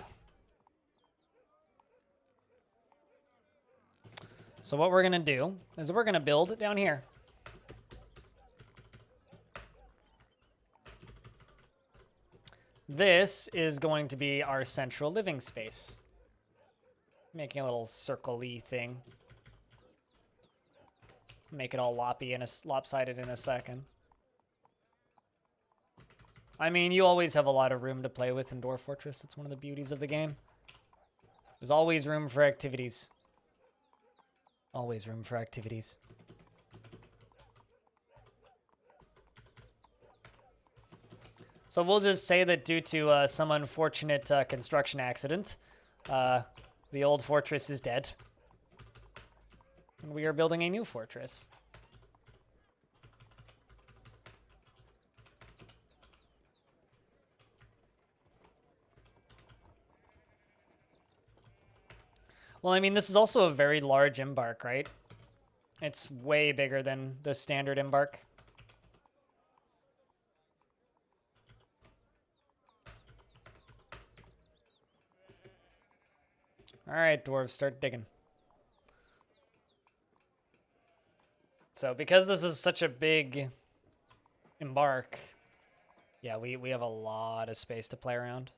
So what we're gonna do is we're gonna build down here. This is going to be our central living space. Making a little circle-y thing. Make it all lopsided in a second. I mean, you always have a lot of room to play with in Dwarf Fortress. It's one of the beauties of the game. There's always room for activities. Always room for activities. So we'll just say that due to some unfortunate construction accident, the old fortress is dead. And we are building a new fortress. Well, I mean, this is also a very large embark, right? It's way bigger than the standard embark. All right, dwarves, start digging. So because this is such a big embark, yeah, we have a lot of space to play around.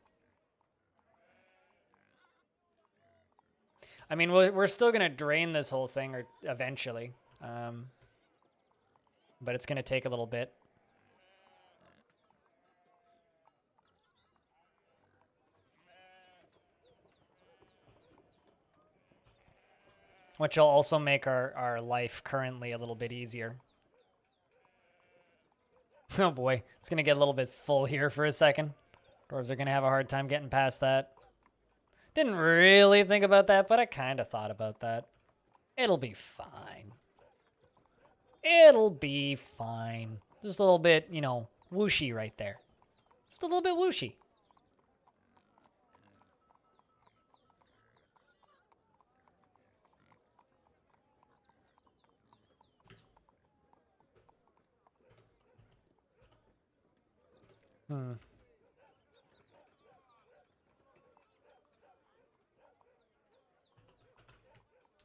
I mean, we're still going to drain this whole thing eventually, but it's going to take a little bit. Which will also make our life currently a little bit easier. Oh boy, it's going to get a little bit full here for a second. Dwarves are going to have a hard time getting past that. Didn't really think about that, but I kind of thought about that. It'll be fine. It'll be fine. Just a little bit, you know, whooshy right there. Just a little bit whooshy.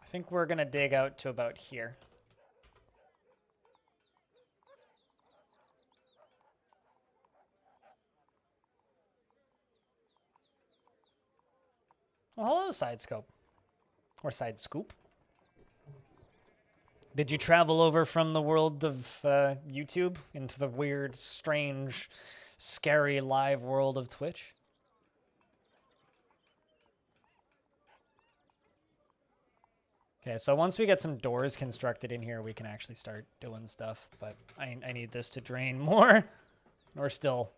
I think we're going to dig out to about here. Well, hello, Side Scope. Or Side Scoop. Did you travel over from the world of YouTube into the weird, strange, scary live world of Twitch? Okay, so once we get some doors constructed in here, we can actually start doing stuff. But I need this to drain more. We're still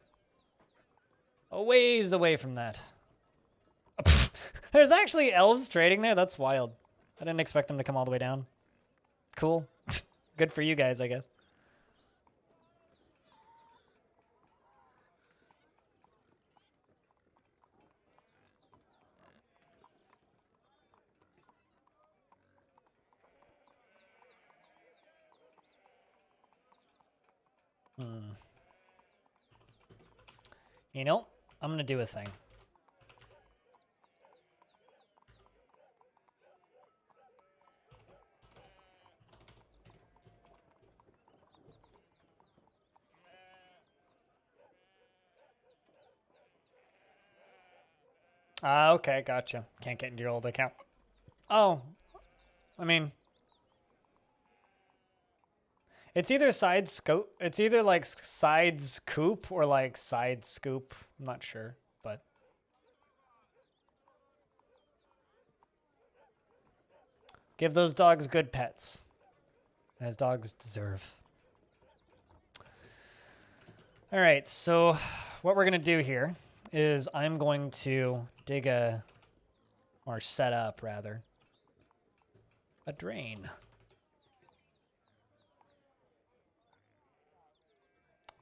a ways away from that. There's actually elves trading there? That's wild. I didn't expect them to come all the way down. Cool. Good for you guys, I guess. You know, I'm gonna do a thing. Ah, okay, gotcha. Can't get into your old account. Oh, I mean, it's either side scope. It's either like side scoop or like side scoop. I'm not sure, but give those dogs good pets, as dogs deserve. All right, so what we're gonna do here is I'm going to dig or set up rather, a drain.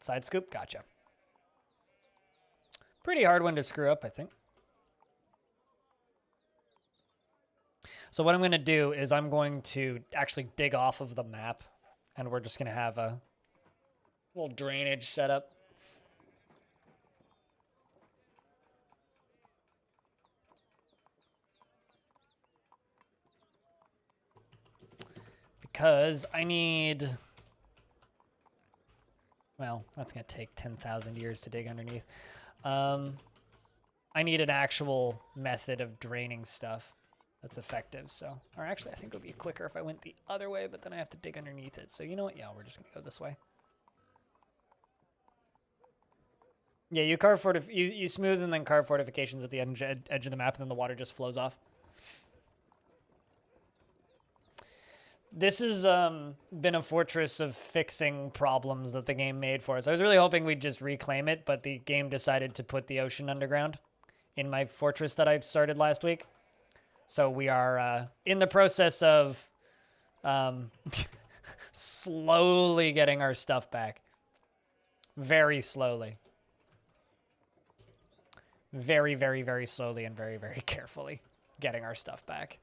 Side scoop, gotcha. Pretty hard one to screw up, I think. So what I'm gonna do is I'm going to actually dig off of the map, and we're just gonna have a little drainage set up. Because I need, well, that's going to take 10,000 years to dig underneath. I need an actual method of draining stuff that's effective. So, or actually, I think it would be quicker if I went the other way, but then I have to dig underneath it. So you know what? Yeah, we're just going to go this way. Yeah, you carve you smooth and then carve fortifications at the edge of the map, and then the water just flows off. This has been a fortress of fixing problems that the game made for us. I was really hoping we'd just reclaim it, but the game decided to put the ocean underground in my fortress that I started last week. So we are in the process of slowly getting our stuff back. Very slowly. Very, very, very slowly and very, very carefully getting our stuff back.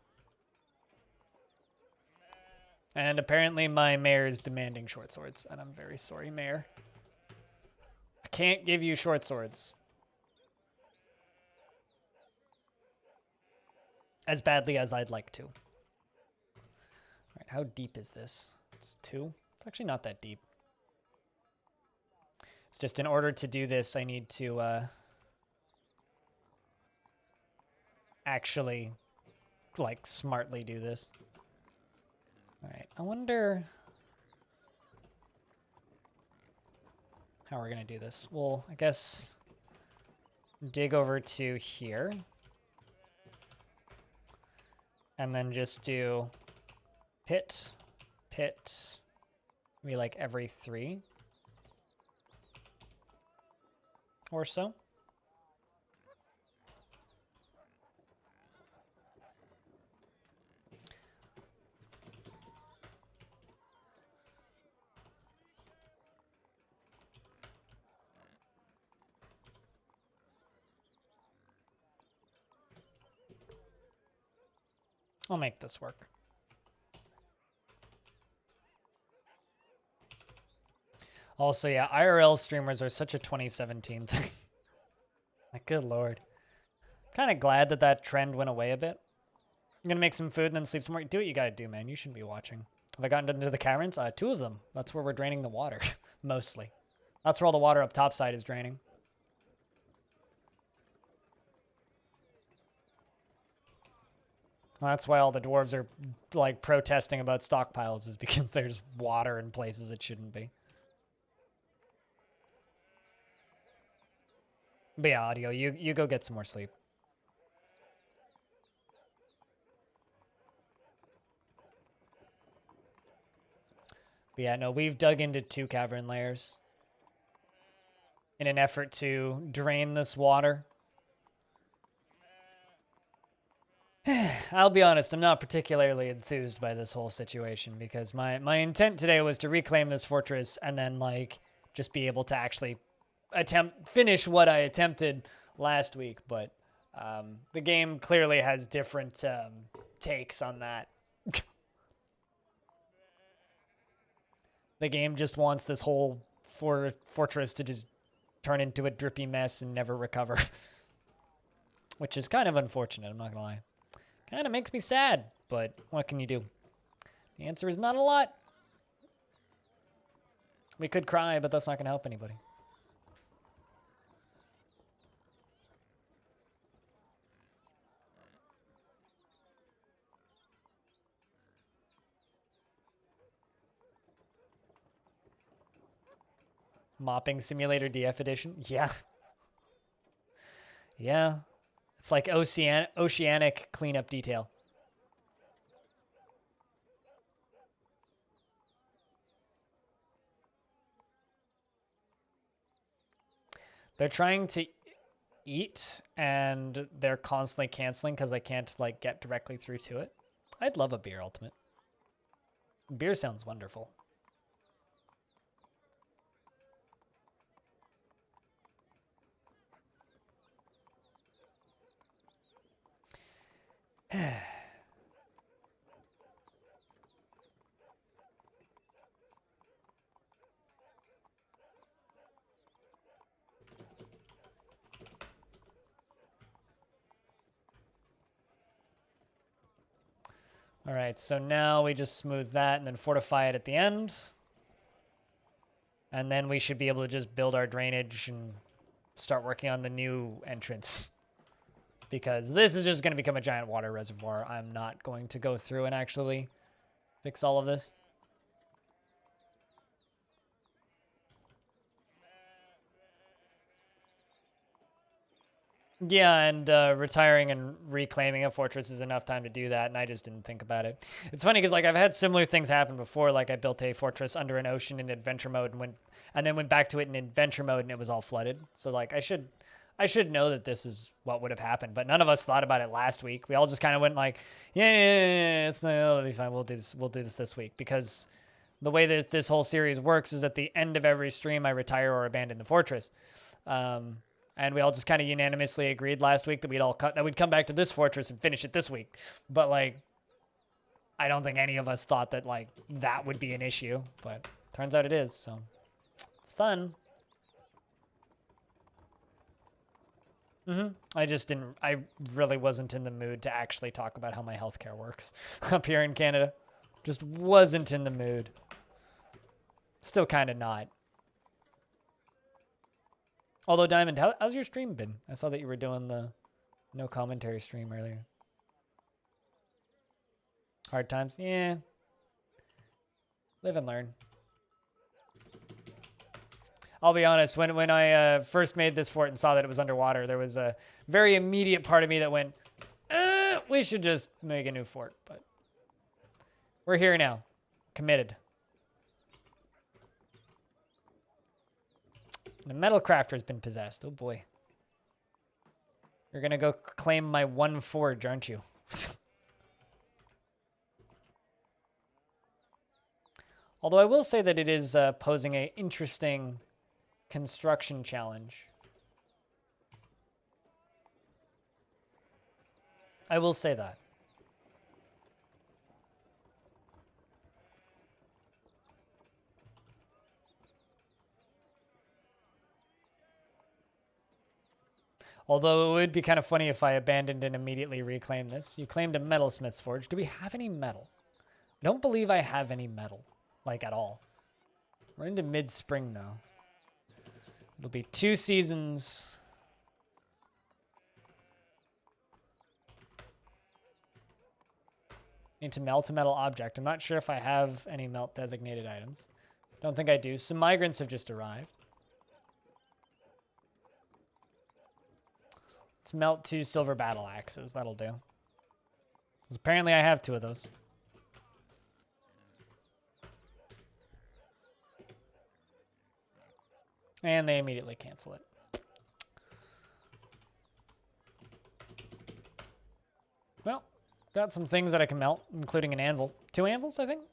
And apparently my mayor is demanding short swords, and I'm very sorry, mayor. I can't give you short swords. As badly as I'd like to. All right, how deep is this? It's 2? It's actually not that deep. It's just in order to do this, I need to actually, like, smartly do this. All right, I wonder how we're gonna do this. Well, I guess dig over to here and then just do pit, maybe like every 3 or so. I'll make this work. Also, yeah, IRL streamers are such a 2017 thing. Like, good lord. Kind of glad that that trend went away a bit. I'm gonna make some food and then sleep some more. Do what you gotta do, man. You shouldn't be watching. Have I gotten into the caverns? 2 of them. That's where we're draining the water, mostly. That's where all the water up topside is draining. Well, that's why all the dwarves are, like, protesting about stockpiles, is because there's water in places it shouldn't be. But yeah, Audio, you go get some more sleep. But yeah, no, we've dug into 2 cavern layers in an effort to drain this water. I'll be honest, I'm not particularly enthused by this whole situation because my intent today was to reclaim this fortress and then, like, just be able to actually finish what I attempted last week. But the game clearly has different takes on that. The game just wants this whole fortress to just turn into a drippy mess and never recover. Which is kind of unfortunate, I'm not gonna lie. Kind of makes me sad, but what can you do? The answer is not a lot. We could cry, but that's not gonna help anybody. Mopping Simulator DF Edition? Yeah. Yeah. It's like oceanic cleanup detail. They're trying to eat, and they're constantly canceling because they can't, like, get directly through to it. I'd love a beer ultimate. Beer sounds wonderful. All right, so now we just smooth that and then fortify it at the end. And then we should be able to just build our drainage and start working on the new entrance. Because this is just going to become a giant water reservoir. I'm not going to go through and actually fix all of this. Yeah, and retiring and reclaiming a fortress is enough time to do that, and I just didn't think about it. It's funny because, like, I've had similar things happen before. Like, I built a fortress under an ocean in adventure mode and then went back to it in adventure mode and it was all flooded. So, like, I should know that this is what would have happened, but none of us thought about it last week. We all just kind of went like, yeah, it'll be fine. We'll do this week, because the way that this whole series works is at the end of every stream I retire or abandon the fortress. And we all just kind of unanimously agreed last week that we'd come back to this fortress and finish it this week. But, like, I don't think any of us thought that, like, that would be an issue, but turns out it is. So it's fun. I really wasn't in the mood to actually talk about how my healthcare works up here in Canada. Just wasn't in the mood. Still kind of not. Although, Diamond, how's your stream been? I saw that you were doing the no commentary stream earlier. Hard times? Yeah. Live and learn. I'll be honest, when I first made this fort and saw that it was underwater, there was a very immediate part of me that went, we should just make a new fort. But we're here now. Committed. The metal crafter has been possessed. Oh boy. You're gonna go claim my one forge, aren't you? Although I will say that it is posing an interesting construction challenge. I will say that. Although it would be kind of funny if I abandoned and immediately reclaimed this. You claimed a metalsmith's forge. Do we have any metal? I don't believe I have any metal, like at all. We're into mid-spring though. It'll be 2 seasons. Need to melt a metal object. I'm not sure if I have any melt designated items. Don't think I do. Some migrants have just arrived. Let's melt 2 silver battle axes. That'll do. 'Cause apparently I have 2 of those. And they immediately cancel it. Well, got some things that I can melt, including an anvil. 2 anvils, I think?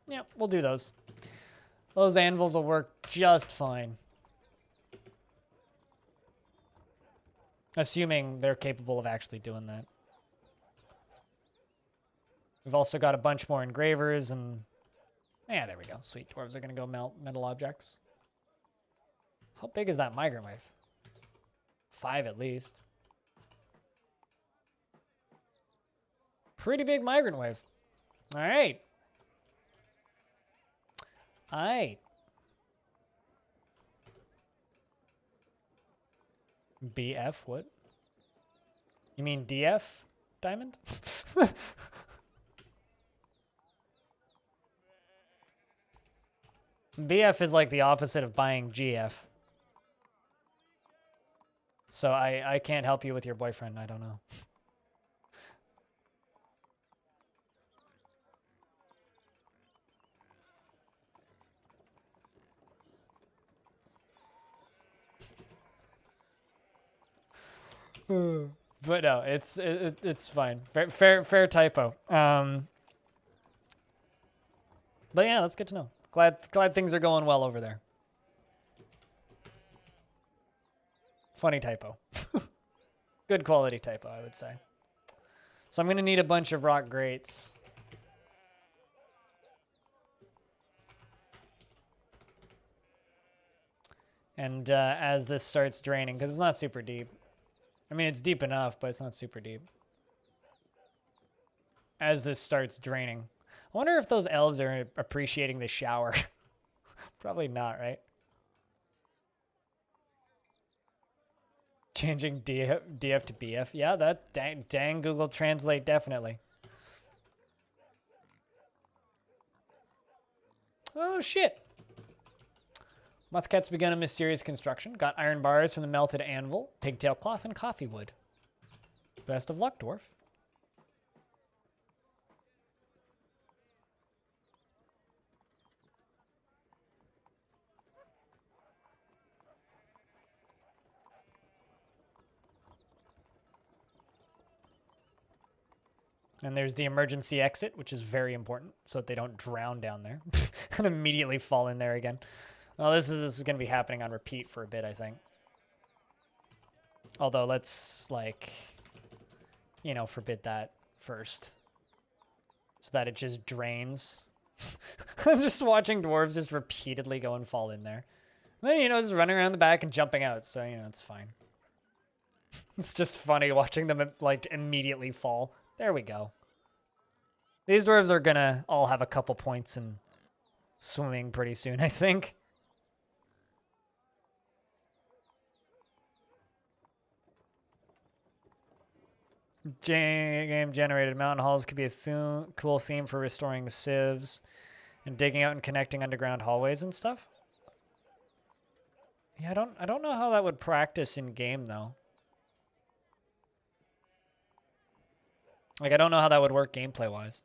Yeah, we'll do those. Those anvils will work just fine. Assuming they're capable of actually doing that. We've also got a bunch more engravers and... Yeah, there we go. Sweet. Dwarves are going to go melt metal objects. How big is that migrant wave? 5 at least. Pretty big migrant wave. All right. All right. BF, what? You mean DF, Diamond? BF is like the opposite of buying GF. So I can't help you with your boyfriend, I don't know. But no, it's fine. Fair typo. But yeah, that's good to know. Glad things are going well over there. Funny typo. Good quality typo, I would say. So I'm gonna need a bunch of rock grates. And as this starts draining, because it's not super deep. I mean, it's deep enough, but it's not super deep. As this starts draining. I wonder if those elves are appreciating the shower. Probably not, right? Changing DF to BF. Yeah, that dang Google Translate, definitely. Oh, shit. Muthcat's begun a mysterious construction. Got iron bars from the melted anvil, pigtail cloth, and coffee wood. Best of luck, Dwarf. And there's the emergency exit, which is very important, so that they don't drown down there and immediately fall in there again. Well, this is going to be happening on repeat for a bit, I think. Although, let's, like, you know, forbid that first. So that it just drains. I'm just watching dwarves just repeatedly go and fall in there. And then, you know, just running around the back and jumping out, so, you know, it's fine. It's just funny watching them, like, immediately fall. There we go. These dwarves are gonna all have a couple points in swimming pretty soon, I think. Game generated mountain halls could be a cool theme for restoring sieves and digging out and connecting underground hallways and stuff. Yeah, I don't know how that would practice in game though. Like, I don't know how that would work gameplay-wise.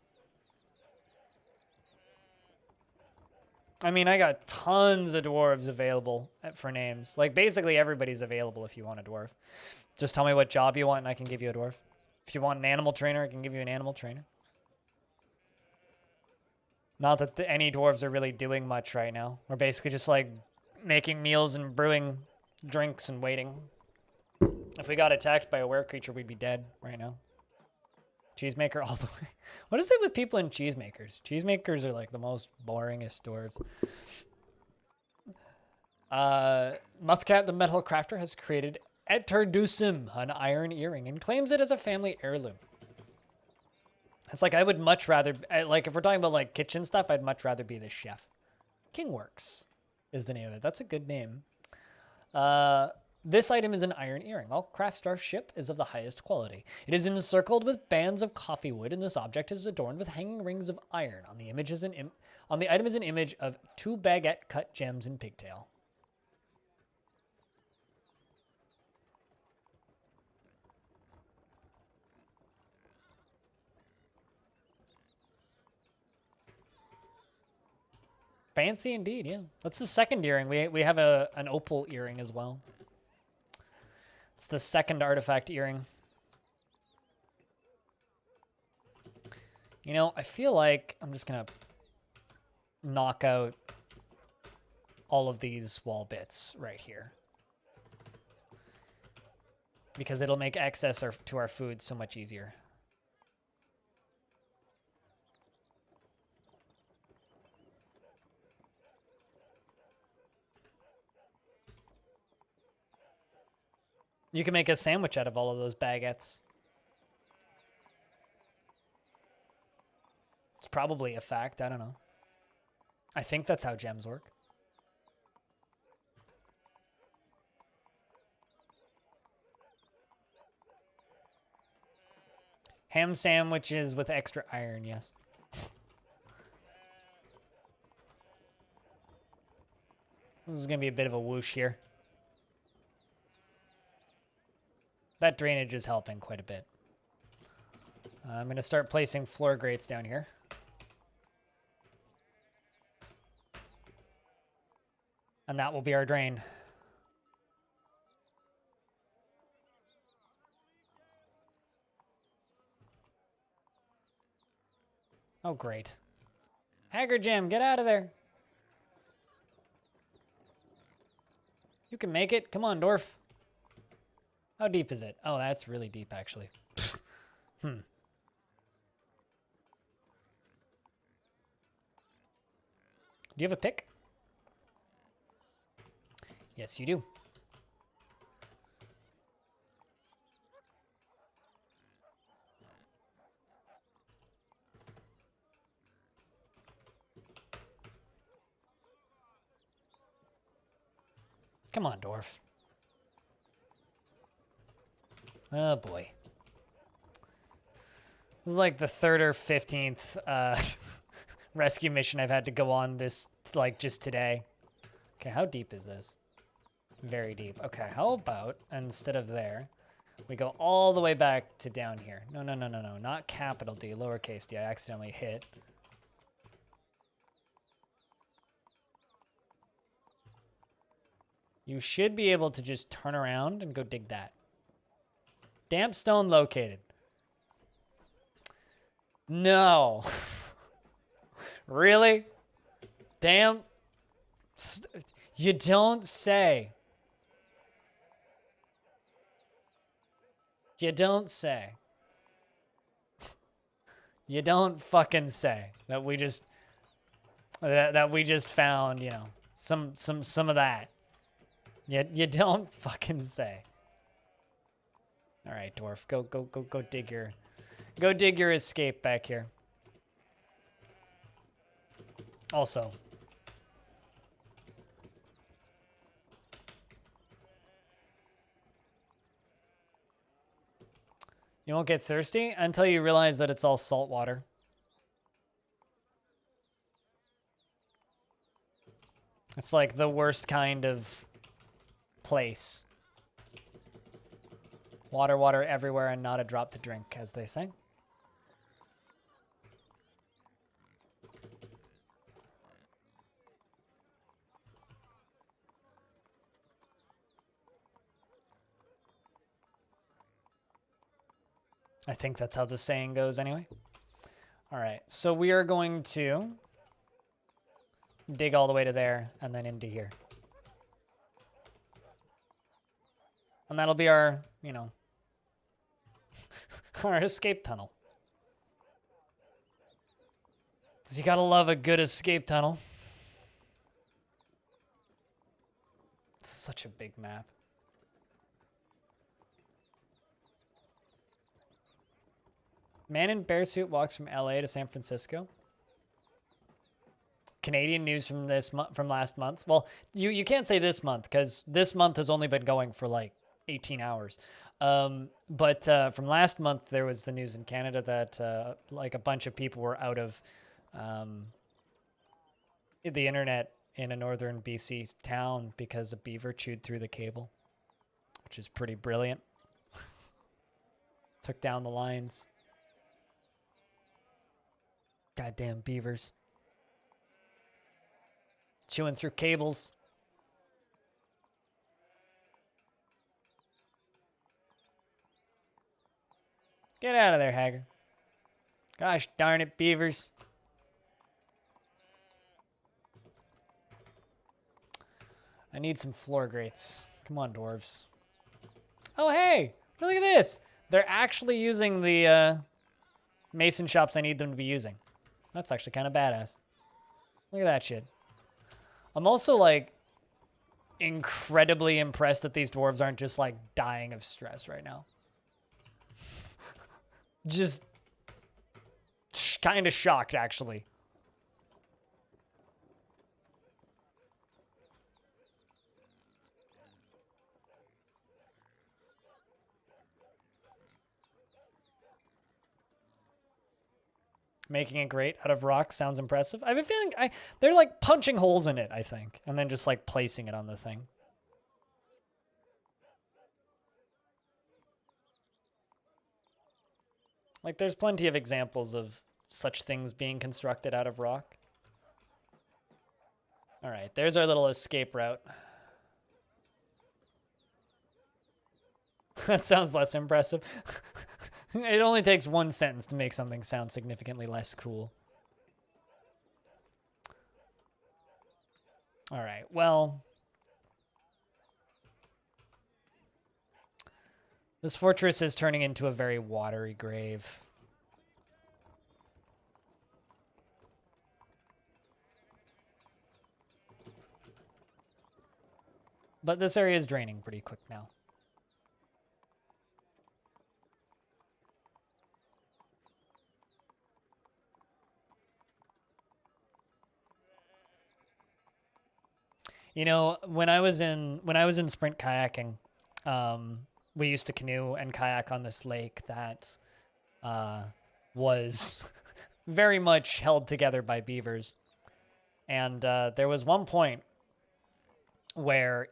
I mean, I got tons of dwarves available for names. Like, basically everybody's available if you want a dwarf. Just tell me what job you want and I can give you a dwarf. If you want an animal trainer, I can give you an animal trainer. Not that any dwarves are really doing much right now. We're basically just, like, making meals and brewing drinks and waiting. If we got attacked by a were-creature, we'd be dead right now. Cheesemaker all the way. What is it with people in cheesemakers? Cheesemakers are like the most boringest dwarves. Muthcat the Metal Crafter has created Eterdusim, an iron earring, and claims it as a family heirloom. It's like I would much rather, like if we're talking about like kitchen stuff, I'd much rather be the chef. Kingworks is the name of it. That's a good name. This item is an iron earring. All Craftsdwarf ship is of the highest quality. It is encircled with bands of coffee wood, and this object is adorned with hanging rings of iron. On the item is an image of 2 baguette cut gems in pigtail. Fancy indeed, yeah. That's the second earring. We have an opal earring as well. It's the second artifact earring. You know, I feel like I'm just going to knock out all of these wall bits right here. Because it'll make access to our food so much easier. You can make a sandwich out of all of those baguettes. It's probably a fact. I don't know. I think that's how gems work. Ham sandwiches with extra iron, yes. This is going to be a bit of a whoosh here. That drainage is helping quite a bit. I'm going to start placing floor grates down here. And that will be our drain. Oh, great. Haggard Jim, get out of there. You can make it. Come on, Dwarf. How deep is it? Oh, that's really deep, actually. Do you have a pick? Yes, you do. Come on, Dwarf. Oh, boy. This is like the 3rd or 15th rescue mission I've had to go on this, like, just today. Okay, how deep is this? Very deep. Okay, how about, instead of there, we go all the way back to down here. No, no, no, no, no. Not capital D, lowercase d. I accidentally hit. You should be able to just turn around and go dig that. Damp stone located. No. Really? Damn. You don't say. You don't say. You don't fucking say that we just that we just found, you know, some of that. You don't fucking say. All right, Dwarf, go dig your escape back here. Also, you won't get thirsty until you realize that it's all salt water. It's like the worst kind of place. Water, water everywhere and not a drop to drink, as they say. I think that's how the saying goes anyway. All right, so we are going to dig all the way to there and then into here. And that'll be our, you know, our escape tunnel. Because you gotta love a good escape tunnel. It's such a big map. Man in bear suit walks from LA to San Francisco. Canadian news from from last month. Well, you can't say this month because this month has only been going for like 18 hours. But from last month, there was the news in Canada that like a bunch of people were out of the internet in a northern BC town because a beaver chewed through the cable, which is pretty brilliant. Took down the lines. Goddamn beavers. Chewing through cables. Get out of there, Hager. Gosh darn it, beavers. I need some floor grates. Come on, dwarves. Oh, hey! Look at this! They're actually using the mason shops I need them to be using. That's actually kind of badass. Look at that shit. I'm also, like, incredibly impressed that these dwarves aren't just, like, dying of stress right now. Just kind of shocked, actually. Making a grate out of rock sounds impressive. I have a feeling they're like punching holes in it, I think, and then just like placing it on the thing. Like there's plenty of examples of such things being constructed out of rock. All right, there's our little escape route. That sounds less impressive. It only takes one sentence to make something sound significantly less cool. All right, well. This fortress is turning into a very watery grave. But this area is draining pretty quick now. You know, when I was in sprint kayaking, we used to canoe and kayak on this lake that was very much held together by beavers. And there was one point where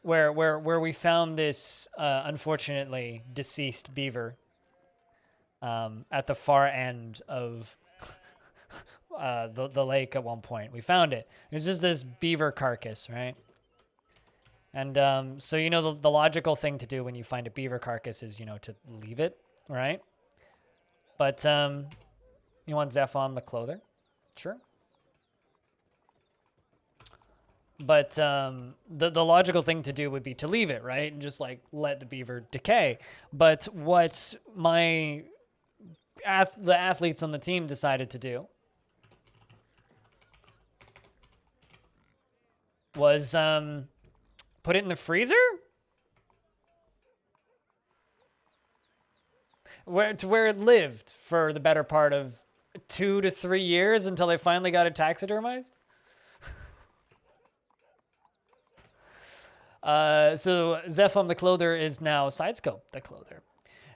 we found this unfortunately deceased beaver at the far end of the lake at one point. We found it. It was just this beaver carcass, right? And so, you know, the logical thing to do when you find a beaver carcass is, you know, to leave it, right? But you want Zephon the clother? Sure. But the logical thing to do would be to leave it, right? And just, like, let the beaver decay. But what the athletes on the team decided to do was put it in the freezer? Where it lived for the better part of 2 to 3 years until they finally got it taxidermized? So Zephon the clother is now Sidescope the clother.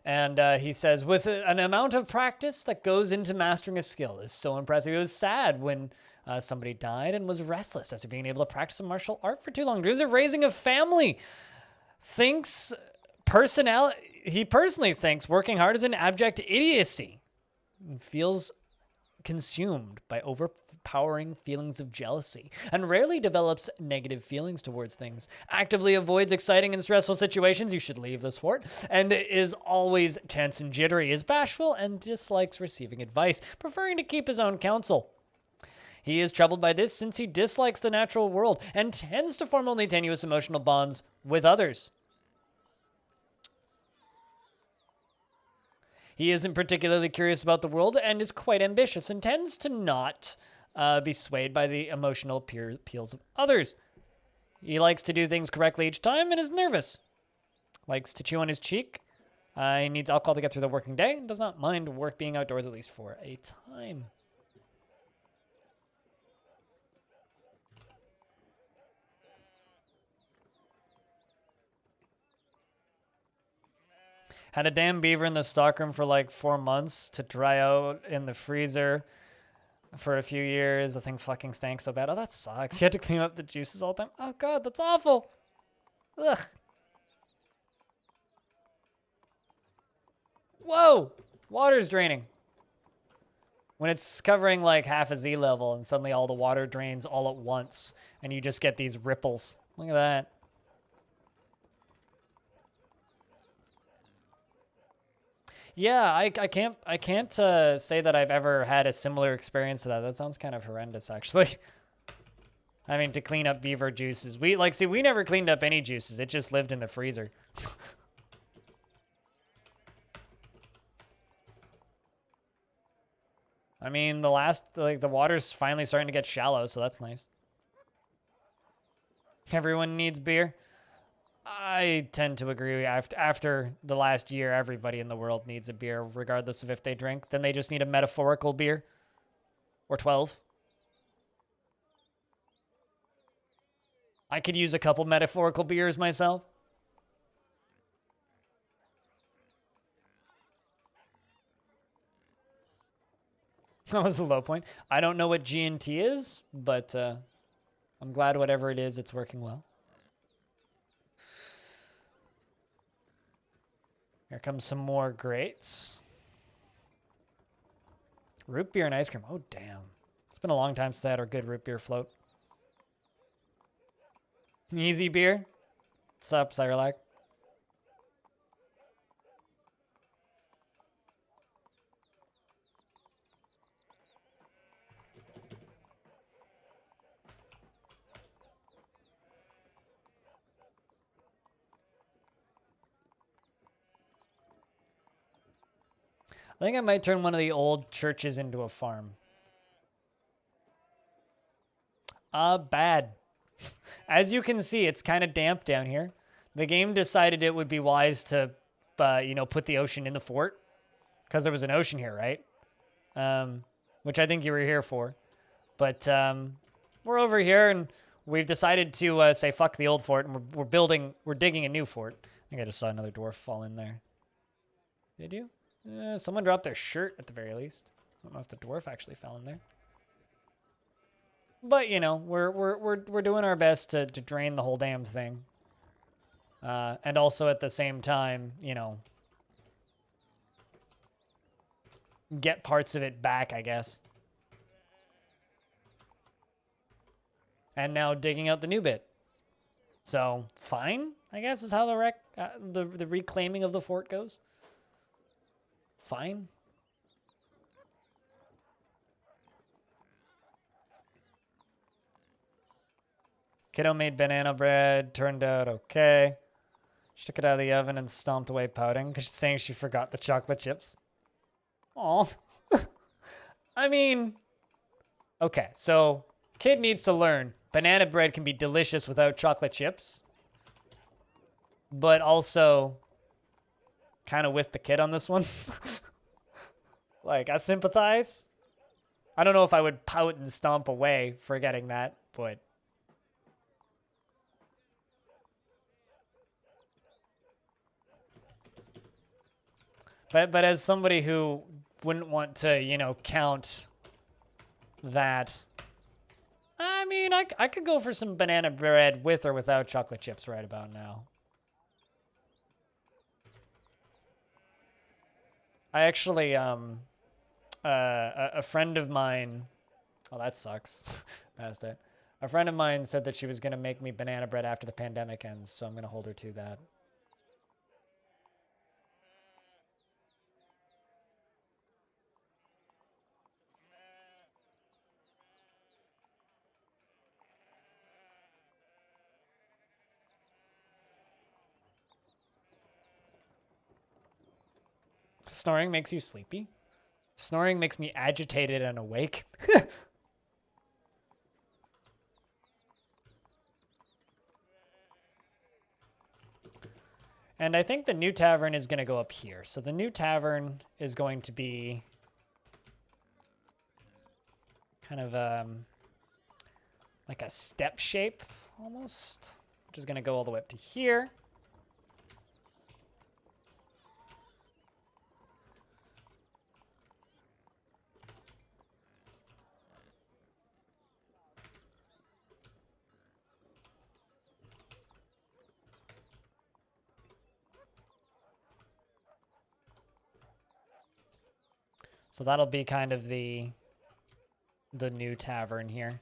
And he says, with an amount of practice that goes into mastering a skill is so impressive. He was sad when somebody died and was restless after being able to practice a martial art for too long. Dreams of raising a family. He personally thinks working hard is an abject idiocy. And feels consumed by overpowering feelings of jealousy and rarely develops negative feelings towards things. Actively avoids exciting and stressful situations. You should leave this fort. And is always tense and jittery. Is bashful and dislikes receiving advice, preferring to keep his own counsel. He is troubled by this since he dislikes the natural world and tends to form only tenuous emotional bonds with others. He isn't particularly curious about the world and is quite ambitious and tends to not be swayed by the emotional appeals of others. He likes to do things correctly each time and is nervous. Likes to chew on his cheek He needs alcohol to get through the working day and does not mind work being outdoors at least for a time. Had a damn beaver in the stockroom for like 4 months to dry out in the freezer for a few years. The thing fucking stank so bad. Oh, that sucks. You had to clean up the juices all the time. Oh, God, that's awful. Ugh. Whoa! Water's draining. When it's covering like half a Z level and suddenly all the water drains all at once and you just get these ripples. Look at that. Yeah, I can't say that I've ever had a similar experience to that. That sounds kind of horrendous, actually. Having to clean up beaver juices. We never cleaned up any juices. It just lived in the freezer. I mean, the water's finally starting to get shallow, so that's nice. Everyone needs beer. I tend to agree. After the last year, everybody in the world needs a beer, regardless of if they drink. Then they just need a metaphorical beer. Or 12. I could use a couple metaphorical beers myself. That was the low point. I don't know what G&T is, but I'm glad whatever it is, it's working well. Here comes some more grates. Root beer and ice cream. Oh, damn. It's been a long time since I had a good root beer float. Easy beer. What's up, Cyrolac? I think I might turn one of the old churches into a farm. Bad. As you can see, it's kind of damp down here. The game decided it would be wise to, put the ocean in the fort. Because there was an ocean here, right? Which I think you were here for. But we're over here, and we've decided to say fuck the old fort, and we're digging a new fort. I think I just saw another dwarf fall in there. Did you? Someone dropped their shirt at the very least. I don't know if the dwarf actually fell in there. But we're doing our best to drain the whole damn thing. And also at the same time, get parts of it back, I guess. And now digging out the new bit. So fine, I guess is how the reclaiming of the fort goes. Fine. Kiddo made banana bread. Turned out okay. She took it out of the oven and stomped away pouting because she's saying she forgot the chocolate chips. Aw. I mean, okay, so kid needs to learn banana bread can be delicious without chocolate chips. But also kind of with the kid on this one. Like, I sympathize. I don't know if I would pout and stomp away forgetting that, but... But as somebody who wouldn't want to, count that... I mean, I could go for some banana bread with or without chocolate chips right about now. I actually, a friend of mine, oh, that sucks. Passed it. A friend of mine said that she was going to make me banana bread after the pandemic ends, so I'm going to hold her to that. Snoring makes you sleepy? Snoring makes me agitated and awake. And I think the new tavern is going to go up here. So the new tavern is going to be kind of like a step shape almost, which is going to go all the way up to here. So that'll be kind of the new tavern here.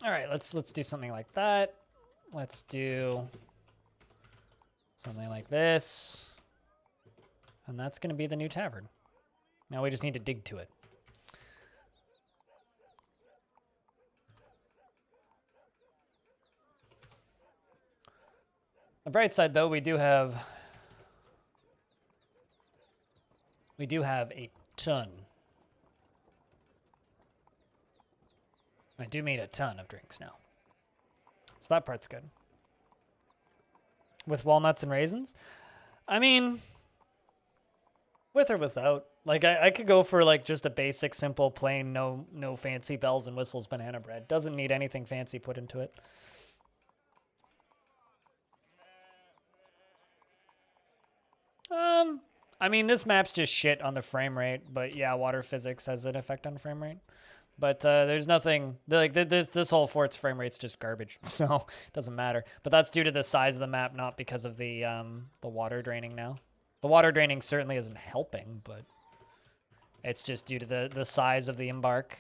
All right, let's do something like that. Let's do something like this. And that's going to be the new tavern. Now we just need to dig to it. The bright side, though, we do have a ton. I do mean a ton of drinks now. So that part's good. With walnuts and raisins? I mean, with or without. Like, I could go for, like, just a basic, simple, plain, no fancy bells and whistles banana bread. Doesn't need anything fancy put into it. I mean, this map's just shit on the frame rate, but yeah, water physics has an effect on frame rate. But there's nothing, like, this whole fort's frame rate's just garbage, so it doesn't matter. But that's due to the size of the map, not because of the water draining now. The water draining certainly isn't helping, but it's just due to the size of the embark.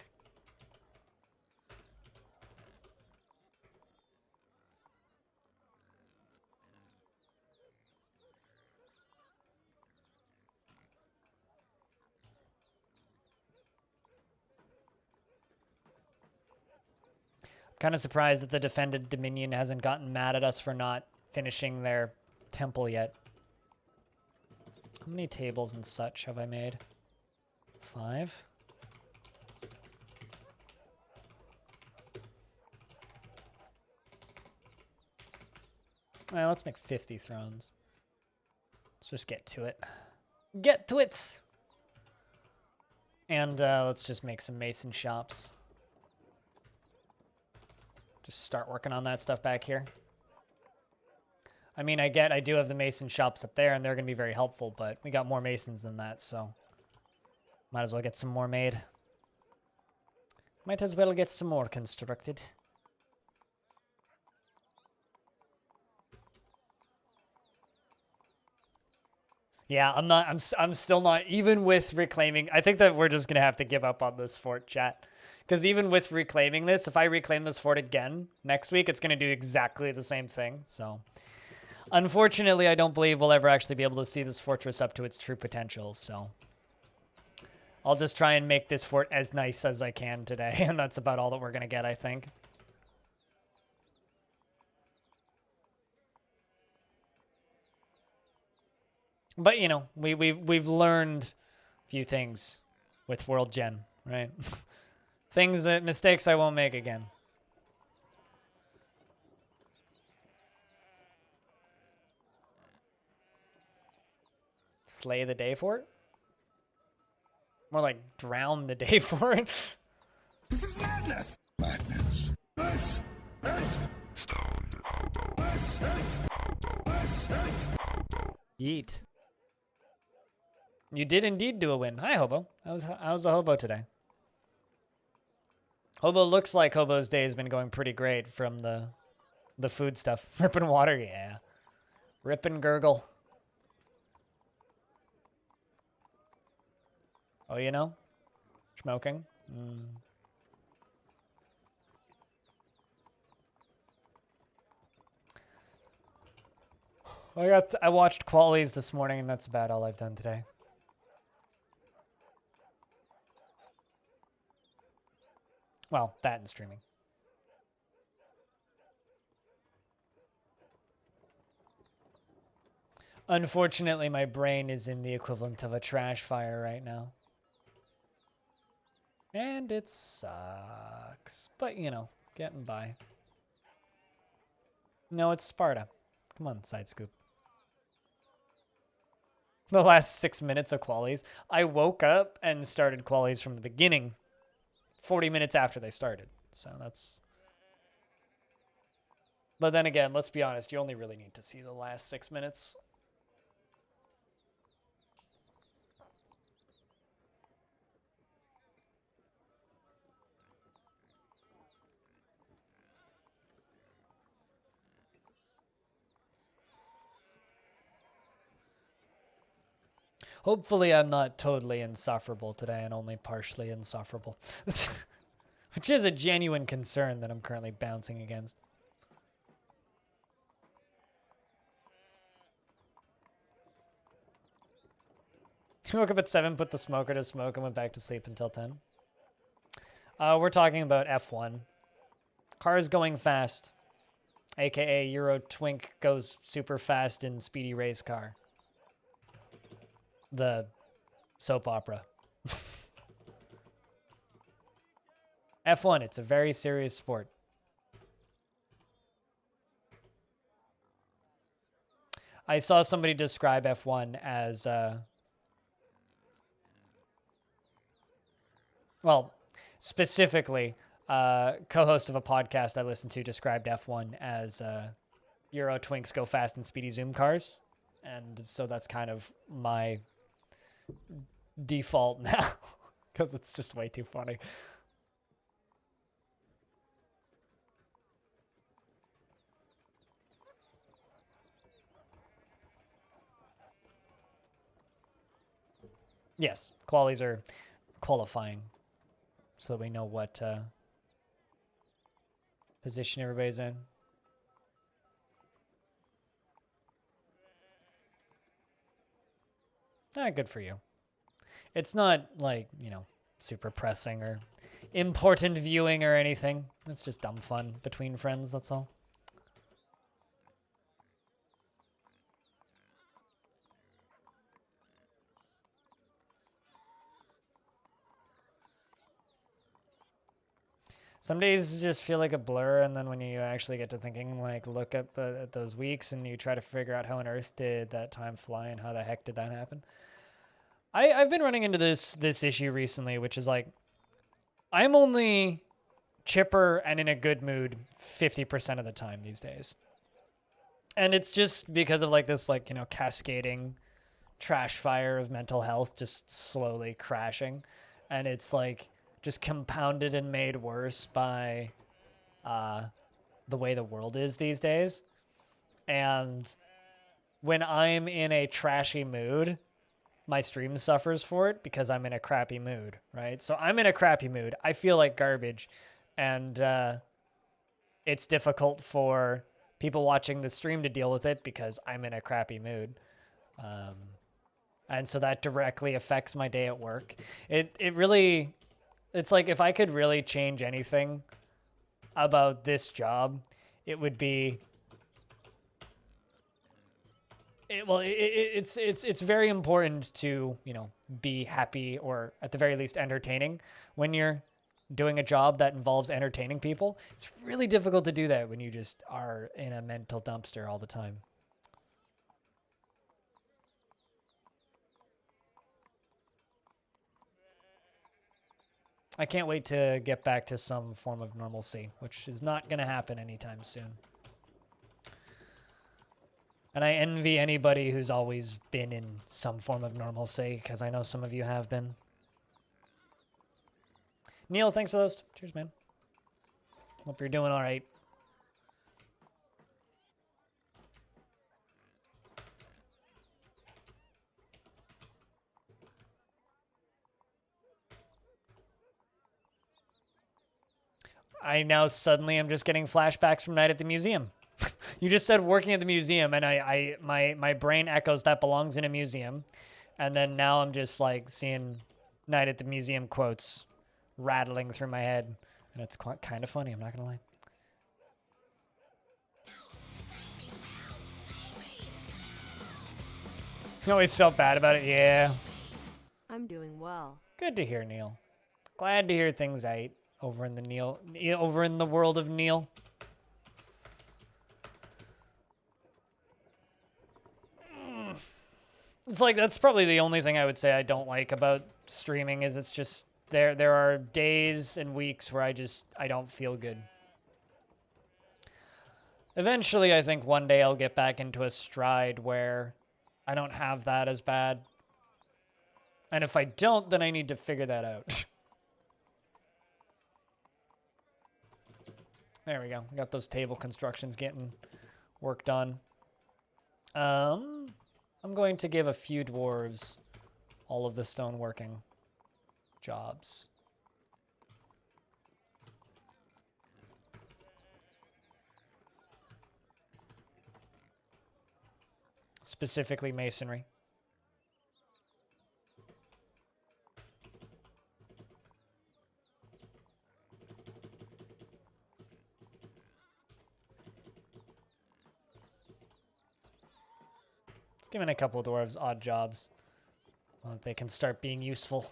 Kind of surprised that the defended Dominion hasn't gotten mad at us for not finishing their temple yet. How many tables and such have I made? 5? All right, let's make 50 thrones. Let's just get to it. Get to it! And let's just make some mason shops. Just start working on that stuff back here. I mean, I do have the mason shops up there, and they're going to be very helpful, but we got more masons than that, so might as well get some more made. Might as well get some more constructed. Yeah, I'm still not, even with reclaiming, I think that we're just going to have to give up on this fort, chat. Because even with reclaiming this, if I reclaim this fort again next week, it's going to do exactly the same thing. So, unfortunately, I don't believe we'll ever actually be able to see this fortress up to its true potential. So, I'll just try and make this fort as nice as I can today. And that's about all that we're going to get, I think. But, you know, we've learned a few things with World Gen, right? Mistakes I won't make again. Slay the day for it? More like drown the day for it. This is madness! Madness. This is stoned hobo. This is hobo. This is hobo. Yeet. You did indeed do a win. Hi, Hobo. How's the Hobo today? Hobo looks like Hobo's day has been going pretty great from the food stuff. Ripping water, yeah. Rip and gurgle. Oh, you know? Smoking. I watched Qualies this morning, and that's about all I've done today. Well, that and streaming. Unfortunately, my brain is in the equivalent of a trash fire right now. And it sucks. But, you know, getting by. No, it's Sparta. Come on, side scoop. The last 6 minutes of qualies. I woke up and started qualies from the beginning, 40 minutes after they started. So that's... But then again, let's be honest, you only really need to see the last 6 minutes. Hopefully I'm not totally insufferable today and only partially insufferable. Which is a genuine concern that I'm currently bouncing against. Woke up at 7, put the smoker to smoke, and went back to sleep until 10. We're talking about F1. Cars going fast. AKA Euro Twink goes super fast in Speedy Race Car. The soap opera. F1, it's a very serious sport. I saw somebody describe F1 as, well, specifically, co-host of a podcast I listened to described F1 as Euro Twinks go fast in speedy zoom cars. And so that's kind of my default now, because it's just way too funny. Yes, qualies are qualifying so that we know what position everybody's in. Good for you. It's not like, you know, super pressing or important viewing or anything. It's just dumb fun between friends, that's all. Some days just feel like a blur, and then when you actually get to thinking, like, look up at those weeks and you try to figure out how on earth did that time fly and how the heck did that happen. I've been running into this issue recently, which is like, I'm only chipper and in a good mood 50% of the time these days. And it's just because of like this, like, you know, cascading trash fire of mental health just slowly crashing. And it's like just compounded and made worse by the way the world is these days. And when I'm in a trashy mood, my stream suffers for it because I'm in a crappy mood, right? So I'm in a crappy mood. I feel like garbage. And it's difficult for people watching the stream to deal with it because I'm in a crappy mood. And so that directly affects my day at work. It really, it's like if I could really change anything about this job, it would be, it's very important to, you know, be happy or at the very least entertaining when you're doing a job that involves entertaining people. It's really difficult to do that when you just are in a mental dumpster all the time. I can't wait to get back to some form of normalcy, which is not going to happen anytime soon. And I envy anybody who's always been in some form of normalcy, because I know some of you have been. Neil, thanks for those. Cheers, man. Hope you're doing all right. I now suddenly am just getting flashbacks from Night at the Museum. You just said working at the museum, and my brain echoes that belongs in a museum. And then now I'm just like seeing Night at the Museum quotes rattling through my head. And it's quite kind of funny, I'm not gonna lie. Always felt bad about it. Yeah. I'm doing well. Good to hear, Neil. Glad to hear things ate over in the over in the world of Neil. It's like that's probably the only thing I would say I don't like about streaming is it's just there are days and weeks where I don't feel good. Eventually, I think one day I'll get back into a stride where I don't have that as bad. And if I don't, then I need to figure that out. There we go. Got those table constructions getting worked on. I'm going to give a few dwarves all of the stoneworking jobs. Specifically masonry. Let's give in a couple of dwarves odd jobs so that they can start being useful.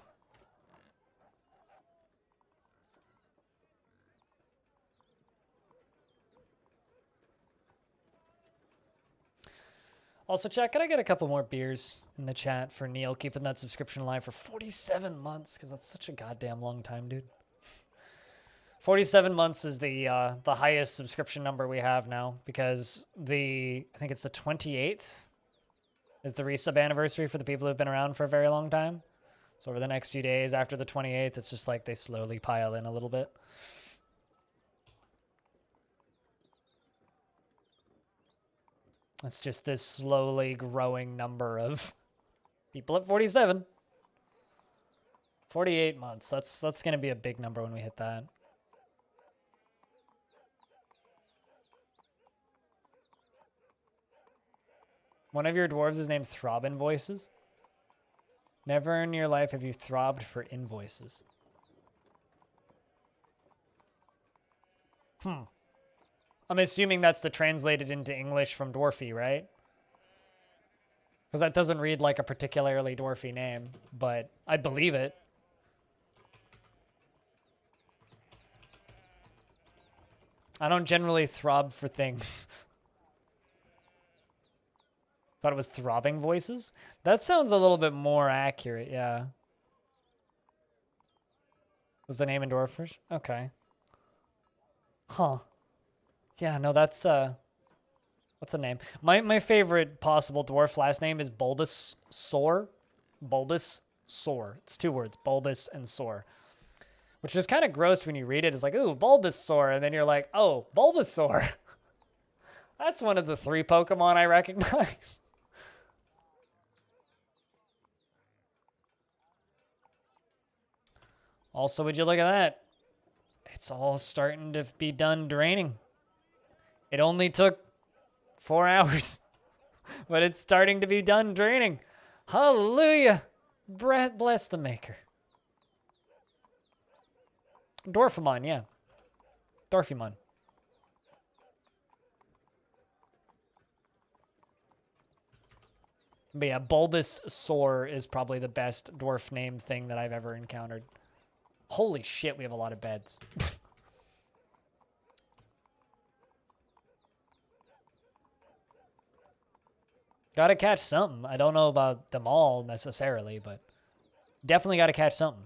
Also, chat, can I get a couple more beers in the chat for Neil keeping that subscription alive for 47 months? Because that's such a goddamn long time, dude. 47 months is the highest subscription number we have now because I think it's the 28th is the resub anniversary for the people who've been around for a very long time. So over the next few days after the 28th, it's just like they slowly pile in a little bit. It's just this slowly growing number of people at 47. 48 months. That's going to be a big number when we hit that. One of your dwarves is named Throb Invoices. Never in your life have you throbbed for invoices. I'm assuming that's the translated into English from Dwarfy, right? Because that doesn't read like a particularly Dwarfy name, but I believe it. I don't generally throb for things. Thought it was throbbing voices? That sounds a little bit more accurate, yeah. Was the name in Dwarfish? Okay. Huh. Yeah, no, that's what's the name? My favorite possible dwarf last name is Bulbasaur. Bulbasaur. It's 2 words, Bulbas and Soar. Which is kind of gross when you read it. It's like, ooh, Bulbasaur, and then you're like, oh, Bulbasaur. That's one of the 3 Pokemon I recognize. Also, would you look at that? It's all starting to be done draining. It only took 4 hours, but it's starting to be done draining. Hallelujah. Bless the maker. Dwarfamon, yeah. Dwarfamon. But yeah, Bulbasaur is probably the best dwarf name thing that I've ever encountered. Holy shit, we have a lot of beds. Gotta catch something. I don't know about them all necessarily, but definitely gotta catch something.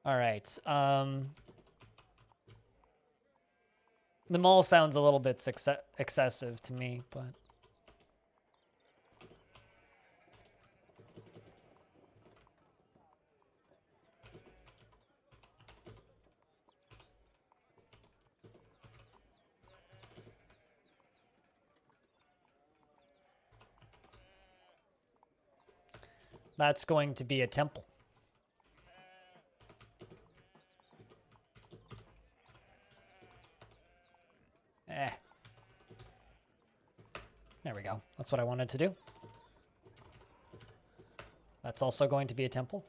All right. The mall sounds a little bit excessive to me, but... That's going to be a temple. There we go. That's what I wanted to do. That's also going to be a temple.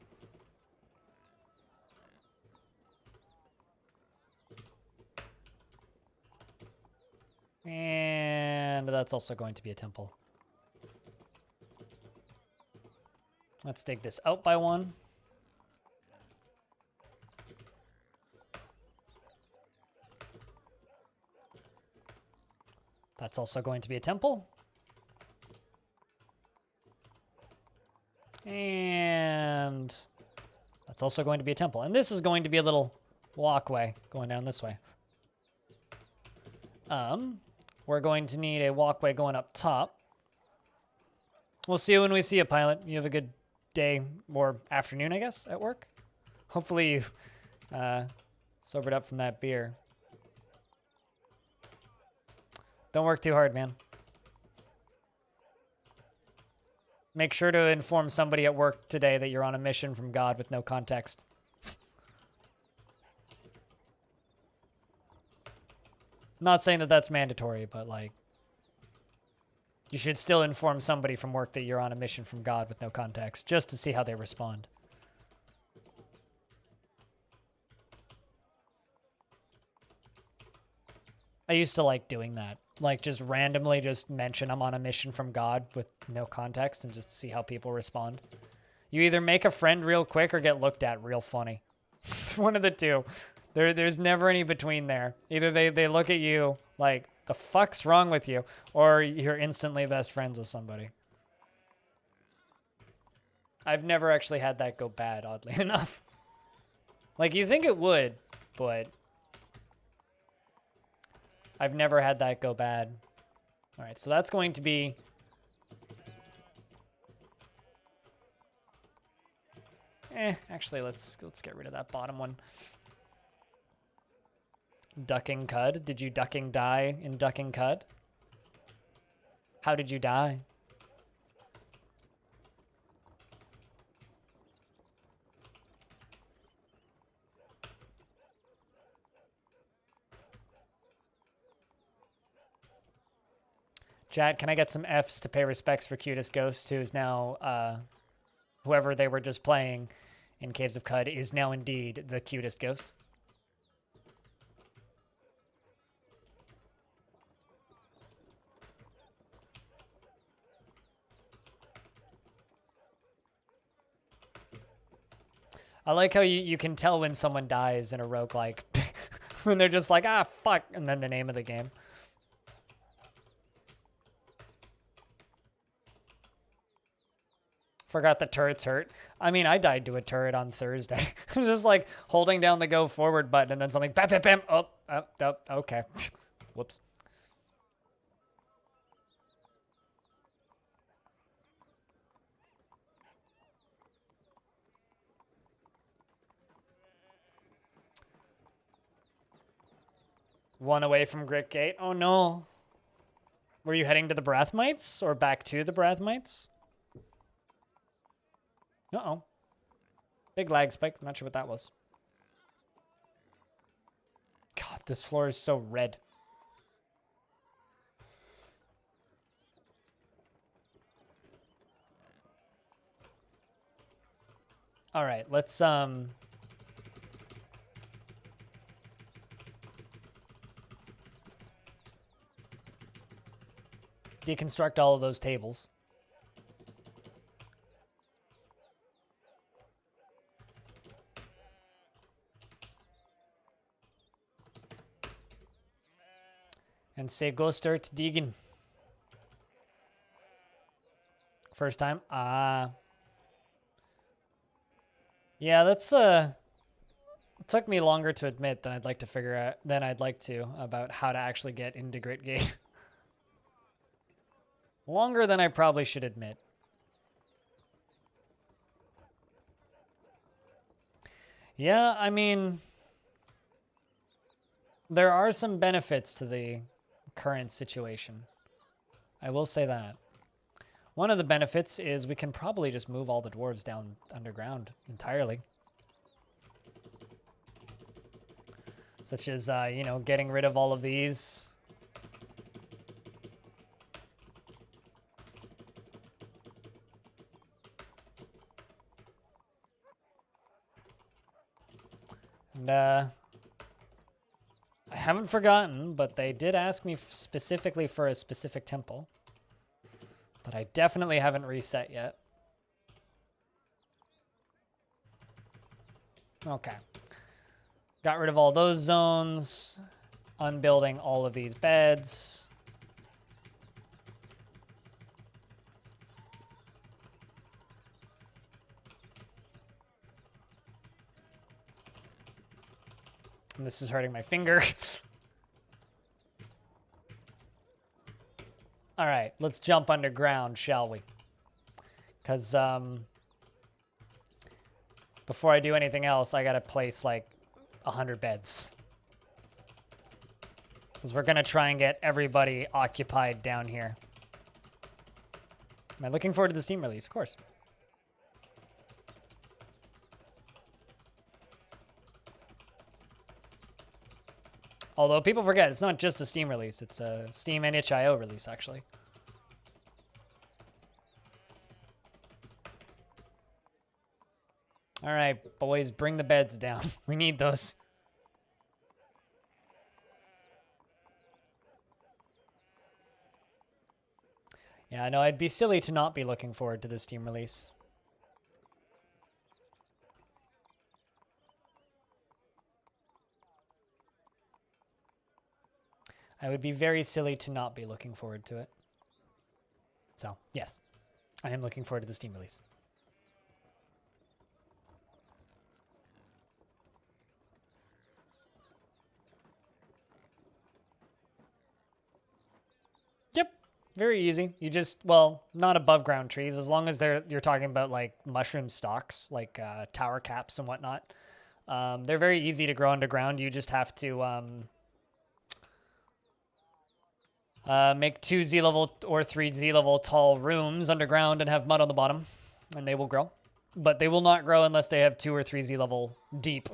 that's also going to be a temple. Let's dig this out by one. That's also going to be a temple. And that's also going to be a temple. And this is going to be a little walkway going down this way. We're going to need a walkway going up top. We'll see you when we see you, Pilot. You have a good day or afternoon, I guess, at work. Hopefully you sobered up from that beer. Don't work too hard, man. Make sure to inform somebody at work today that you're on a mission from God with no context. Not saying that that's mandatory, but like, you should still inform somebody from work that you're on a mission from God with no context, just to see how they respond. I used to like doing that. Like, just randomly just mention I'm on a mission from God with no context and just see how people respond. You either make a friend real quick or get looked at real funny. It's one of the two. There's never any between there. Either they look at you like, the fuck's wrong with you? Or you're instantly best friends with somebody. I've never actually had that go bad, oddly enough. Like, you think it would, but I've never had that go bad. All right, so that's going to be... actually, let's get rid of that bottom one. Ducking Cud. Did you ducking die in Ducking Cud? How did you die? Chat, can I get some Fs to pay respects for Cutest Ghost, who is now, whoever they were just playing in Caves of Cud is now indeed the Cutest Ghost. I like how you can tell when someone dies in a roguelike when they're just like, ah, fuck, and then the name of the game. Forgot the turrets hurt. I mean, I died to a turret on Thursday. Just like holding down the go forward button and then something, bam, bam, bam. Oh, okay. Whoops. One away from Gritgate. Oh no. Were you heading to the Brathmites or back to the Brathmites? Uh-oh. Big lag spike. I'm not sure what that was. God, this floor is so red. All right, let's deconstruct all of those tables. And say go start digging. First time? Yeah, that's it took me longer to admit than I'd like to figure out about how to actually get into Gritgate. Longer than I probably should admit. Yeah, I mean, there are some benefits to the current situation. I will say that. One of the benefits is we can probably just move all the dwarves down underground entirely. Such as, you know, getting rid of all of these. And, haven't forgotten, but they did ask me specifically for a specific temple that I definitely haven't reset yet. Okay. Got rid of all those zones. Unbuilding all of these beds. And this is hurting my finger. All right, let's jump underground, shall we? Because before I do anything else, I gotta place like 100 beds. Because we're gonna try and get everybody occupied down here. Am I looking forward to the Steam release? Of course. Although people forget, it's not just a Steam release. It's a Steam and itch.io release, actually. All right, boys, bring the beds down. We need those. Yeah, I know. I'd be silly to not be looking forward to the Steam release. I would be very silly to not be looking forward to it. So, yes, I am looking forward to the Steam release. Yep, very easy. You just, well, not above ground trees, as long as you're talking about like mushroom stalks, like tower caps and whatnot. They're very easy to grow underground. You just have to make 2 Z-level or 3 Z-level tall rooms underground and have mud on the bottom, and they will grow. But they will not grow unless they have 2 or 3 Z-level deep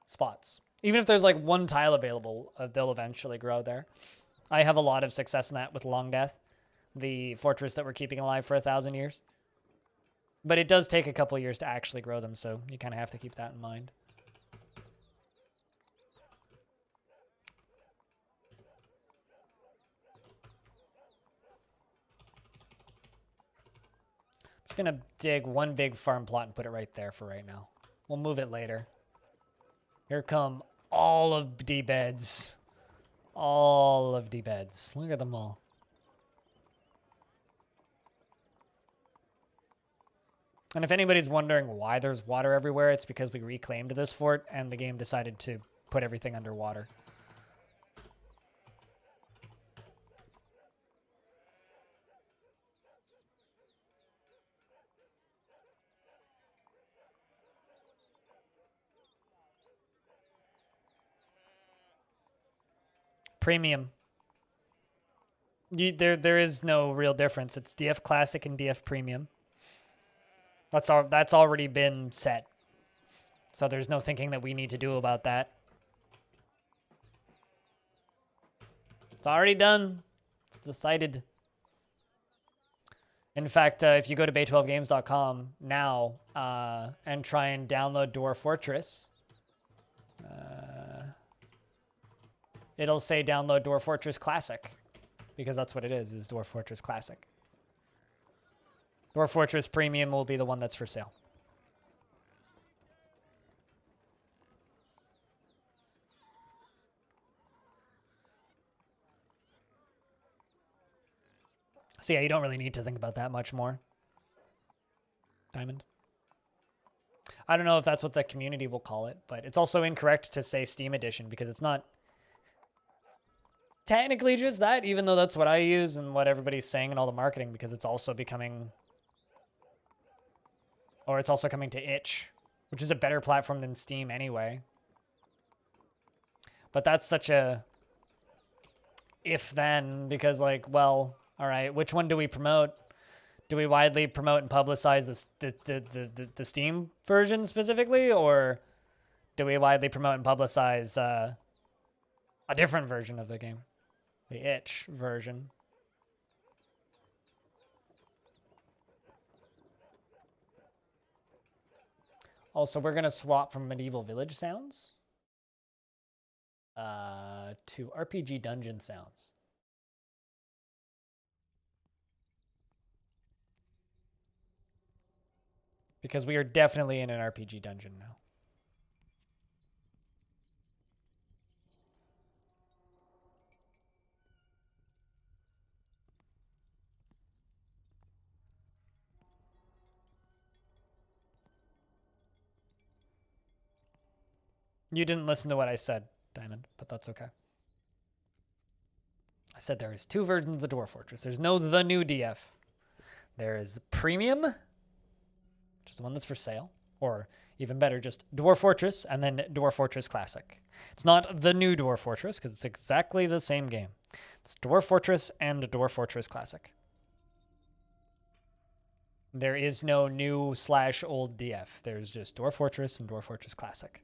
spots. Even if there's like 1 tile available, they'll eventually grow there. I have a lot of success in that with Long Death, the fortress that we're keeping alive for 1,000 years. But it does take a couple years to actually grow them, so you kind of have to keep that in mind. Just gonna dig 1 big farm plot and put it right there for right now. We'll move it later. Here come all of the beds. All of the beds. Look at them all. And if anybody's wondering why there's water everywhere, it's because we reclaimed this fort and the game decided to put everything underwater. Premium. There is no real difference. It's DF Classic and DF Premium. That's already been set. So there's no thinking that we need to do about that. It's already done. It's decided. In fact, if you go to bay12games.com now and try and download Dwarf Fortress, it'll say download Dwarf Fortress Classic, because that's what it is Dwarf Fortress Classic. Dwarf Fortress Premium will be the one that's for sale. So yeah, you don't really need to think about that much more. Diamond. I don't know if that's what the community will call it, but it's also incorrect to say Steam Edition because it's not technically just that, even though that's what I use and what everybody's saying in all the marketing, because it's also becoming, or it's also coming to itch, which is a better platform than Steam anyway. But that's such a if-then, because like, well, all right, which one do we promote? Do we widely promote and publicize the Steam version specifically, or do we widely promote and publicize a different version of the game? The itch version. Also, we're going to swap from Medieval Village sounds to RPG dungeon sounds. Because we are definitely in an RPG dungeon now. You didn't listen to what I said, Diamond, but that's okay. I said there is 2 versions of Dwarf Fortress. There's no the new DF. There is Premium, which is the one that's for sale, or even better, just Dwarf Fortress and then Dwarf Fortress Classic. It's not the new Dwarf Fortress because it's exactly the same game. It's Dwarf Fortress and Dwarf Fortress Classic. There is no new / old DF. There's just Dwarf Fortress and Dwarf Fortress Classic.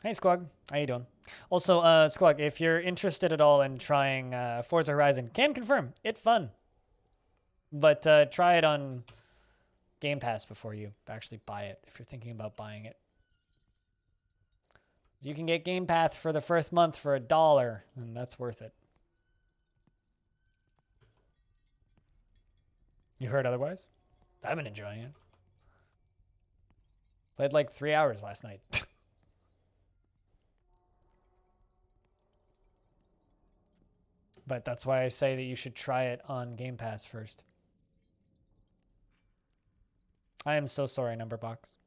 Hey Squag, how you doing? Also, Squag, if you're interested at all in trying Forza Horizon, can confirm, it's fun. But try it on Game Pass before you actually buy it, if you're thinking about buying it. You can get Game Pass for the first month for $1, and that's worth it. You heard otherwise? I've been enjoying it. Played like 3 hours last night. But that's why I say that you should try it on Game Pass first. I am so sorry, Numberbox.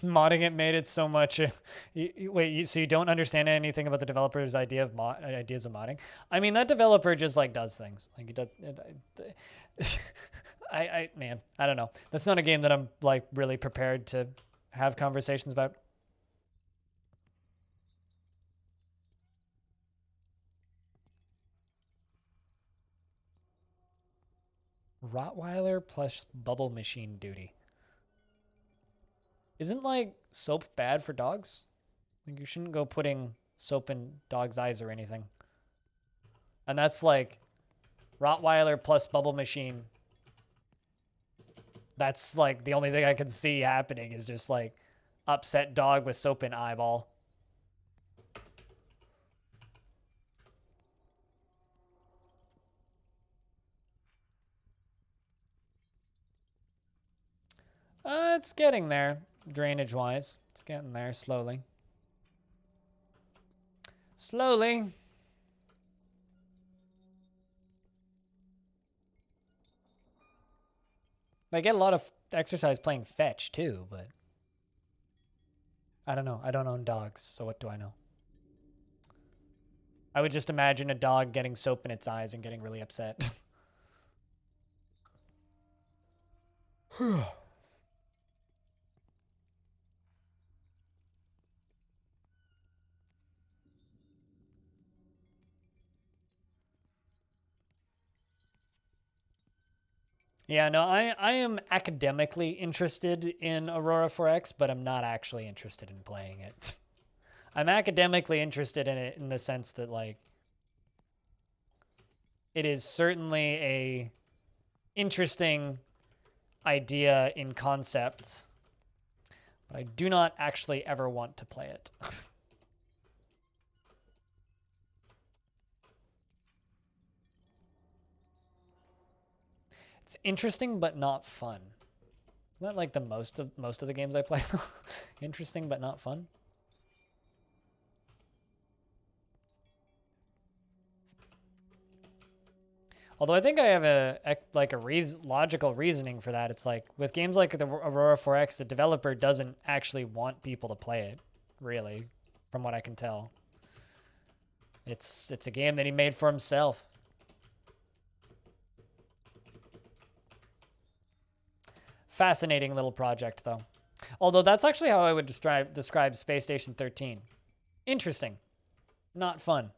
Modding it made it so much. Wait, so you don't understand anything about the developer's ideas of modding? I mean, that developer just like does things. Like he does. Man, I don't know. That's not a game that I'm like really prepared to have conversations about. Rottweiler plus bubble machine duty. Isn't like soap bad for dogs? Like you shouldn't go putting soap in dogs' eyes or anything. And that's like Rottweiler plus bubble machine. That's like the only thing I can see happening is just like upset dog with soap in eyeball. It's getting there, drainage-wise. It's getting there slowly. Slowly. I get a lot of exercise playing fetch, too, but I don't know. I don't own dogs, so what do I know? I would just imagine a dog getting soap in its eyes and getting really upset. Yeah, no, I am academically interested in Aurora 4X, but I'm not actually interested in playing it. I'm academically interested in it in the sense that, like, it is certainly a interesting idea in concept, but I do not actually ever want to play it. It's interesting but not fun. Isn't that like the most of the games I play? Interesting but not fun. Although I think I have a logical reasoning for that. It's like with games like the Aurora 4X, the developer doesn't actually want people to play it, really, from what I can tell. It's a game that he made for himself. Fascinating little project, though. Although that's actually how I would describe Space Station 13. Interesting. Not fun.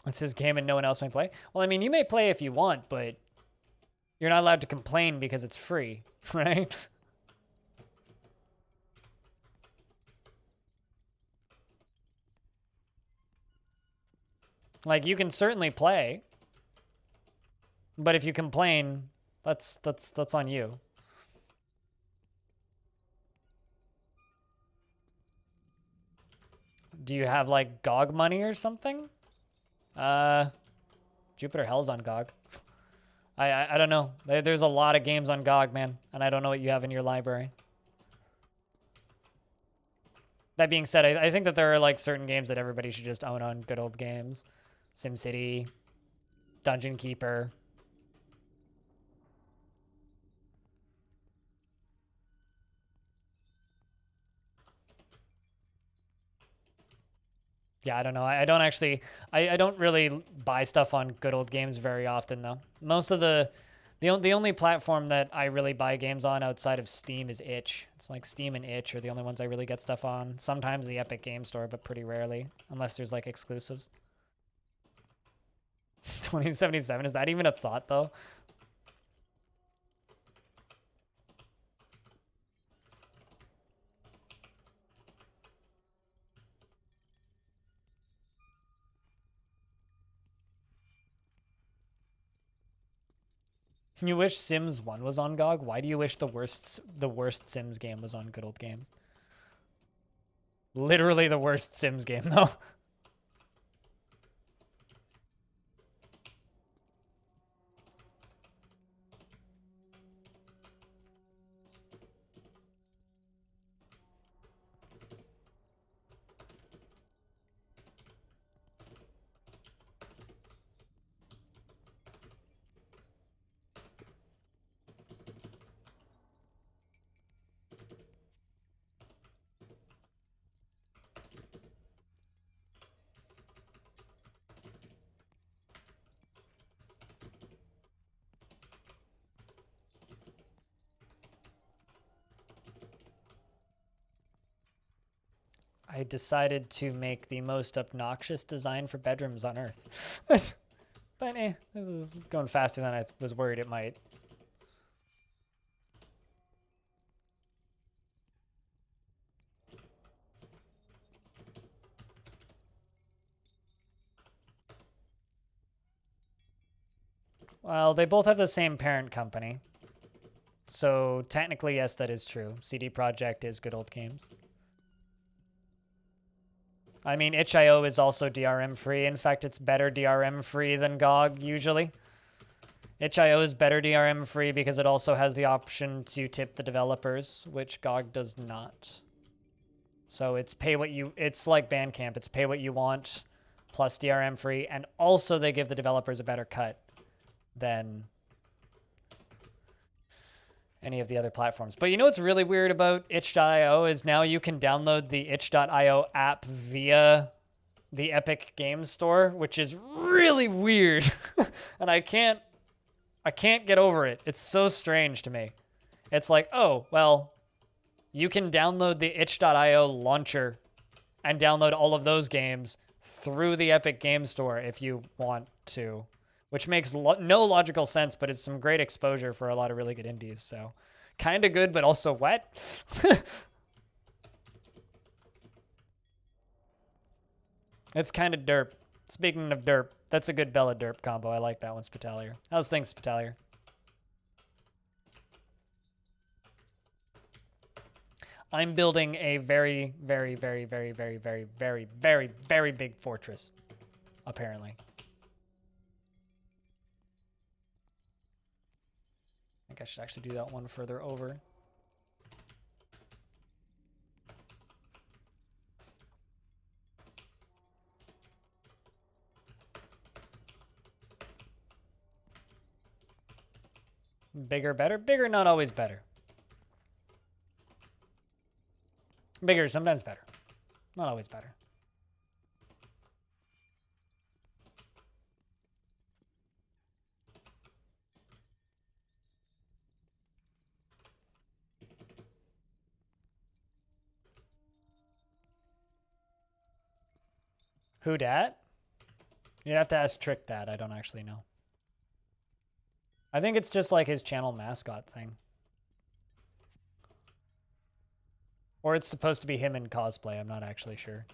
It's his game and no one else may play. Well, I mean, you may play if you want, but you're not allowed to complain because it's free, right? Like, you can certainly play, but if you complain, that's on you. Do you have like GOG money or something? Jupiter Hell's on GOG. I don't know. There's a lot of games on GOG, man, and I don't know what you have in your library. That being said, I think that there are like certain games that everybody should just own on good old games. SimCity, Dungeon Keeper. Yeah, I don't know. I don't actually, I don't really buy stuff on good old games very often though. Most of the only platform that I really buy games on outside of Steam is itch. It's like Steam and itch are the only ones I really get stuff on. Sometimes the Epic Game Store, but pretty rarely, unless there's like exclusives. 2077, is that even a thought though? You wish Sims 1 was on GOG? Why do you wish the worst Sims game was on good old games? Literally the worst Sims game though. I decided to make the most obnoxious design for bedrooms on Earth. But this is going faster than I was worried it might. Well, they both have the same parent company. So technically, yes, that is true. CD Projekt is good old games. I mean, itch.io is also DRM free. In fact, it's better DRM free than GOG usually. Itch.io is better DRM free because it also has the option to tip the developers, which GOG does not. So it's it's like Bandcamp. It's pay what you want plus DRM free. And also they give the developers a better cut than any of the other platforms. But you know what's really weird about itch.io is now you can download the itch.io app via the Epic Games Store, which is really weird. And I can't get over it. It's so strange to me. It's like, oh, well, you can download the itch.io launcher and download all of those games through the Epic Games Store if you want to. Which makes no logical sense, but it's some great exposure for a lot of really good indies. So kind of good, but also wet. It's kind of derp. Speaking of derp, that's a good Bella derp combo. I like that one, Spitalier. How's things, Spitalier? I'm building a very, very, very, very, very, very, very, very, very big fortress, apparently. I think I should actually do that one further over. Bigger, better? Bigger, not always better. Bigger, sometimes better. Not always better. Who dat? You'd have to ask Trick Dad. I don't actually know. I think it's just like his channel mascot thing. Or it's supposed to be him in cosplay. I'm not actually sure.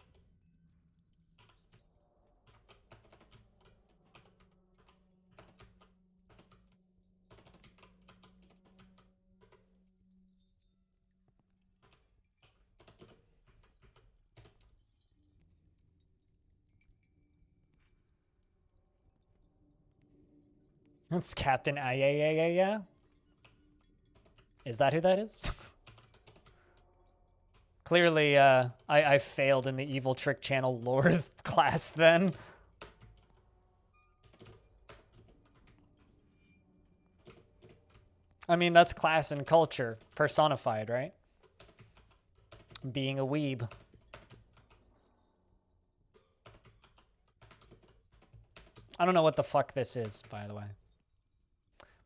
That's Captain Yeah. Is that who that is? Clearly, I failed in the Evil Trick Channel lore class then. I mean, that's class and culture personified, right? Being a weeb. I don't know what the fuck this is, by the way.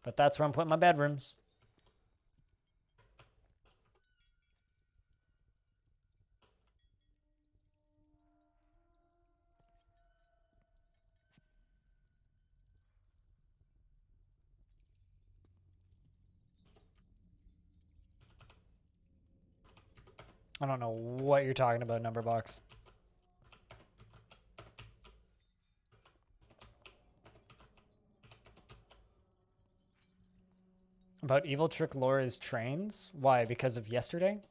But that's where I'm putting my bedrooms. I don't know what you're talking about, number box. About Evil Trick Laura's trains? Why? Because of yesterday?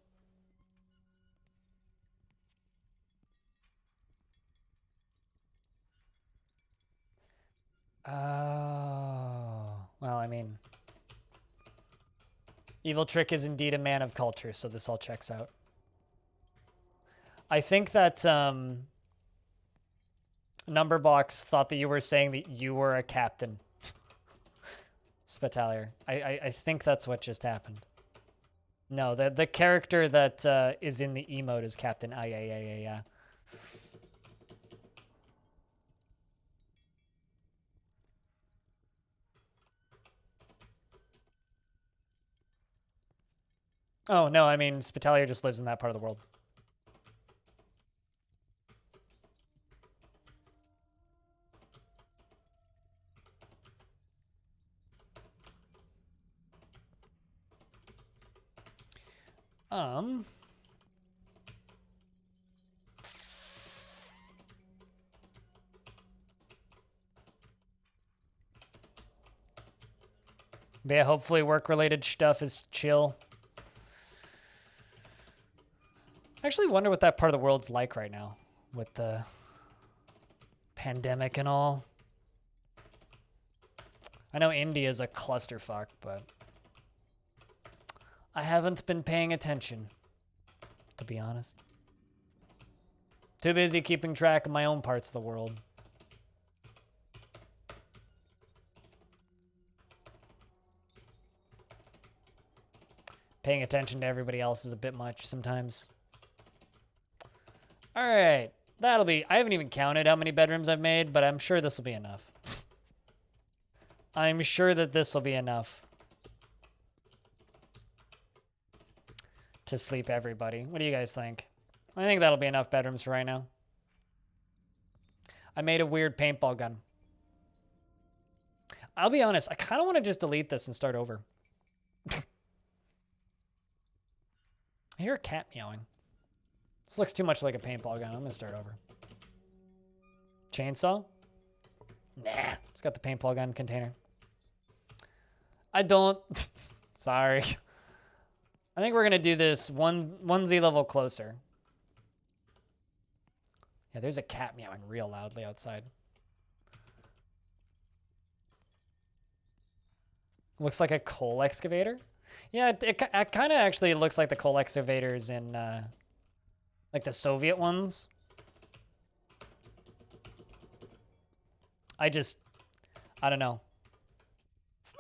Oh. Well, I mean... Evil Trick is indeed a man of culture, so this all checks out. I think that Numberbox thought that you were saying that you were a captain. Spitalier. I think that's what just happened. No, the character that is in the emote is Captain Yeah. Oh, no, I mean, Spitalier just lives in that part of the world. But yeah, hopefully work-related stuff is chill. I actually wonder what that part of the world's like right now with the pandemic and all. I know India's a clusterfuck, but I haven't been paying attention, to be honest. Too busy keeping track of my own parts of the world. Paying attention to everybody else is a bit much sometimes. All right, that'll be... I haven't even counted how many bedrooms I've made, but I'm sure this will be enough. I'm sure that this will be enough to sleep everybody. What do you guys think? I think that'll be enough bedrooms for right now. I made a weird paintball gun. I'll be honest, I kind of want to just delete this and start over. I hear a cat meowing. This looks too much like a paintball gun. I'm going to start over. Chainsaw? Nah, it's got the paintball gun container. I don't. Sorry. I think we're going to do this one Z level closer. Yeah, there's a cat meowing real loudly outside. Looks like a coal excavator. Yeah, it kind of actually looks like the coal excavators in, like the Soviet ones. I don't know.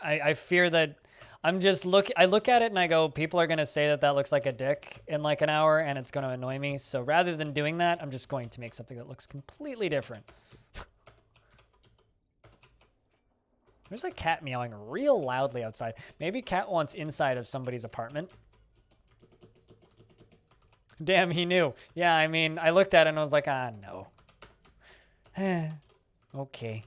I fear that I look at it and I go, people are going to say that that looks like a dick in like an hour and it's going to annoy me. So rather than doing that, I'm just going to make something that looks completely different. There's a cat meowing real loudly outside. Maybe cat wants inside of somebody's apartment. Damn, he knew. Yeah, I mean, I looked at it and I was like, ah, no. Okay.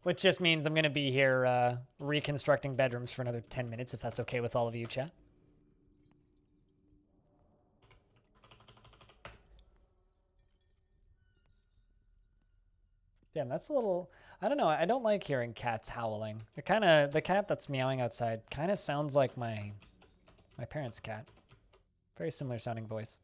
Which just means I'm going to be here reconstructing bedrooms for another 10 minutes, if that's okay with all of you, chat. Yeah, Damn, that's a little... I don't know. I don't like hearing cats howling. The cat that's meowing outside kind of sounds like my parents' cat. Very similar sounding voice.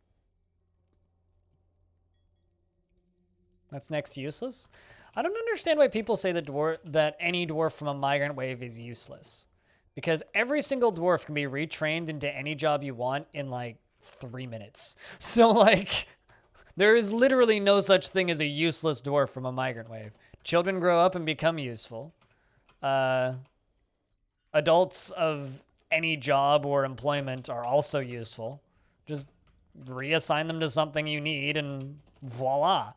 That's next to useless. I don't understand why people say that any dwarf from a migrant wave is useless. Because every single dwarf can be retrained into any job you want in like 3 minutes. So like, there is literally no such thing as a useless dwarf from a migrant wave. Children grow up and become useful. Adults of any job or employment are also useful. Just reassign them to something you need and voila.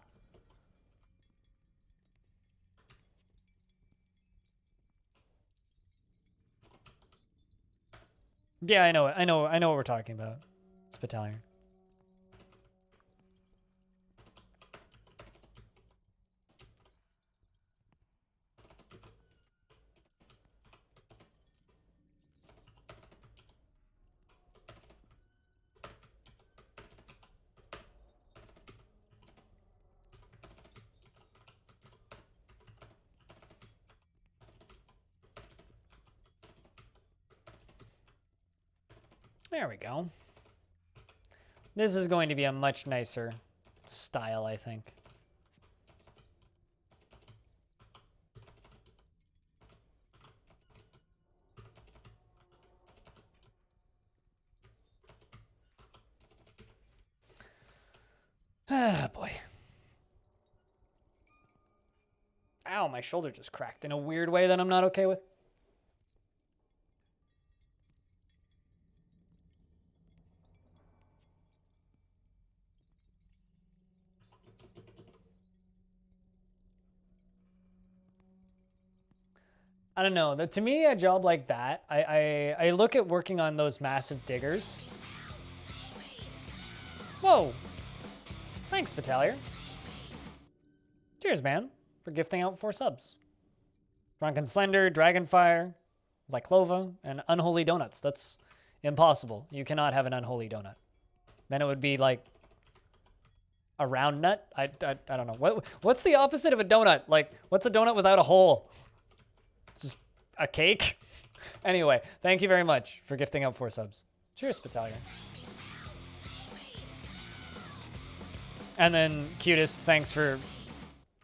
Yeah, I know what we're talking about. It's battalion. There we go. This is going to be a much nicer style, I think. Ah, boy. Ow, my shoulder just cracked in a weird way that I'm not okay with. I don't know. To me, a job like that, I look at working on those massive diggers. Whoa. Thanks, Battalier. Cheers, man, for gifting out 4 subs. Drunken Slender, Dragonfire, Zyklova, and Unholy Donuts. That's impossible. You cannot have an unholy donut. Then it would be like a round nut. I don't know. What's the opposite of a donut? Like, what's a donut without a hole? Just a cake? Anyway, thank you very much for gifting out 4 subs. Cheers, Battalion. And then, Cutest, thanks for...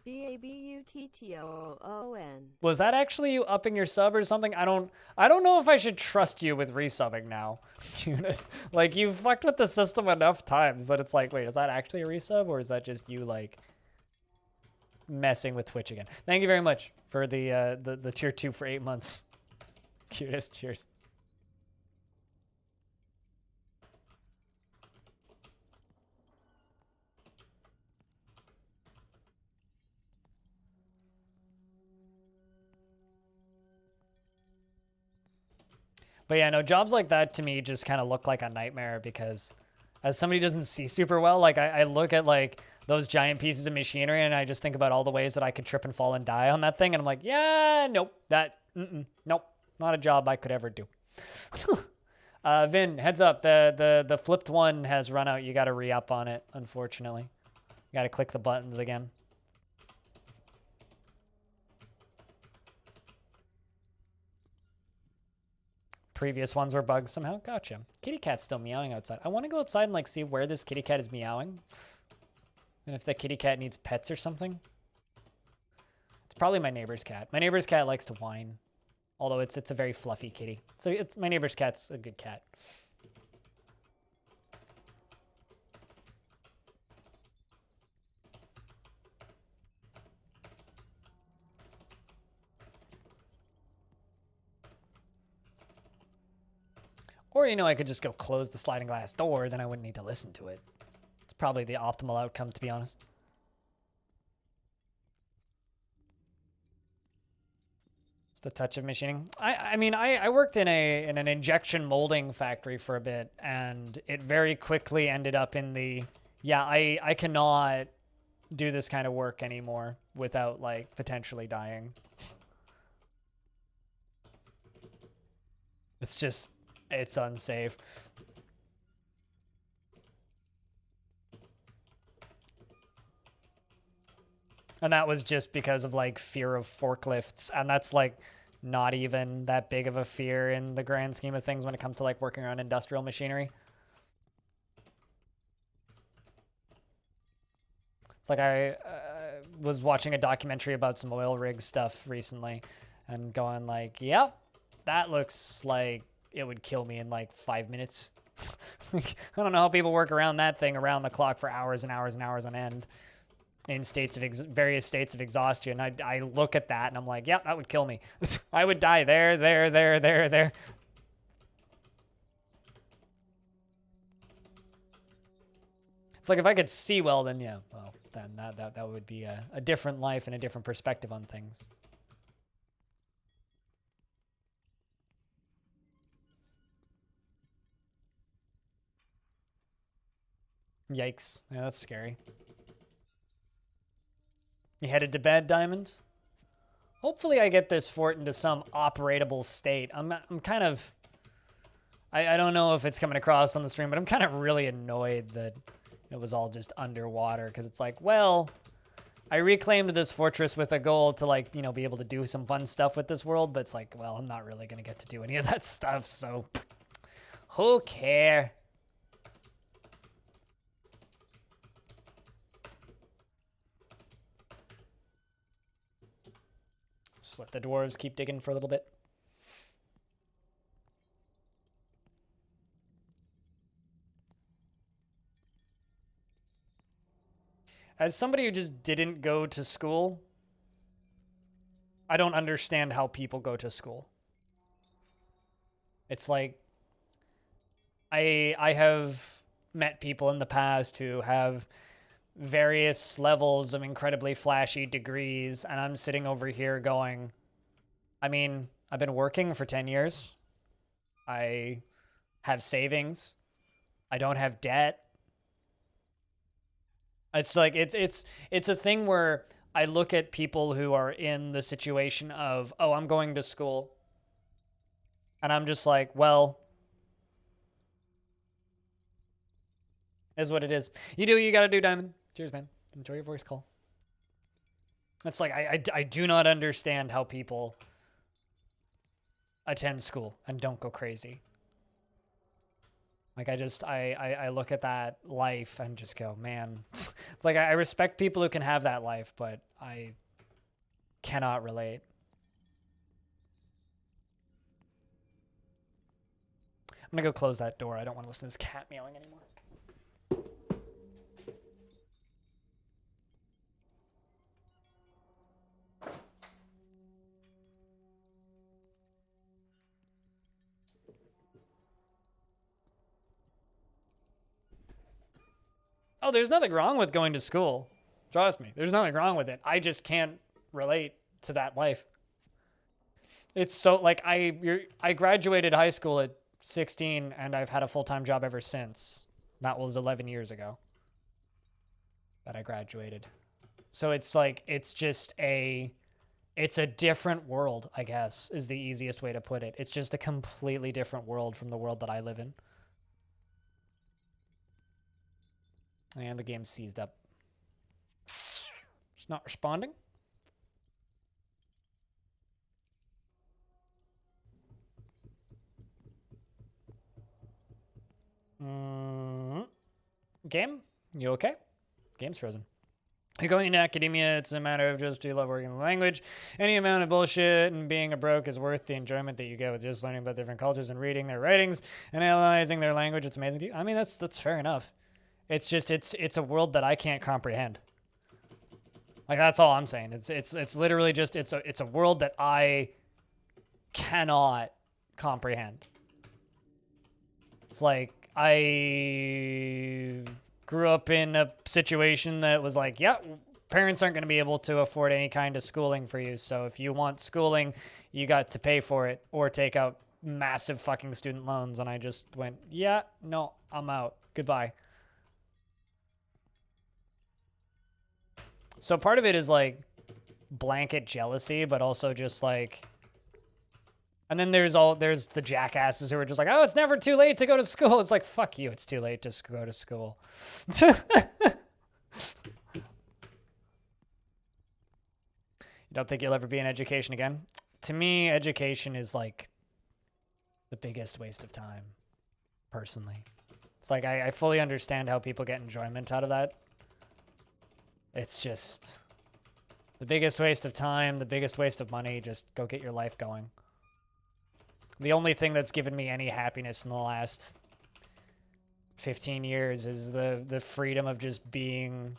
DABUTTOON. Was that actually you upping your sub or something? I don't know if I should trust you with resubbing now. Cutest. Like, you've fucked with the system enough times that it's like, wait, is that actually a resub or is that just you, like, messing with Twitch again? Thank you very much for the tier 2 for 8 months. Cutest, cheers. But yeah, no, jobs like that to me just kind of look like a nightmare because as somebody who doesn't see super well, like I look at like those giant pieces of machinery and I just think about all the ways that I could trip and fall and die on that thing. And I'm like, yeah, nope, nope, not a job I could ever do. Vin, heads up, the flipped one has run out. You got to re-up on it, unfortunately. You got to click the buttons again. Previous ones were bugs somehow. Gotcha. Kitty cat's still meowing outside. I want to go outside and like see where this kitty cat is meowing. And if the kitty cat needs pets or something. It's probably my neighbor's cat. My neighbor's cat likes to whine. Although it's a very fluffy kitty. So it's my neighbor's cat's a good cat. Or, you know, I could just go close the sliding glass door, then I wouldn't need to listen to it. It's probably the optimal outcome, to be honest. Just a touch of machining. I mean, I worked in an injection molding factory for a bit, and it very quickly ended up in the, yeah, I cannot do this kind of work anymore without, like, potentially dying. It's just... it's unsafe. And that was just because of like fear of forklifts. And that's like not even that big of a fear in the grand scheme of things when it comes to like working around industrial machinery. It's like I was watching a documentary about some oil rig stuff recently and going like, yep, that looks like it would kill me in like 5 minutes. Like, I don't know how people work around that thing around the clock for hours and hours and hours on end in states of various states of exhaustion. I look at that and I'm like, yeah, that would kill me. I would die there. It's like if I could see well, then yeah, well, then that would be a different life and a different perspective on things. Yikes. Yeah, that's scary. You headed to bed, Diamond? Hopefully I get this fort into some operatable state. I'm kind of... I don't know if it's coming across on the stream, but I'm kind of really annoyed that it was all just underwater, because it's like, well, I reclaimed this fortress with a goal to, like, you know, be able to do some fun stuff with this world, but it's like, well, I'm not really going to get to do any of that stuff, so who cares? Just let the dwarves keep digging for a little bit. As somebody who just didn't go to school, I don't understand how people go to school. It's like, I have met people in the past who have various levels of incredibly flashy degrees, and I'm sitting over here going, I mean, I've been working for 10 years. I have savings. I don't have debt. It's like, it's a thing where I look at people who are in the situation of, oh, I'm going to school. And I'm just like, well, is what it is. You do what you gotta do, Diamond. Cheers, man. Enjoy your voice call. It's like, I do not understand how people attend school and don't go crazy. Like, I look at that life and just go, man. It's like, I respect people who can have that life, but I cannot relate. I'm gonna go close that door. I don't want to listen to this cat meowing anymore. Oh, there's nothing wrong with going to school. Trust me, there's nothing wrong with it. I just can't relate to that life. It's so, like, I graduated high school at 16, and I've had a full-time job ever since. That was 11 years ago that I graduated. So it's like, it's a different world, I guess, is the easiest way to put it. It's just a completely different world from the world that I live in. And the game seized up. It's not responding. Game? You okay? Game's frozen. You're going into academia, it's a matter of just do you love working the language. Any amount of bullshit and being a broke is worth the enjoyment that you get with just learning about different cultures and reading their writings and analyzing their language. It's amazing to you. I mean, that's fair enough. It's just, it's a world that I can't comprehend. Like, that's all I'm saying. It's literally just, it's a world that I cannot comprehend. It's like, I grew up in a situation that was like, yeah, parents aren't going to be able to afford any kind of schooling for you. So if you want schooling, you got to pay for it or take out massive fucking student loans. And I just went, yeah, no, I'm out. Goodbye. So part of it is like blanket jealousy, but also just like, and then there's the jackasses who are just like, oh, it's never too late to go to school. It's like, fuck you, it's too late to go to school. Don't think you'll ever be in education again? To me, education is like the biggest waste of time, personally. It's like I fully understand how people get enjoyment out of that. It's just the biggest waste of time, the biggest waste of money. Just go get your life going. The only thing that's given me any happiness in the last 15 years is the freedom of just being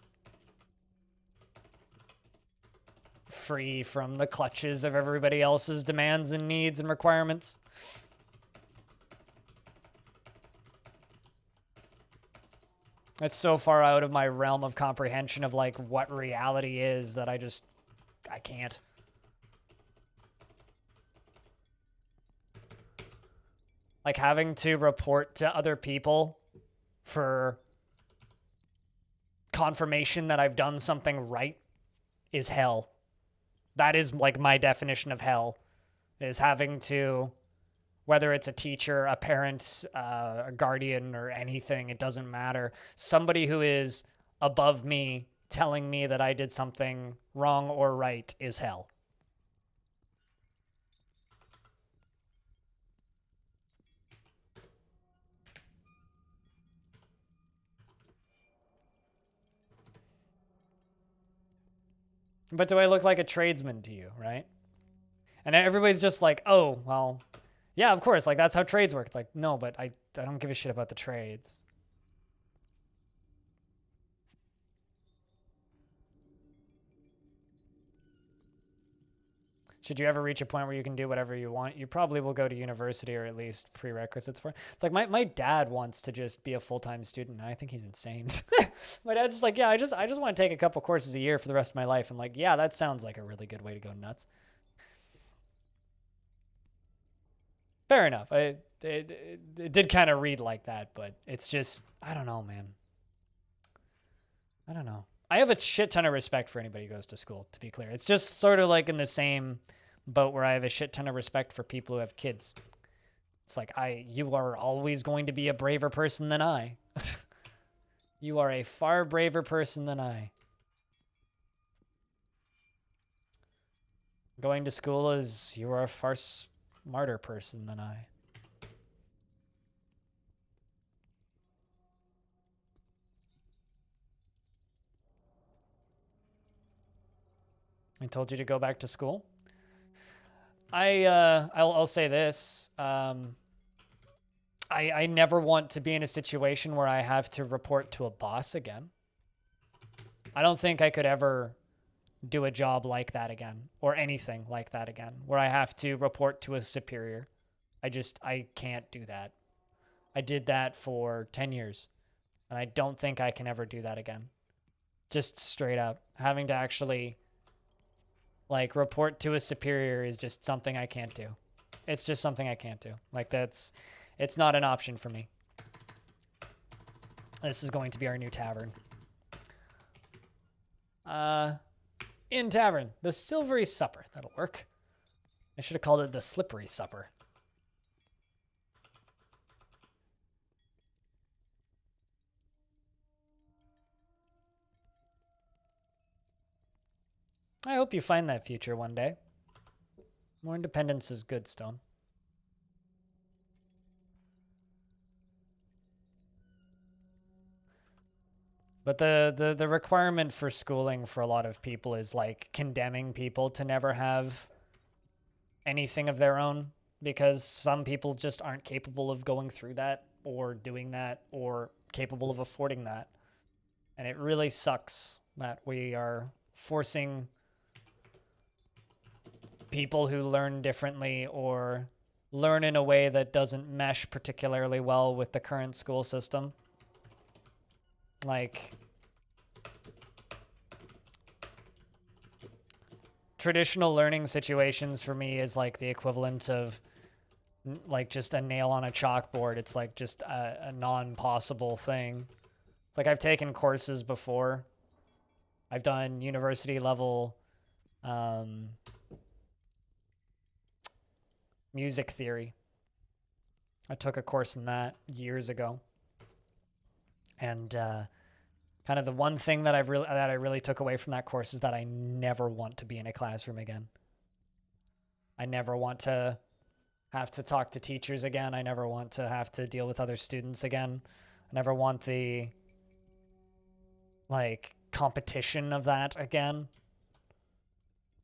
free from the clutches of everybody else's demands and needs and requirements. It's so far out of my realm of comprehension of like what reality is that I can't. Like having to report to other people for confirmation that I've done something right is hell. That is like my definition of hell, is having to, whether it's a teacher, a parent, a guardian, or anything, it doesn't matter. Somebody who is above me telling me that I did something wrong or right is hell. But do I look like a tradesman to you, right? And everybody's just like, oh, well, yeah, of course, like that's how trades work. It's like, no, but I don't give a shit about the trades. Should you ever reach a point where you can do whatever you want, you probably will go to university, or at least prerequisites for it. It's like my dad wants to just be a full-time student, and I think he's insane. My dad's just like, yeah, I just want to take a couple courses a year for the rest of my life. I'm like, yeah, that sounds like a really good way to go nuts. Fair enough. It did kind of read like that, but it's just, I don't know, man. I don't know. I have a shit ton of respect for anybody who goes to school, to be clear. It's just sort of like in the same boat where I have a shit ton of respect for people who have kids. It's like, you are always going to be a braver person than I. You are a far braver person than I. Going to school is, you are a far smarter person than I. I told you to go back to school. I'll say this. I never want to be in a situation where I have to report to a boss again. I don't think I could ever do a job like that again, or anything like that again, where I have to report to a superior. I can't do that. I did that for 10 years, and I don't think I can ever do that again. Just straight up. Having to actually like report to a superior is just something I can't do. It's just something I can't do. Like it's not an option for me. This is going to be our new tavern. In tavern, the silvery supper. That'll work. I should have called it the slippery supper. I hope you find that future one day. More independence is good, Stone. But the requirement for schooling for a lot of people is like condemning people to never have anything of their own, because some people just aren't capable of going through that or doing that or capable of affording that. And it really sucks that we are forcing people who learn differently or learn in a way that doesn't mesh particularly well with the current school system. Like, traditional learning situations for me is like the equivalent of like just a nail on a chalkboard. It's like just a non-possible thing. It's like I've taken courses before. I've done university level music theory. I took a course in that years ago. And Kind of the one thing that I really took away from that course is that I never want to be in a classroom again. I never want to have to talk to teachers again. I never want to have to deal with other students again. I never want the like competition of that again.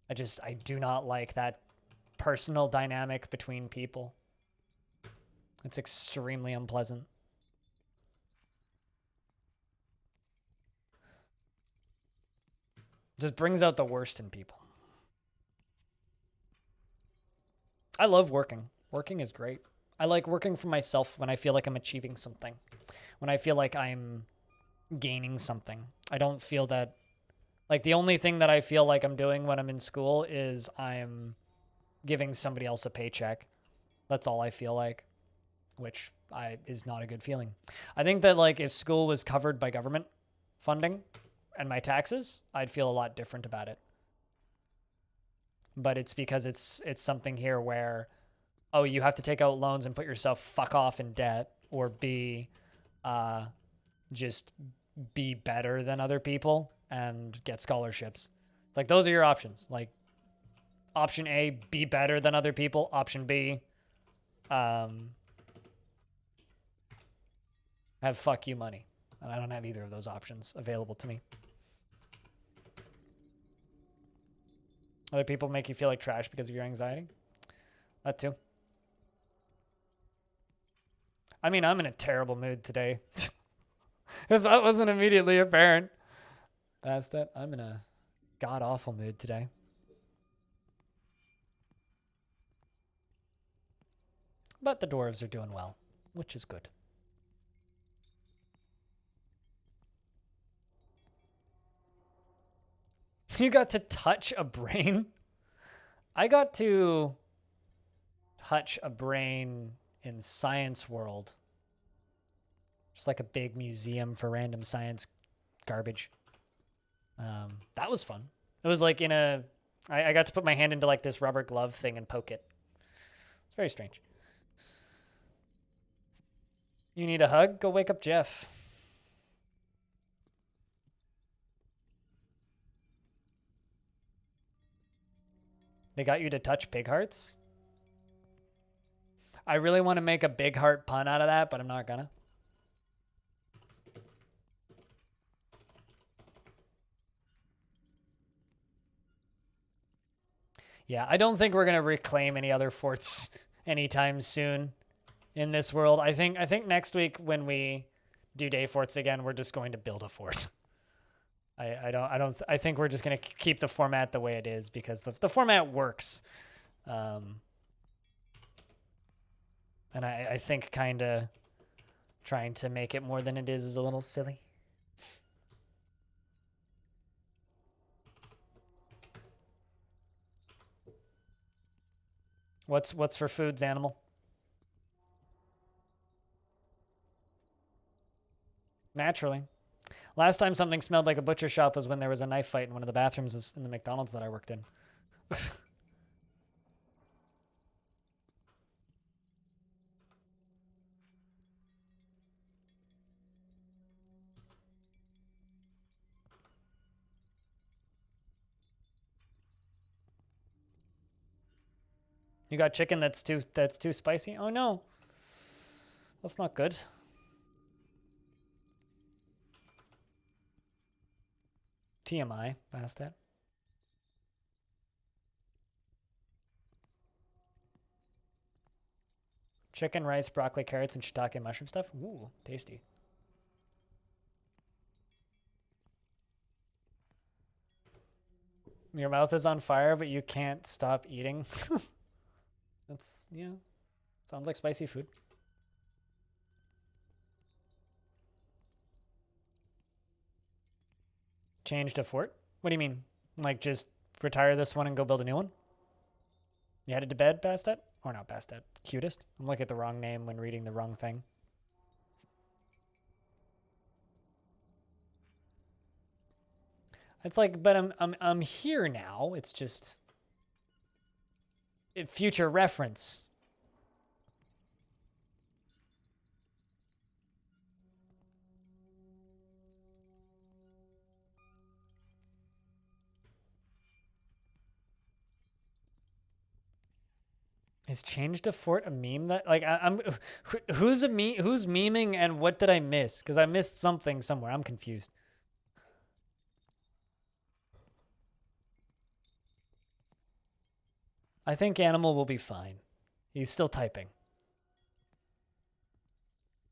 I do not like that personal dynamic between people. It's extremely unpleasant. Just brings out the worst in people. I love working. Working is great. I like working for myself when I feel like I'm achieving something. When I feel like I'm gaining something. I don't feel that... Like, the only thing that I feel like I'm doing when I'm in school is I'm giving somebody else a paycheck. That's all I feel like, which is not a good feeling. I think that, like, if school was covered by government funding and my taxes, I'd feel a lot different about it. But it's because it's something here where, oh, you have to take out loans and put yourself fuck off in debt, or just be better than other people and get scholarships. It's like, those are your options. Like, option A, be better than other people. Option B, have fuck you money. And I don't have either of those options available to me. Other people make you feel like trash because of your anxiety. That too. I mean, I'm in a terrible mood today. If that wasn't immediately apparent. That's that. I'm in a god-awful mood today. But the dwarves are doing well, which is good. You got to touch a brain? I got to touch a brain in Science World. Just like a big museum for random science garbage. That was fun. It was like I got to put my hand into like this rubber glove thing and poke it. It's very strange. You need a hug? Go wake up Jeff. They got you to touch pig hearts? I really want to make a big heart pun out of that, but I'm not gonna. Yeah, I don't think we're gonna reclaim any other forts anytime soon in this world. I think next week when we do day forts again, we're just going to build a fort. I think we're just gonna keep the format the way it is because the format works, and I think kind of trying to make it more than it is a little silly. What's for foods, animal? Naturally. Last time something smelled like a butcher shop was when there was a knife fight in one of the bathrooms in the McDonald's that I worked in. You got chicken that's too spicy? Oh no. That's not good. TMI, past that. Chicken, rice, broccoli, carrots, and shiitake mushroom stuff. Ooh, tasty. Your mouth is on fire, but you can't stop eating. That's, yeah. Sounds like spicy food. Changed a fort? What do you mean? Like just retire this one and go build a new one? You headed to bed, Bastet? Or not Bastet, Cutest? I'm looking at the wrong name when reading the wrong thing. It's like, but I'm here now. It's just future reference. Is changed a fort a meme that like I'm who's who's memeing and what did I miss? Because I missed something somewhere. I'm confused. I think Animal will be fine. He's still typing.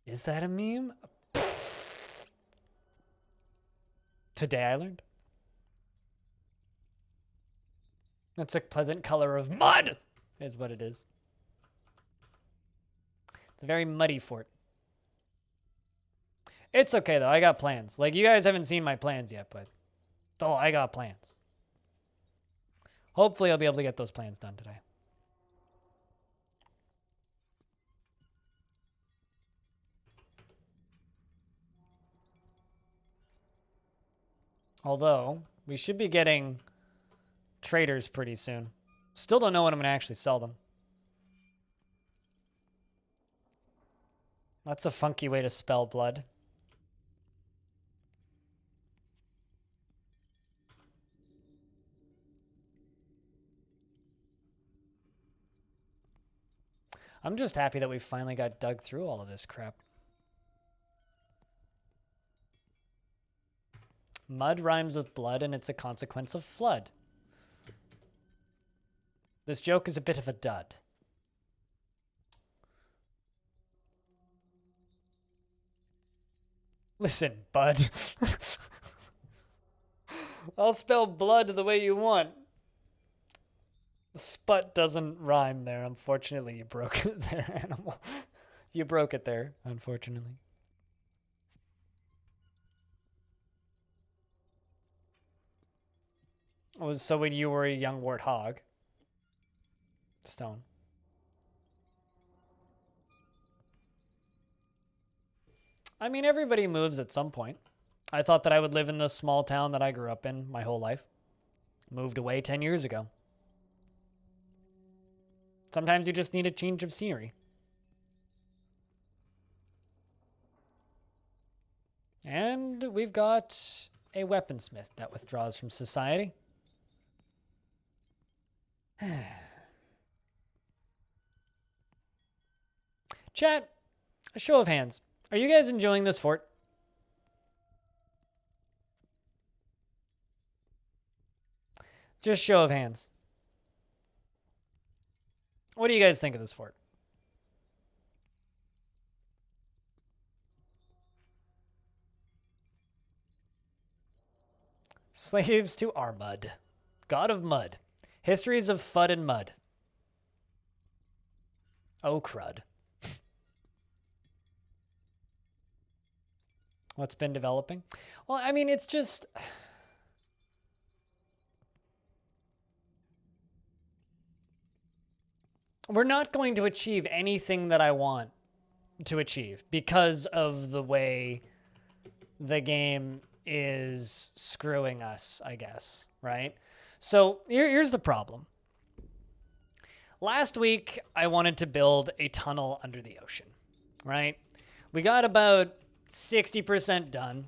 Is that a meme? Today I learned. That's a pleasant color of mud, is what it is. It's a very muddy fort. It's okay, though. I got plans. Like, you guys haven't seen my plans yet, but... Oh, I got plans. Hopefully, I'll be able to get those plans done today. Although, we should be getting traders pretty soon. Still don't know when I'm going to actually sell them. That's a funky way to spell blood. I'm just happy that we finally got dug through all of this crap. Mud rhymes with blood, and it's a consequence of flood. This joke is a bit of a dud. Listen, bud. I'll spell blood the way you want. Sput doesn't rhyme there. Unfortunately, you broke it there, Animal. You broke it there, unfortunately. Oh, so when you were a young warthog. Stone. I mean, everybody moves at some point. I thought that I would live in the small town that I grew up in my whole life. Moved away 10 years ago. Sometimes you just need a change of scenery. And we've got a weaponsmith that withdraws from society. Chat, a show of hands. Are you guys enjoying this fort? Just show of hands. What do you guys think of this fort? Slaves to Armud, god of mud. Histories of Fud and Mud. Oh, crud. What's been developing? Well, I mean, it's just... We're not going to achieve anything that I want to achieve because of the way the game is screwing us, I guess, right? So here's the problem. Last week, I wanted to build a tunnel under the ocean, right? We got about 60% done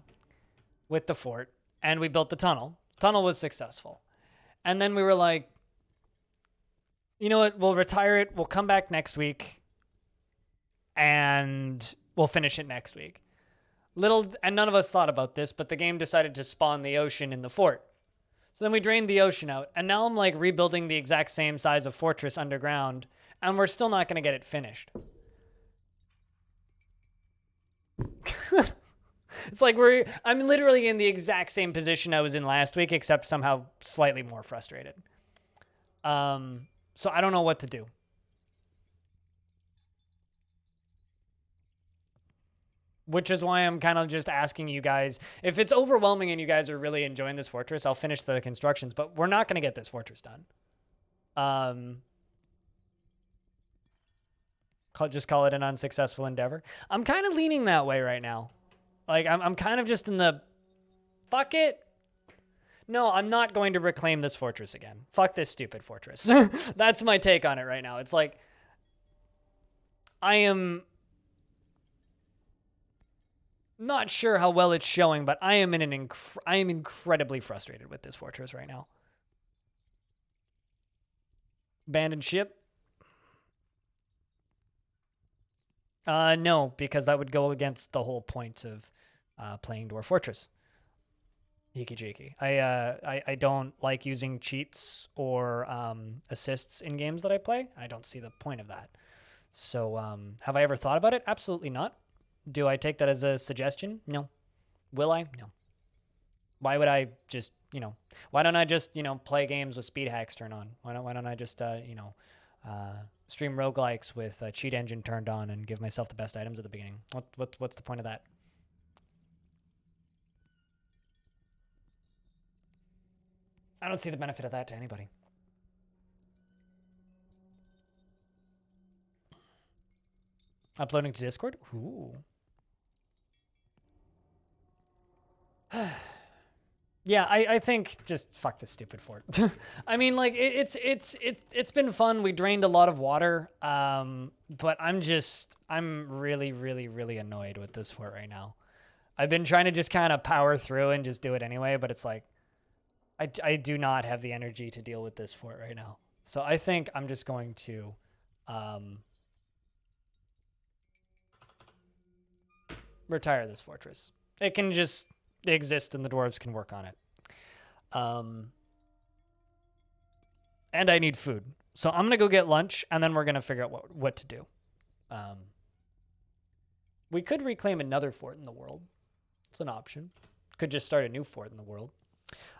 with the fort, and we built the tunnel. Tunnel was successful. And then we were like, you know what, we'll retire it, we'll come back next week, and we'll finish it next week. And none of us thought about this, but the game decided to spawn the ocean in the fort. So then we drained the ocean out, and now I'm like rebuilding the exact same size of fortress underground, and we're still not going to get it finished. It's like I'm literally in the exact same position I was in last week, except somehow slightly more frustrated. So I don't know what to do. Which is why I'm kind of just asking you guys, if it's overwhelming and you guys are really enjoying this fortress, I'll finish the constructions, but we're not going to get this fortress done. Just call it an unsuccessful endeavor. I'm kind of leaning that way right now. Like, I'm kind of just in the, fuck it. No, I'm not going to reclaim this fortress again. Fuck this stupid fortress. That's my take on it right now. It's like, I am not sure how well it's showing, but I am I am incredibly frustrated with this fortress right now. Abandoned ship. No, because that would go against the whole point of playing Dwarf Fortress. Hiki jiki. I don't like using cheats or assists in games that I play. I don't see the point of that. So have I ever thought about it? Absolutely not. Do I take that as a suggestion? No. Will I? No. Why would I just, why don't I just, play games with speed hacks turned on? Why don't I just, stream roguelikes with a cheat engine turned on and give myself the best items at the beginning? What's the point of that? I don't see the benefit of that to anybody. Uploading to Discord? Ooh. Yeah, I think just fuck this stupid fort. I mean, like it's been fun. We drained a lot of water, but I'm really really annoyed with this fort right now. I've been trying to just kind of power through and just do it anyway, but it's like I do not have the energy to deal with this fort right now. So I think I'm just going to retire this fortress. It can just exist and the dwarves can work on it. And I need food. So I'm going to go get lunch and then we're going to figure out what to do. We could reclaim another fort in the world. It's an option. Could just start a new fort in the world.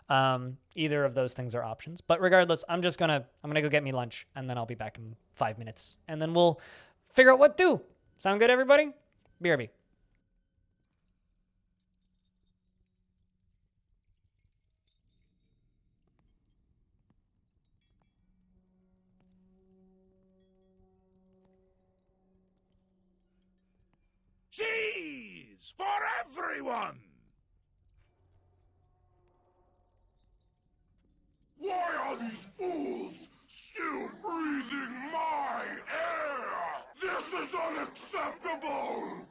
Either of those things are options. But regardless, I'm going to go get me lunch and then I'll be back in 5 minutes. And then we'll figure out what to do. Sound good, everybody? BRB. Cheese for everyone! Why are these fools still breathing my air? This is unacceptable!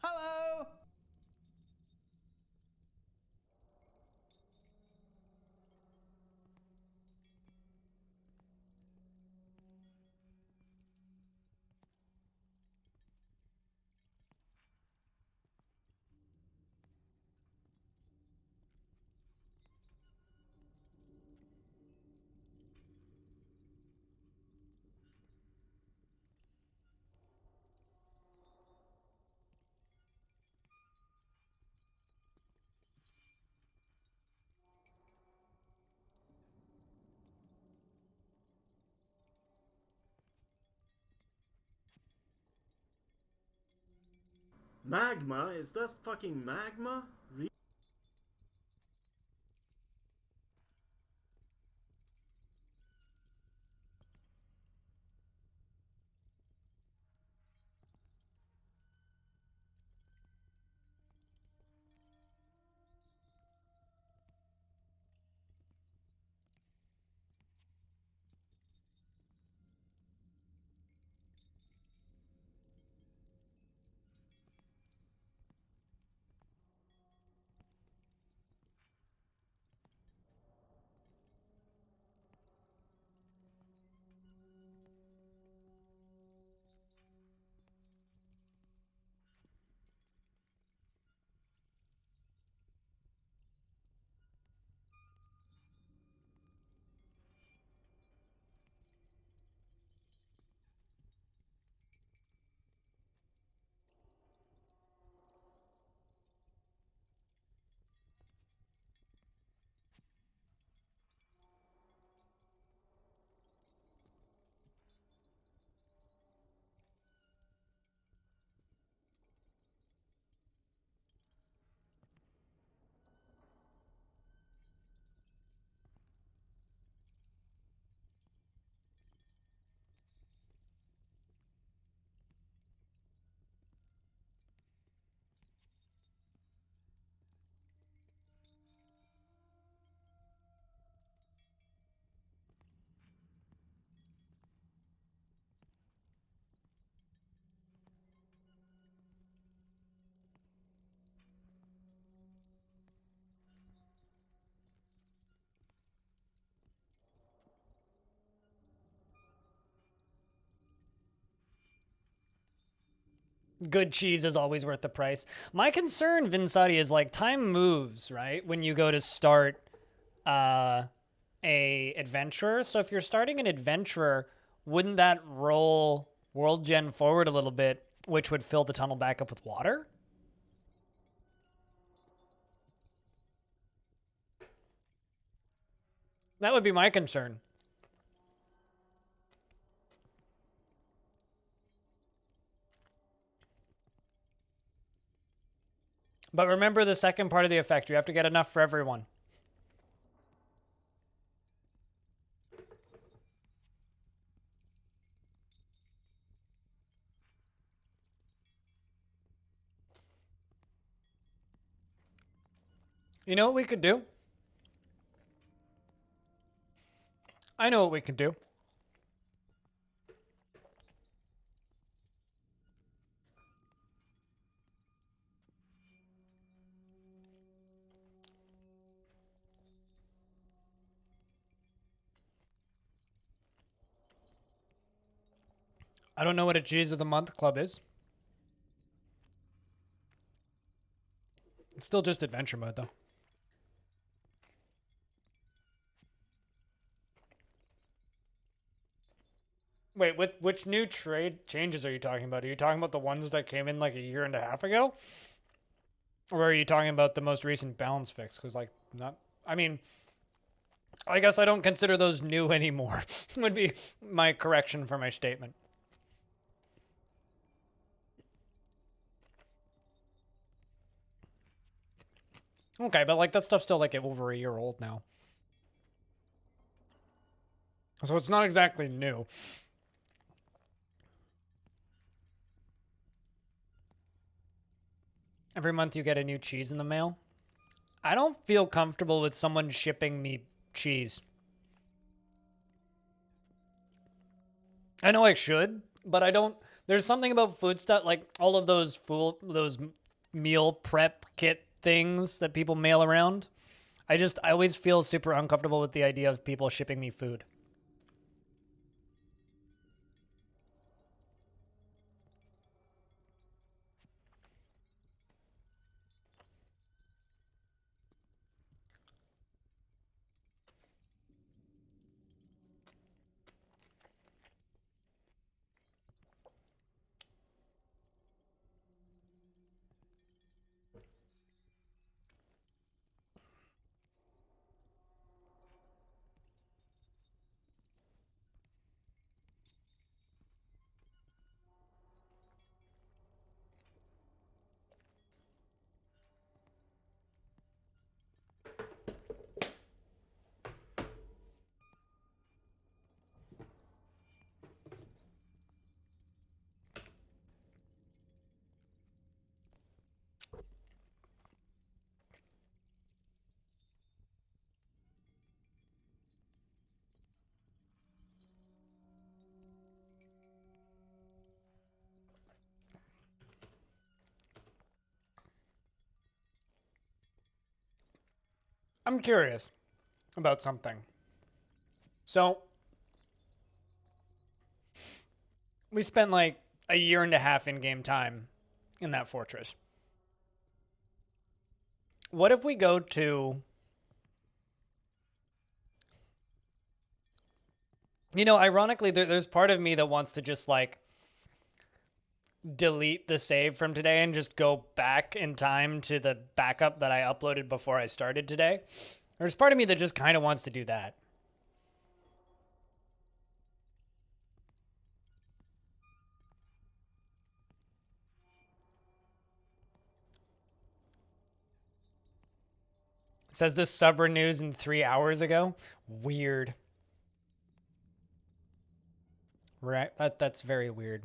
Hello! Magma? Is that fucking magma? Good cheese is always worth the price. My concern, Vinsati, is like time moves, right? When you go to start a adventurer. So if you're starting an adventurer, wouldn't that roll world gen forward a little bit, which would fill the tunnel back up with water? That would be my concern. But remember the second part of the effect. You have to get enough for everyone. You know what we could do? I know what we could do. I don't know what a cheese of the month club is. It's still just adventure mode, though. Wait, which new trade changes are you talking about? Are you talking about the ones that came in like a year and a half ago? Or are you talking about the most recent balance fix? Because, like, not... I mean, I guess I don't consider those new anymore, would be my correction for my statement. Okay, but, like, that stuff's still, like, over a year old now. So it's not exactly new. Every month you get a new cheese in the mail. I don't feel comfortable with someone shipping me cheese. I know I should, but I don't. There's something about food stuff, like all of those meal prep kit things that people mail around. I always feel super uncomfortable with the idea of people shipping me food. I'm curious about something. So, we spent like a year and a half in game time in that fortress. What if we go to... You know, ironically, there's part of me that wants to just like delete the save from today and just go back in time to the backup that I uploaded before I started today. There's part of me that just kind of wants to do that. It says this sub renews in 3 hours ago. Weird. Right? That's very weird.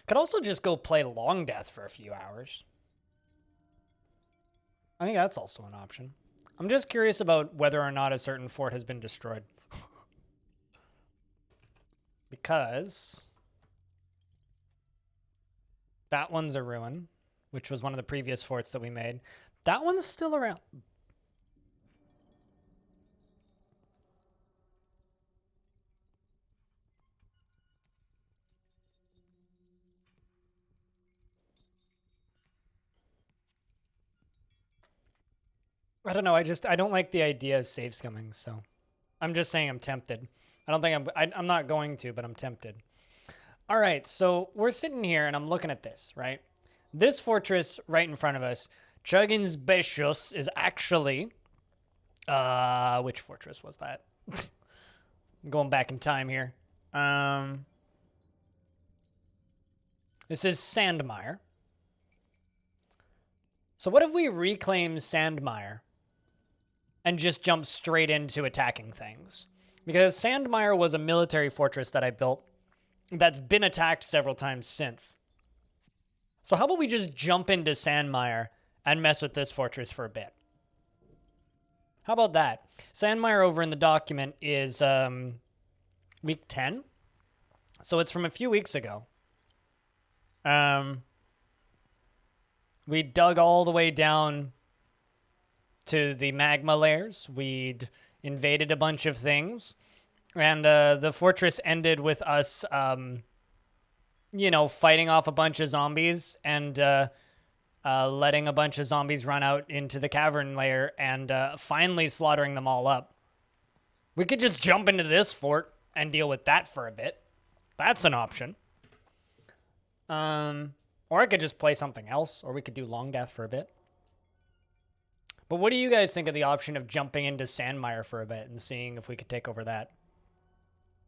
Could also just go play Long Death for a few hours. I think that's also an option. I'm just curious about whether or not a certain fort has been destroyed. Because that one's a ruin, which was one of the previous forts that we made. That one's still around. I don't know. I don't like the idea of save scumming, so I'm just saying I'm tempted. I don't think I'm not going to, but I'm tempted. All right, so we're sitting here and I'm looking at this, right? This fortress right in front of us, Oceanbridges, is actually which fortress was that? I'm going back in time here. This is Sandmire. So what if we reclaim Sandmire and just jump straight into attacking things? Because Sandmire was a military fortress that I built that's been attacked several times since. So how about we just jump into Sandmire and mess with this fortress for a bit? How about that? Sandmire over in the document is week 10. So it's from a few weeks ago. We dug all the way down to the magma layers. We'd invaded a bunch of things. And the fortress ended with us, fighting off a bunch of zombies and letting a bunch of zombies run out into the cavern layer and finally slaughtering them all up. We could just jump into this fort and deal with that for a bit. That's an option. Or I could just play something else, or we could do Long Death for a bit. But what do you guys think of the option of jumping into Sandmire for a bit and seeing if we could take over that?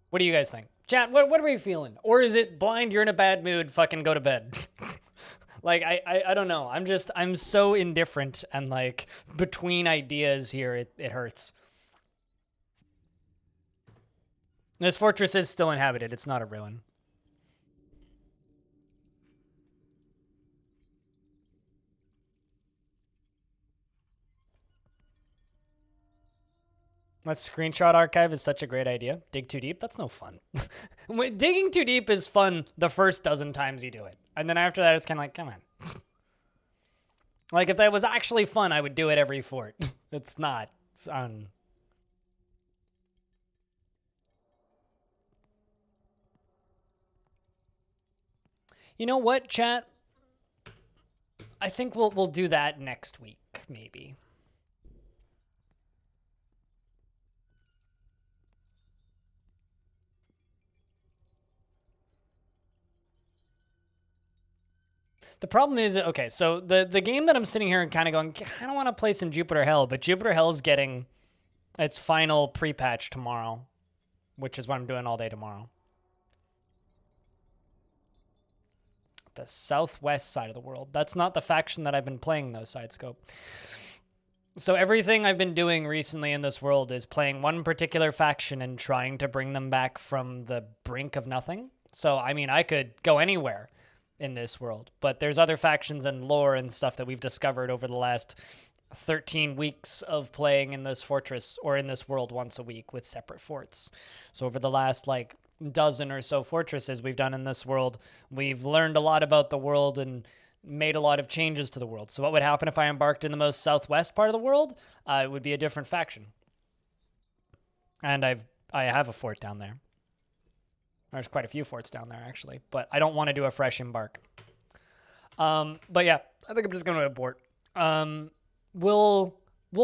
What do you guys think? Chat, what are we feeling? Or is it blind, you're in a bad mood, fucking go to bed? Like, I don't know. I'm so indifferent and, like, between ideas here, it hurts. This fortress is still inhabited. It's not a ruin. Let's screenshot archive is such a great idea. Dig too deep? That's no fun. Digging too deep is fun the first dozen times you do it. And then after that, it's kind of like, come on. Like, if that was actually fun, I would do it every fort. It's not. You know what, chat? I think we'll do that next week, maybe. The problem is, okay, so the game that I'm sitting here and kind of going, I don't want to play some Jupiter Hell, but Jupiter Hell is getting its final pre-patch tomorrow, which is what I'm doing all day tomorrow. The southwest side of the world. That's not the faction that I've been playing, though, Sidescope. So everything I've been doing recently in this world is playing one particular faction and trying to bring them back from the brink of nothing. So, I mean, I could go anywhere in this world, but there's other factions and lore and stuff that we've discovered over the last 13 weeks of playing in this fortress or in this world once a week with separate forts. So over the last like dozen or so fortresses we've done in this world, we've learned a lot about the world and made a lot of changes to the world. So what would happen if I embarked in the most southwest part of the world? It would be a different faction. And I have a fort down there. There's quite a few forts down there, actually. But I don't want to do a fresh embark. But yeah, I think I'm just going to abort. We'll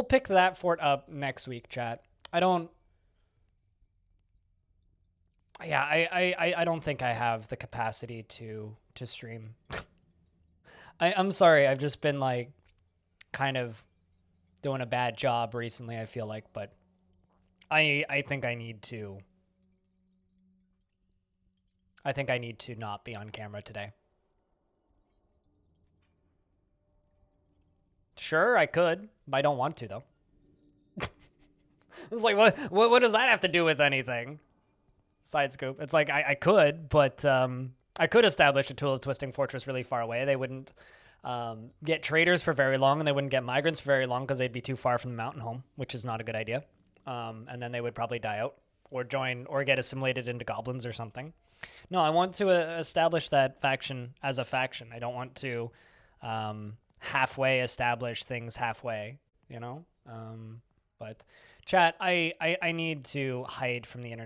pick that fort up next week, chat. I don't think I have the capacity to stream. I'm sorry. I've just been, like, kind of doing a bad job recently, I feel like. But I think I need to... I think I need to not be on camera today. Sure, I could, but I don't want to, though. It's like, what does that have to do with anything? Side scoop. It's like, I could, but I could establish a Tool of Twisting Fortress really far away. They wouldn't get traders for very long, and they wouldn't get migrants for very long because they'd be too far from the mountain home, which is not a good idea. And then they would probably die out or join or get assimilated into goblins or something. No, I want to establish that faction as a faction. I don't want to halfway establish things halfway, you know? But chat, I need to hide from the internet.